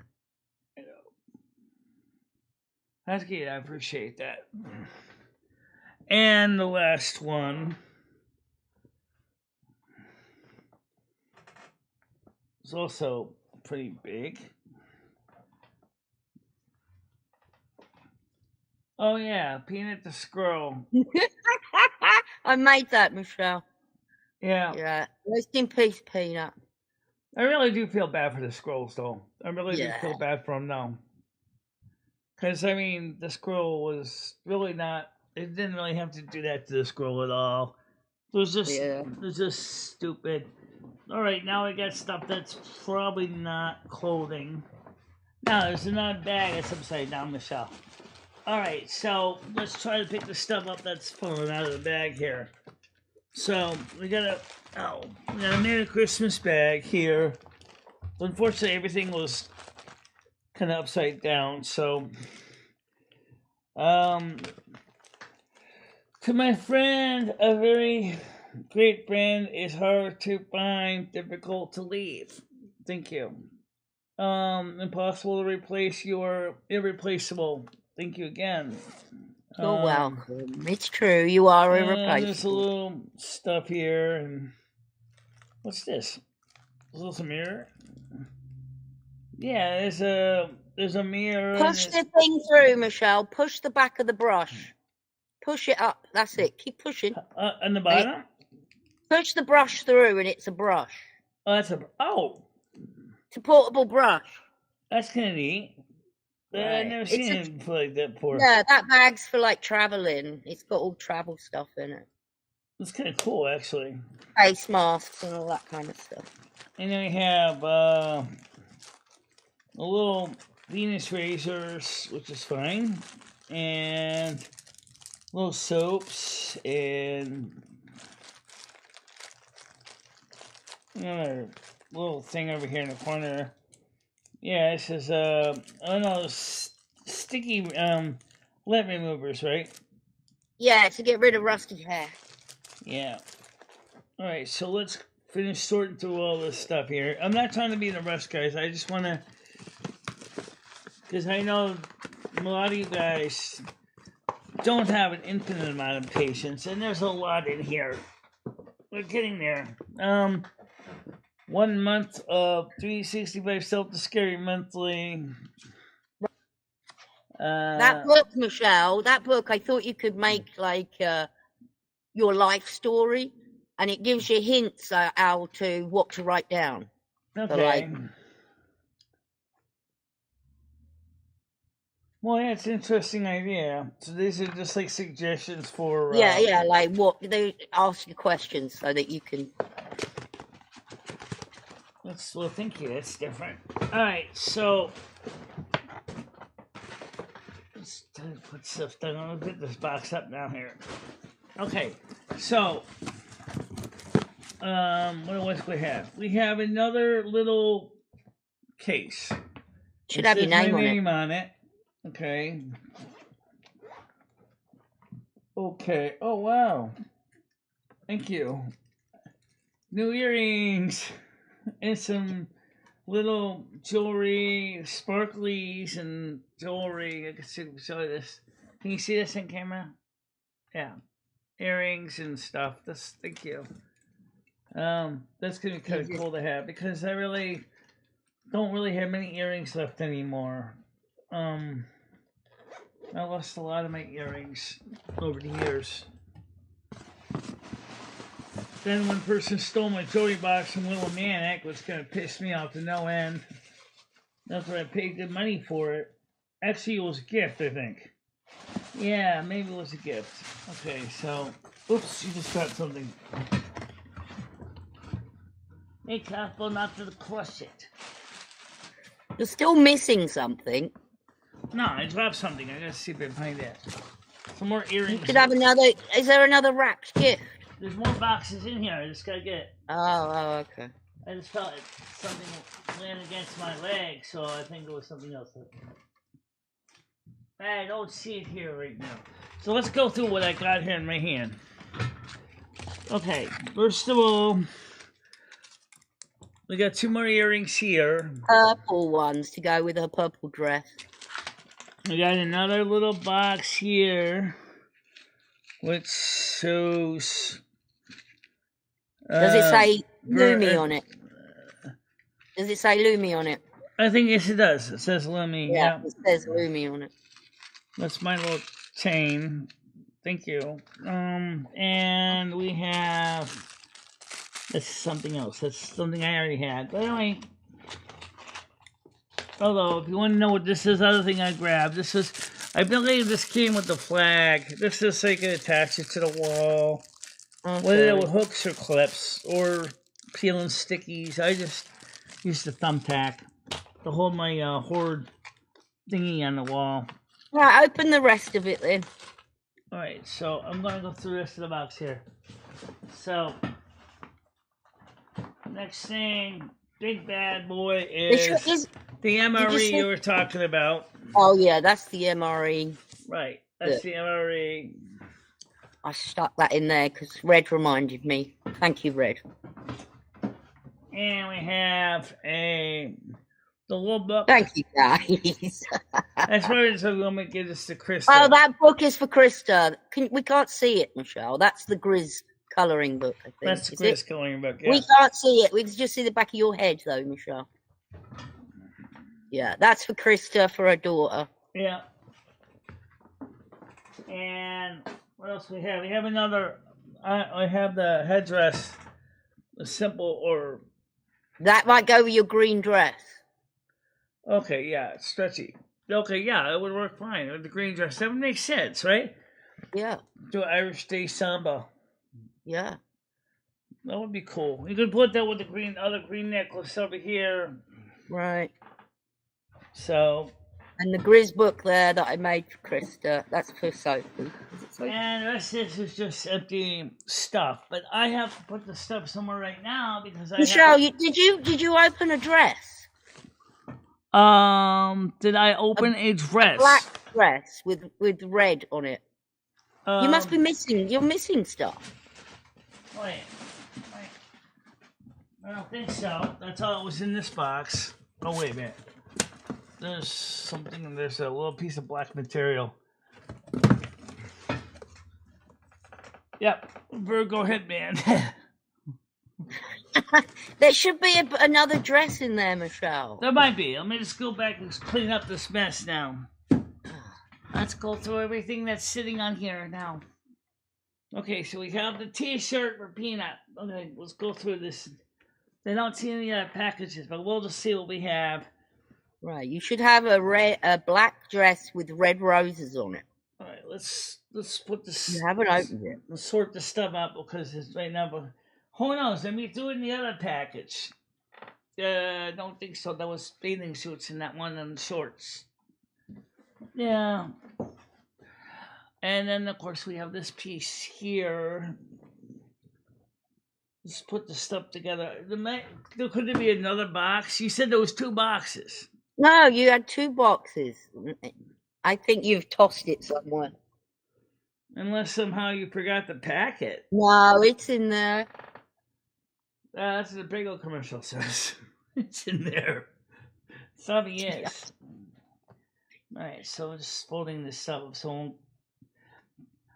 That's good. I appreciate that. And the last one is also pretty big. Oh, yeah. Peanut the Squirrel. I made that, Michelle. Yeah. Yeah. Rest in peace, Peanut. I really do feel bad for the squirrels, though. I really do feel bad for them now. Because, I mean, the squirrel was really not... It didn't really have to do that to the squirrel at all. It was just stupid. All right, now I got stuff that's probably not clothing. No, there's another bag that's upside down, Michelle. All right, so let's try to pick the stuff up that's falling out of the bag here. So we got a Merry Christmas bag here. Unfortunately, everything was kind of upside down. So, to my friend, a very great friend is hard to find, difficult to leave. Thank you. Impossible to replace, you're irreplaceable. Thank you again. You're welcome. It's true. You are irreplaceable. There's a little stuff here, and what's this? Is this a mirror? Yeah, there's a mirror. Push the thing through, Michelle. Push the back of the brush. Push it up. That's it. Keep pushing. On the bottom? Push the brush through, and it's a brush. Oh, that's it's a portable brush. That's kind of neat. Right. I've never seen it like that before. Yeah, that bag's for like traveling. It's got all travel stuff in it. It's kind of cool, actually. Face masks and all that kind of stuff. And then we have a little Venus razors, which is fine, and little soaps, and another little thing over here in the corner. Yeah, this is sticky lint removers, right? Yeah, to get rid of rusty hair. Yeah. All right, so let's finish sorting through all this stuff here. I'm not trying to be in a rush, guys. I just want to, because I know a lot of you guys don't have an infinite amount of patience, and there's a lot in here. We're getting there. 1 month of 365 Self-Discovery Monthly. That book, Michelle, that book, I thought you could make like your life story, and it gives you hints how to what to write down. Okay. So, like, well, yeah, it's an interesting idea. So these are just like suggestions for... yeah, like what, they ask you questions so that you can... Well, thank you. That's different. All right, so let's put stuff down. I'm gonna put this box up down here. Okay, so what else do we have? We have another little case. Should have your name on it. Okay. Okay. Oh wow. Thank you. New earrings. And some little jewelry, sparklies and jewelry. I can show you this. Can you see this in camera? Yeah. Earrings and stuff. Thank you. That's gonna be kind of cool to have because I really don't really have many earrings left anymore. I lost a lot of my earrings over the years. Then one person stole my jewelry box from Willimantic, which kind of pissed me off to no end. That's what I paid good money for it. Actually, it was a gift, I think. Yeah, maybe it was a gift. Okay, so... Oops, you just dropped something. Be careful not to crush it. You're still missing something. No, I dropped something. I gotta see if I can find that. Some more earrings. You could have another... Is there another wrapped gift? There's more boxes in here. I just gotta get it. Oh, okay. I just felt something landed against my leg, so I think it was something else. I don't see it here right now. So let's go through what I got here in my hand. Okay, first of all, we got 2 more earrings here. Purple ones to go with her purple dress. We got another little box here, which shows... Does it say Lumi on it? Does it say Lumi on it? I think yes, it does. It says Lumi. Yeah, it says Lumi on it. That's my little chain. Thank you. And we have... That's something else. That's something I already had. But anyway... Although, if you want to know what this is, other thing I grabbed. This is... I believe this came with the flag. This is so you can attach it to the wall. Okay. Whether with hooks or clips or peeling stickies. I just used the thumbtack. to hold my hoard thingy on the wall. Right, open the rest of it then. All right, so I'm gonna go through the rest of the box here. So next thing, big bad boy is the MRE you were talking about. Oh yeah, that's the MRE. Right, that's the MRE. I stuck that in there because Red reminded me. Thank you, Red. And we have the little book. Thank you, guys. That's right. So we're gonna give this to Krista. Oh, that book is for Krista. We can't see it, Michelle. That's the Grizz colouring book, I think. That's the Grizz colouring book, yeah. We can't see it. We can just see the back of your head, though, Michelle. Yeah, that's for Krista, for her daughter. Yeah. And what else we have? We have another. I have the headdress, the simple or. That might go with your green dress. Okay, yeah, it's stretchy. Okay, yeah, it would work fine with the green dress. That would make sense, right? Yeah. Do Irish Day Samba. Yeah. That would be cool. You could put that with the other green necklace over here. Right. So. And the Grizz book there that I made for Krista, that's for Sophie. And the rest of this is just empty stuff. But I have to put the stuff somewhere right now because Michelle, did you open a dress? Did I open a dress? A black dress with red on it. You must be missing. You're missing stuff. Wait. I don't think so. That's all that was in this box. Oh, wait a minute. There's something. There's a little piece of black material. Yep. Virgo headband. There should be another dress in there, Michelle. There might be. Let me just go back and clean up this mess now. Let's go through everything that's sitting on here now. Okay, so we have the T-shirt for Peanut. Okay, let's go through this. They don't see any other packages, but we'll just see what we have. Right, you should have a black dress with red roses on it. All right, let's put this. You haven't opened it. Let's sort this stuff out because it's right now. But who knows? Let me do it in the other package. I don't think so. That was bathing suits in that one and shorts. Yeah. And then of course we have this piece here. Let's put the stuff together. Could there be another box? You said there was 2 boxes. No, you had 2 boxes. I think you've tossed it somewhere. Unless somehow you forgot to pack it. No, it's in there. That's what the bagel commercial says. It's in there. It's obvious. Yeah. All right, so just folding this up. So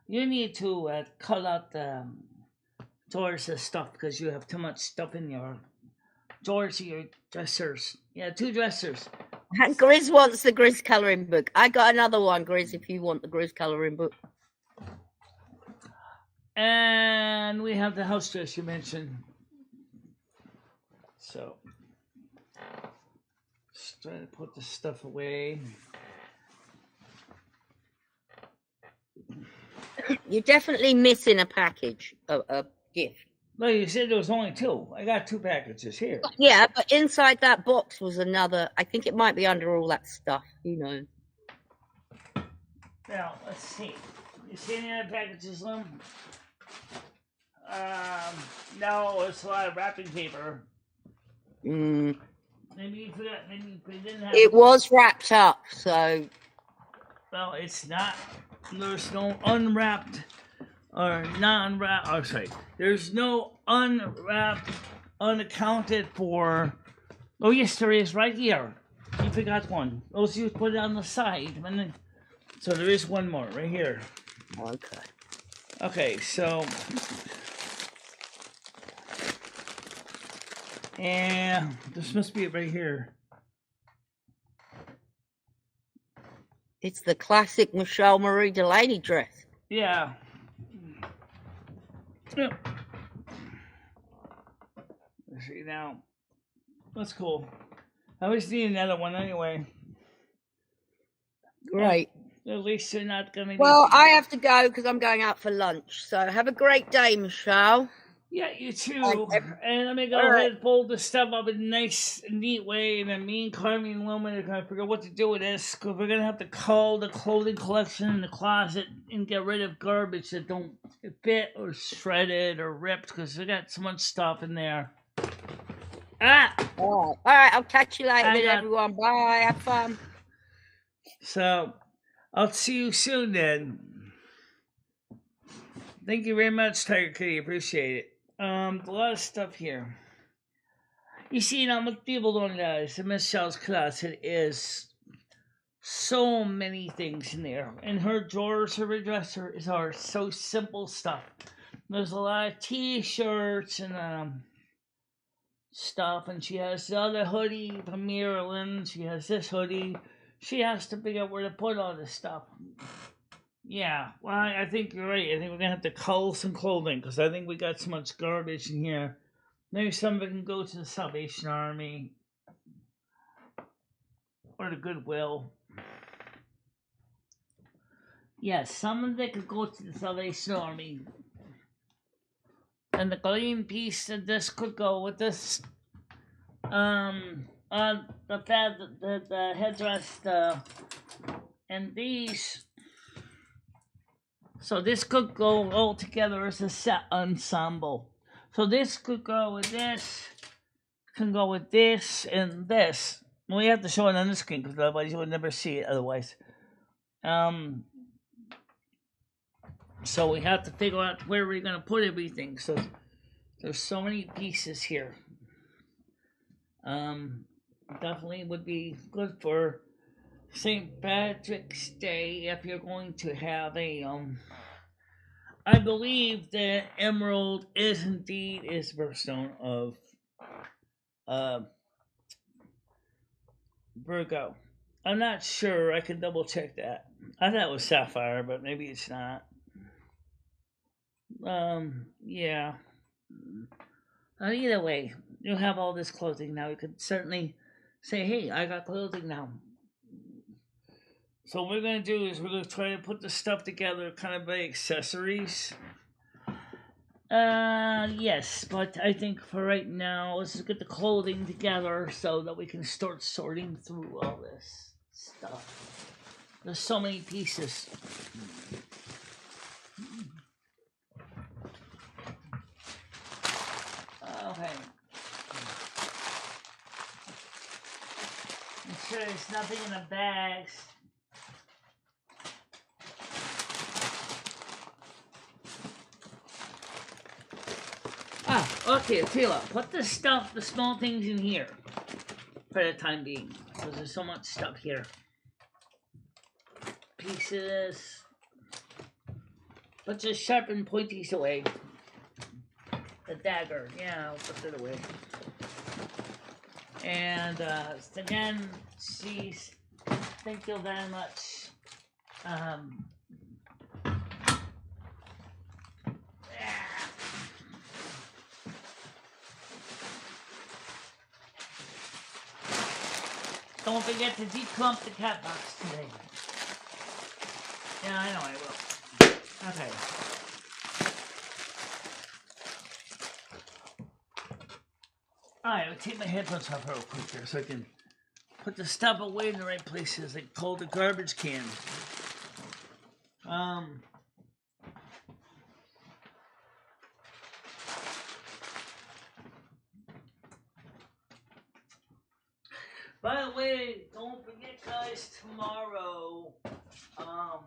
you need to cut out the drawers of stuff because you have too much stuff in your drawers of your dressers. Yeah, 2 dressers. Grizz wants the Grizz colouring book. I got another one, Grizz, if you want the Grizz colouring book. And we have the house dress you mentioned. So, just trying to put this stuff away. You're definitely missing a package, a gift. No, you said there was only 2. I got 2 packages here. Yeah, but inside that box was another. I think it might be under all that stuff. Who knows? Now, let's see. You see any other packages, Lynn? No, it's a lot of wrapping paper. Maybe you forgot. Maybe we didn't have. It was wrapped up, so. Well, it's not. There's no unwrapped or non-wrapped. Oh, sorry. There's no unwrapped, unaccounted for. Oh, yes, there is right here. You forgot one. Those you put it on the side. So there is one more right here. Okay. Okay, so. And this must be it right here. It's the classic MicheleMarieDalene dress. Yeah. Let's see now. That's cool. I always need another one anyway. Great. At least they're not going to be... Well, I have to go because I'm going out for lunch. So have a great day, Michelle. Yeah, you too. And And let me go all right. ahead and fold this stuff up in a nice, neat way. And then me and Carmen and Wilma are going to figure out what to do with this. Because we're going to have to cull the clothing collection in the closet and get rid of garbage that don't fit or shredded or ripped. Because we got so much stuff in there. Ah! All right. I'll catch you later, I then, got- everyone. Bye. Have fun. So, I'll see you soon then. Thank you very much, Tiger Kitty. Appreciate it. A lot of stuff here. You see, now what people don't realize in Michelle's closet is so many things in there. In her drawers, her dresser are so simple stuff. There's a lot of T-shirts and stuff, and she has the other hoodie from Maryland. She has this hoodie. She has to figure out where to put all this stuff. Yeah, well, I think you're right. I think we're gonna have to cull some clothing because I think we got so much garbage in here. Maybe some of it can go to the Salvation Army or the Goodwill. Yes, some of it could go to the Salvation Army. And the green piece of this could go with this. The headdress, and these. So this could go all together as a set ensemble. So this could go with this, can go with this and this. We have to show it on the screen because otherwise you would never see it otherwise. So we have to figure out where we're gonna put everything. So there's so many pieces here. Definitely would be good for St. Patrick's Day if you're going to have a I believe that emerald is indeed is birthstone of Virgo. I'm not sure. I can double check that. I thought it was sapphire, but maybe it's not. Yeah. Either way, you have all this clothing now. You could certainly say, "Hey, I got clothing now." So what we're gonna do is we're gonna try to put the stuff together, kind of by accessories. Yes, but I think for right now, let's just get the clothing together so that we can start sorting through all this stuff. There's so many pieces. Okay. Make sure there's nothing in the bags. Okay, Tila, put the stuff, the small things in here for the time being. Because there's so much stuff here. Pieces. Let's just sharpen pointies away. The dagger, yeah, I'll put it away. And again, geez, thank you very much. Don't forget to declump the cat box today. Yeah, I know I will. Okay. Alright, I'll take my headphones off real quick here so I can put the stuff away in the right places, like hold the garbage can. By the way, don't forget, guys, tomorrow, I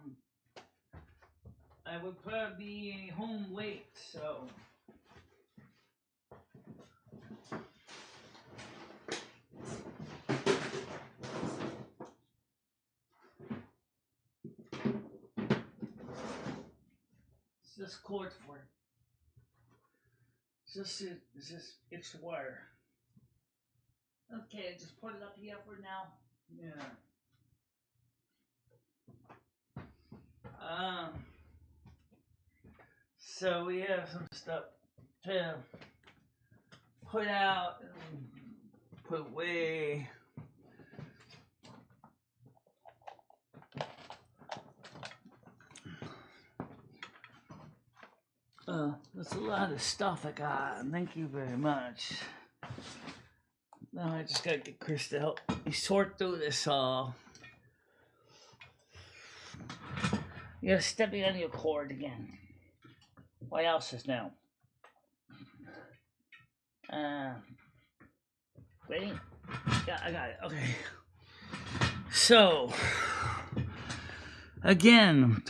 would probably be home late, so. It's this cord for it. It's just extra wire. Okay, just put it up here for now. Yeah. So we have some stuff to put out and put away. That's a lot of stuff I got. Thank you very much. Now I just gotta get Chris to help me sort through this all. You're stepping on your cord again. What else is now? Wait. Yeah, I got it. Okay. So, again,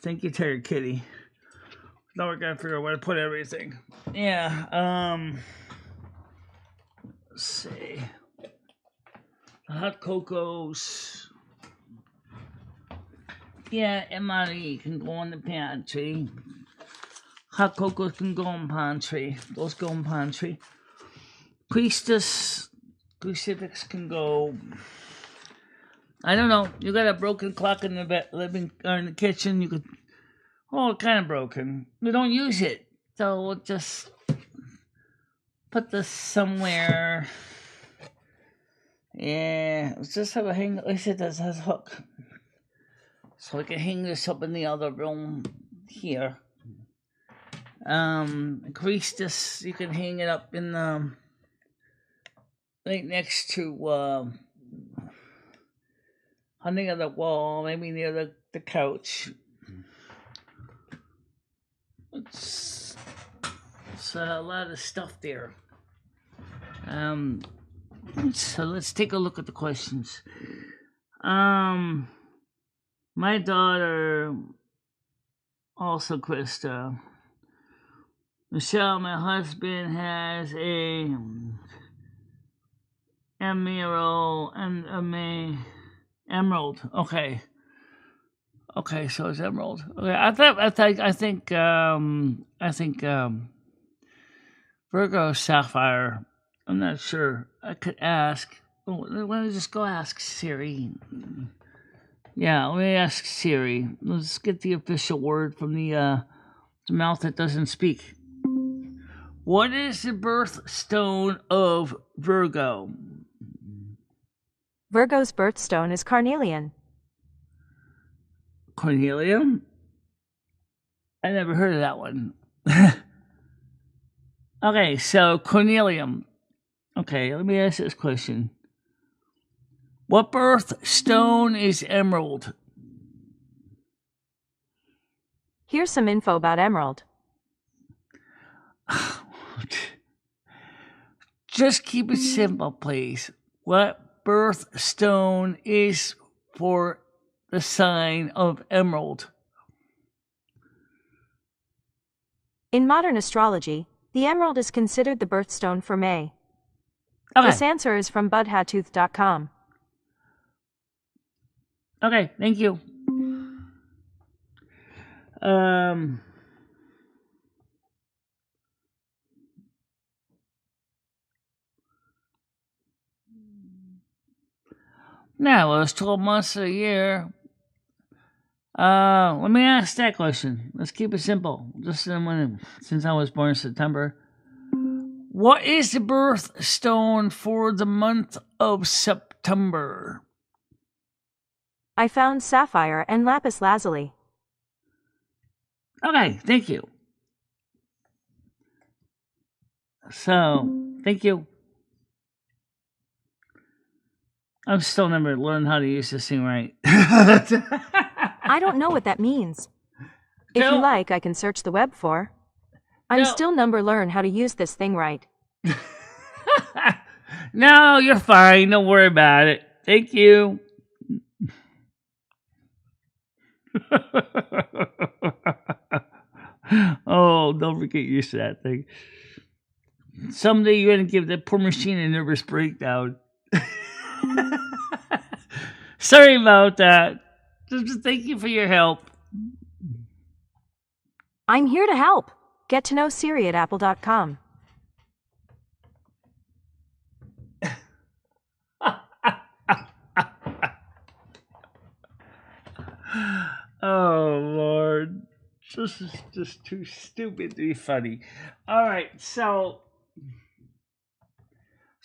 thank you, Terry Kitty. Now we're gonna figure out where to put everything. Yeah, let's see. The hot cocos. Yeah, MRE can go in the pantry. Hot cocos can go in pantry. Those go in pantry. Crucifix can go. I don't know. You got a broken clock in the living or in the kitchen. You could. Oh, kind of broken. We don't use it, so we'll just put this somewhere. Yeah, let's just have a hang. At least it does has a hook, so we can hang this up in the other room here. Crease this. You can hang it up in the right next to on the other wall, maybe near the couch. It's a lot of stuff there. So let's take a look at the questions. My daughter, also Krista. Michelle, my husband has a emerald and a emerald. Okay, so it's emerald. Okay, I think Virgo sapphire. I'm not sure. I could ask. Oh, why don't I just go ask Siri? Yeah, let me ask Siri. Let's get the official word from the mouth that doesn't speak. What is the birthstone of Virgo? Virgo's birthstone is carnelian. Cornelium? I never heard of that one. Okay, so cornelium. Okay, let me ask this question. What birthstone is emerald? Here's some info about emerald. Just keep it simple, please. What birthstone is for the sign of emerald? In modern astrology, the emerald is considered the birthstone for May. Okay. This answer is from budhatooth.com. Okay, thank you. Now, well, it's 12 months of the year. Let me ask that question. Let's keep it simple. Just since I was born in September. What is the birthstone for the month of September? I found sapphire and lapis lazuli. Okay, thank you. So, thank you. I've still never learned how to use this thing right. I don't know what that means. If you like, I can search the web for. I'm still number learn how to use this thing right. No, you're fine. Don't worry about it. Thank you. Oh, don't forget used to that thing. Someday you're going to give that poor machine a nervous breakdown. Sorry about that. Just thank you for your help. I'm here to help. Get to know Siri at apple.com. Oh, Lord. This is just too stupid to be funny. All right, so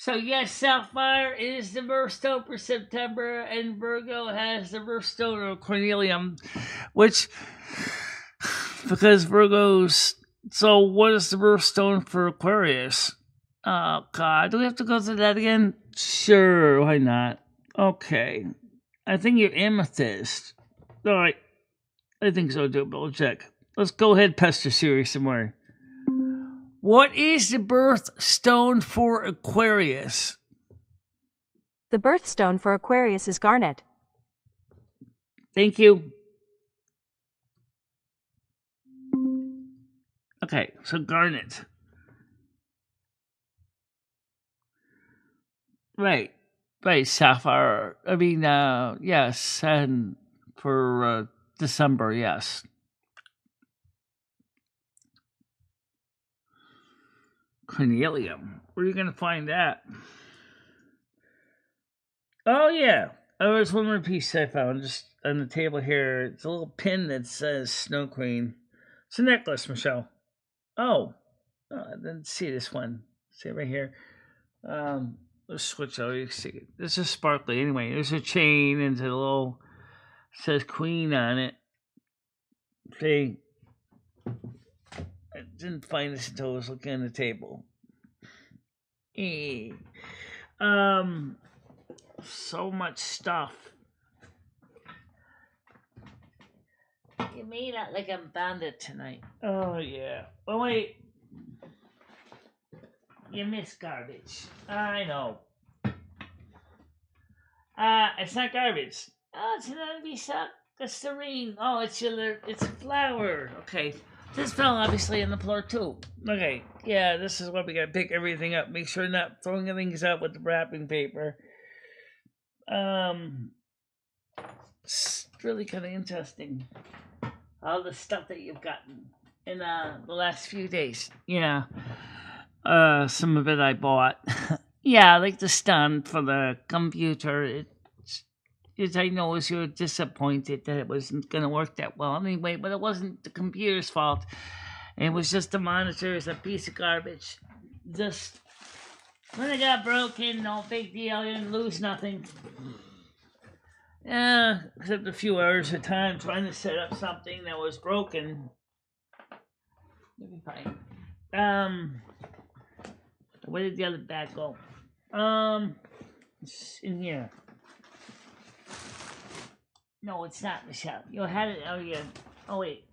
yes, Sapphire is the birthstone for September, and Virgo has the birthstone of Cornelium, which, because Virgos So, what is the birthstone for Aquarius? Oh, God. Do we have to go through that again? Sure, why not? Okay. I think you're amethyst. All right. I think so, too, but we'll check. Let's go ahead, pester Siri some more. What is the birthstone for Aquarius? The birthstone for Aquarius is garnet. Thank you. Okay, so garnet. Right. Right, sapphire. I mean, yes, and for December, yes. Cornelium. Where are you going to find that? Oh, yeah. Oh, there's one more piece I found just on the table here. It's a little pin that says Snow Queen. It's a necklace, Michelle. Oh, I didn't see this one. See it right here. Let's switch over. You see it. This is sparkly. Anyway, there's a chain and a little says Queen on it. See, I didn't find this until I was looking at the table. So much stuff. You made out like a bandit tonight. Oh yeah. Oh wait. You missed garbage. I know. It's not garbage. Oh, it's another piece of serene. Oh, it's a flower. Okay. This fell obviously on the floor too. Okay. Yeah, this is why we gotta pick everything up. Make sure not throwing things out with the wrapping paper. It's really kind of interesting. All the stuff that you've gotten in the last few days. Yeah. Some of it I bought. Yeah, like the stand for the computer. I know you're disappointed that it wasn't going to work that well anyway, but it wasn't the computer's fault. It was just the monitor is a piece of garbage. Just when it got broken, no big deal. You didn't lose nothing. Yeah, except a few hours of time trying to set up something that was broken. You'll be fine. Where did the other bag go? It's in here. No, it's not, Michelle. You had it. Oh, yeah. Oh, wait.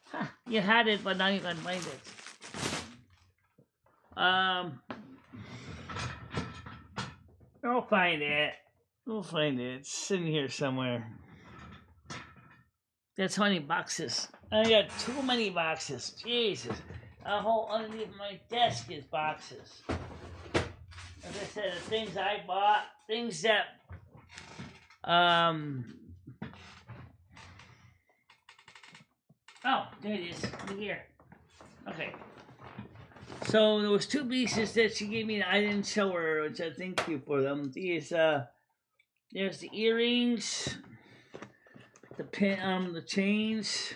Huh, you had it, but now you can find it. I'll find it. We'll find it. It's in here somewhere. That's 20 boxes. I got too many boxes. Jesus. A whole underneath my desk is boxes. As I said, the things I bought, things that oh, there it is. Right here. Okay. So there was two pieces that she gave me that I didn't show her, which I thank you for them. These there's the earrings, the pin, the chains,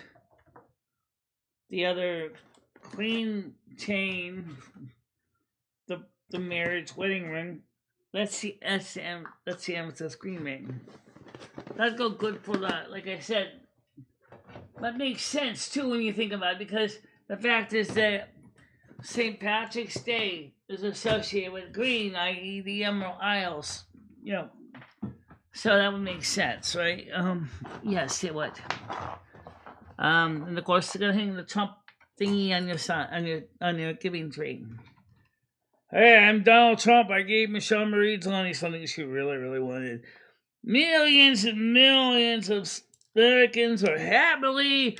the other queen chain, the marriage wedding ring. That's the amethyst green ring. That'd go good for that. Like I said, that makes sense too when you think about it, because the fact is that St. Patrick's Day is associated with green, i.e., the Emerald Isles. You know, so that would make sense, right? Yes, it would. And of course, they're gonna hang the Trump thingy on your giving tree. Hey, I'm Donald Trump. I gave MicheleMarieDalene something she really, really wanted. Millions and millions of Americans are happily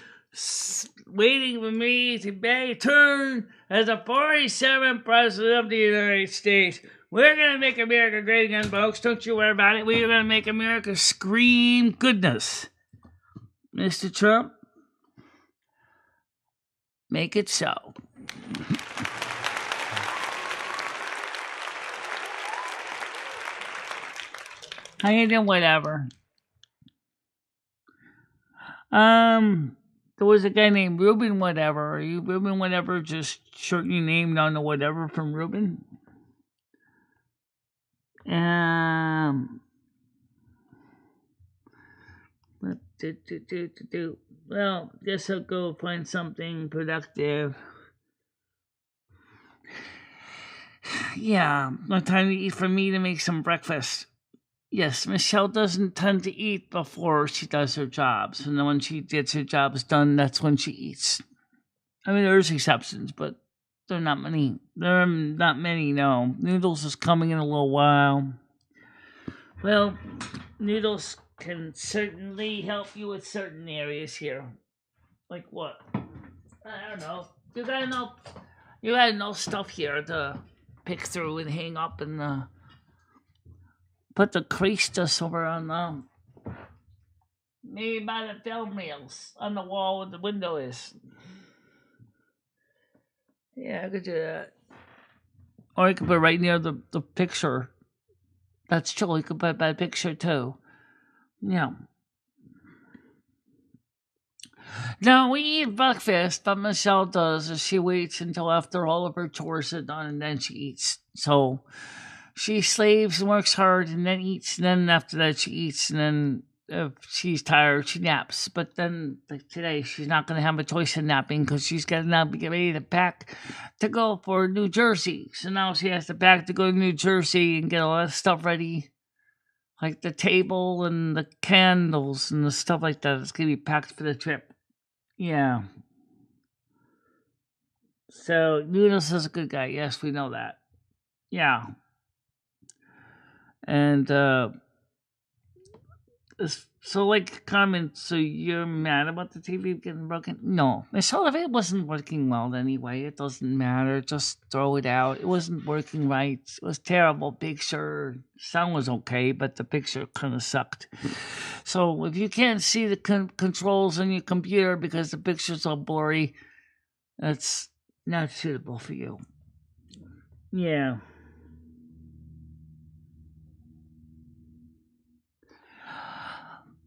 waiting for me to be returned as the 47th President of the United States. We're going to make America great again, folks. Don't you worry about it. We're going to make America scream goodness. Mr. Trump, make it so. How you doing? Whatever. There was a guy named Ruben Whatever. Are you Ruben Whatever? Just shorten your name down to Whatever from Ruben. Well, guess I'll go find something productive. Yeah, no time to eat for me to make some breakfast. Yes, Michelle doesn't tend to eat before she does her jobs. And then when she gets her jobs done, that's when she eats. I mean, there's exceptions, but there are not many. There are not many, no. Noodles is coming in a little while. Well, Noodles can certainly help you with certain areas here. Like what? I don't know. You got enough stuff here to pick through and hang up and put the crease just over on maybe by the film reels on the wall where the window is. Yeah, I could do that. Or I could put it right near the picture. That's true. You could put it by the picture too. Yeah. Now we eat breakfast, but Michelle does is she waits until after all of her chores are done and then she eats. So she slaves and works hard and then eats, and then after that she eats, and then if she's tired, she naps. But then like today, she's not going to have a choice in napping because she's got to now get ready to pack to go for New Jersey. So now she has to pack to go to New Jersey and get a lot of stuff ready, like the table and the candles and the stuff like that. It's going to be packed for the trip. Yeah. So Noodles is a good guy. Yes, we know that. Yeah. And so like comment, so you're mad about the TV getting broken? No. Michelle, if it wasn't working well anyway, it doesn't matter. Just throw it out. It wasn't working right. It was terrible picture. Sound was okay, but the picture kind of sucked. So if you can't see the controls on your computer because the picture's all blurry, that's not suitable for you. Yeah.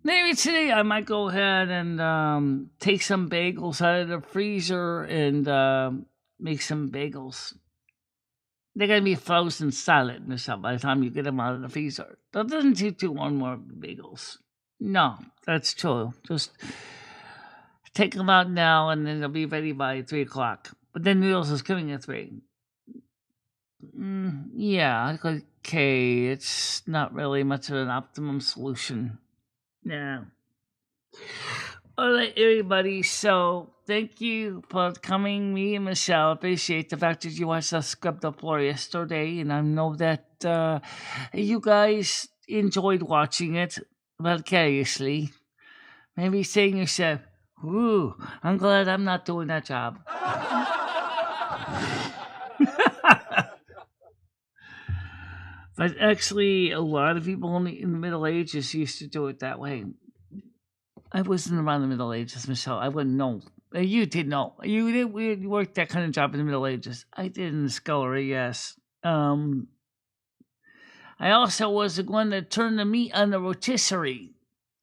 Maybe today I might go ahead and take some bagels out of the freezer and make some bagels. They're going to be frozen solid, Michelle, by the time you get them out of the freezer. That doesn't take you one more bagels. No, that's true. Just take them out now and then they'll be ready by 3 o'clock. But then Noodles is coming at 3. Yeah, okay. It's not really much of an optimum solution. Yeah. All right, everybody. So, thank you for coming. Me and Michelle appreciate the fact that you watched us scrub the floor yesterday, and I know that you guys enjoyed watching it vicariously. Maybe saying to yourself, "Ooh, I'm glad I'm not doing that job." But actually, a lot of people in the Middle Ages used to do it that way. I wasn't around the Middle Ages, Michelle. I wouldn't know. You did know. You worked that kind of job in the Middle Ages. I did in the scullery, yes. I also was the one that turned the meat on the rotisserie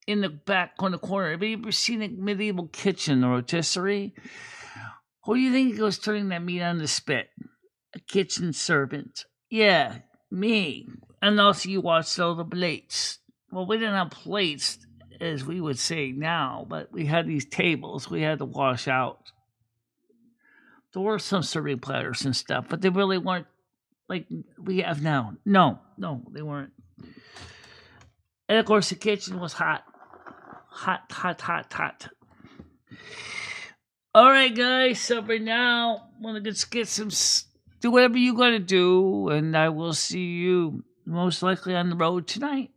in the back on the corner. Have you ever seen a medieval kitchen, the rotisserie? Who do you think was turning that meat on the spit? A kitchen servant. Yeah. Me. And also you watched all the plates. Well, we didn't have plates, as we would say now, but we had these tables we had to wash out. There were some serving platters and stuff, but they really weren't like we have now. No, they weren't. And of course the kitchen was hot. Hot. All right, guys, so for now, I'm going to get some... Do whatever you got to do, and I will see you most likely on the road tonight.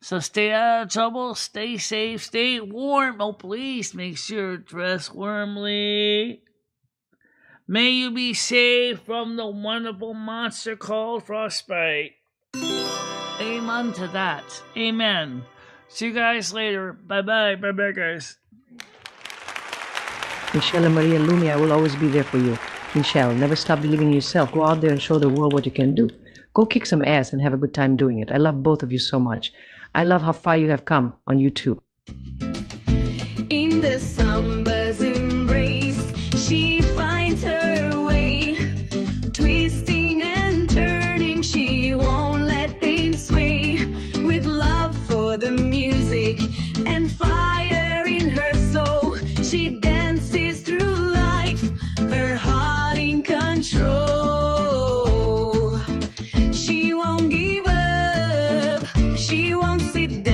So stay out of trouble, stay safe, stay warm. Oh, please make sure to dress warmly. May you be saved from the wonderful monster called frostbite. Amen to that. Amen. See you guys later. Bye-bye. Bye-bye, guys. MicheleMarieDalene, I will always be there for you. Michelle, never stop believing in yourself. Go out there and show the world what you can do. Go kick some ass and have a good time doing it. I love both of you so much. I love how far you have come on YouTube. In the summer's embrace, she finds her way. Twisting and turning, she won't let things sway. With love for the music and fire in her soul. it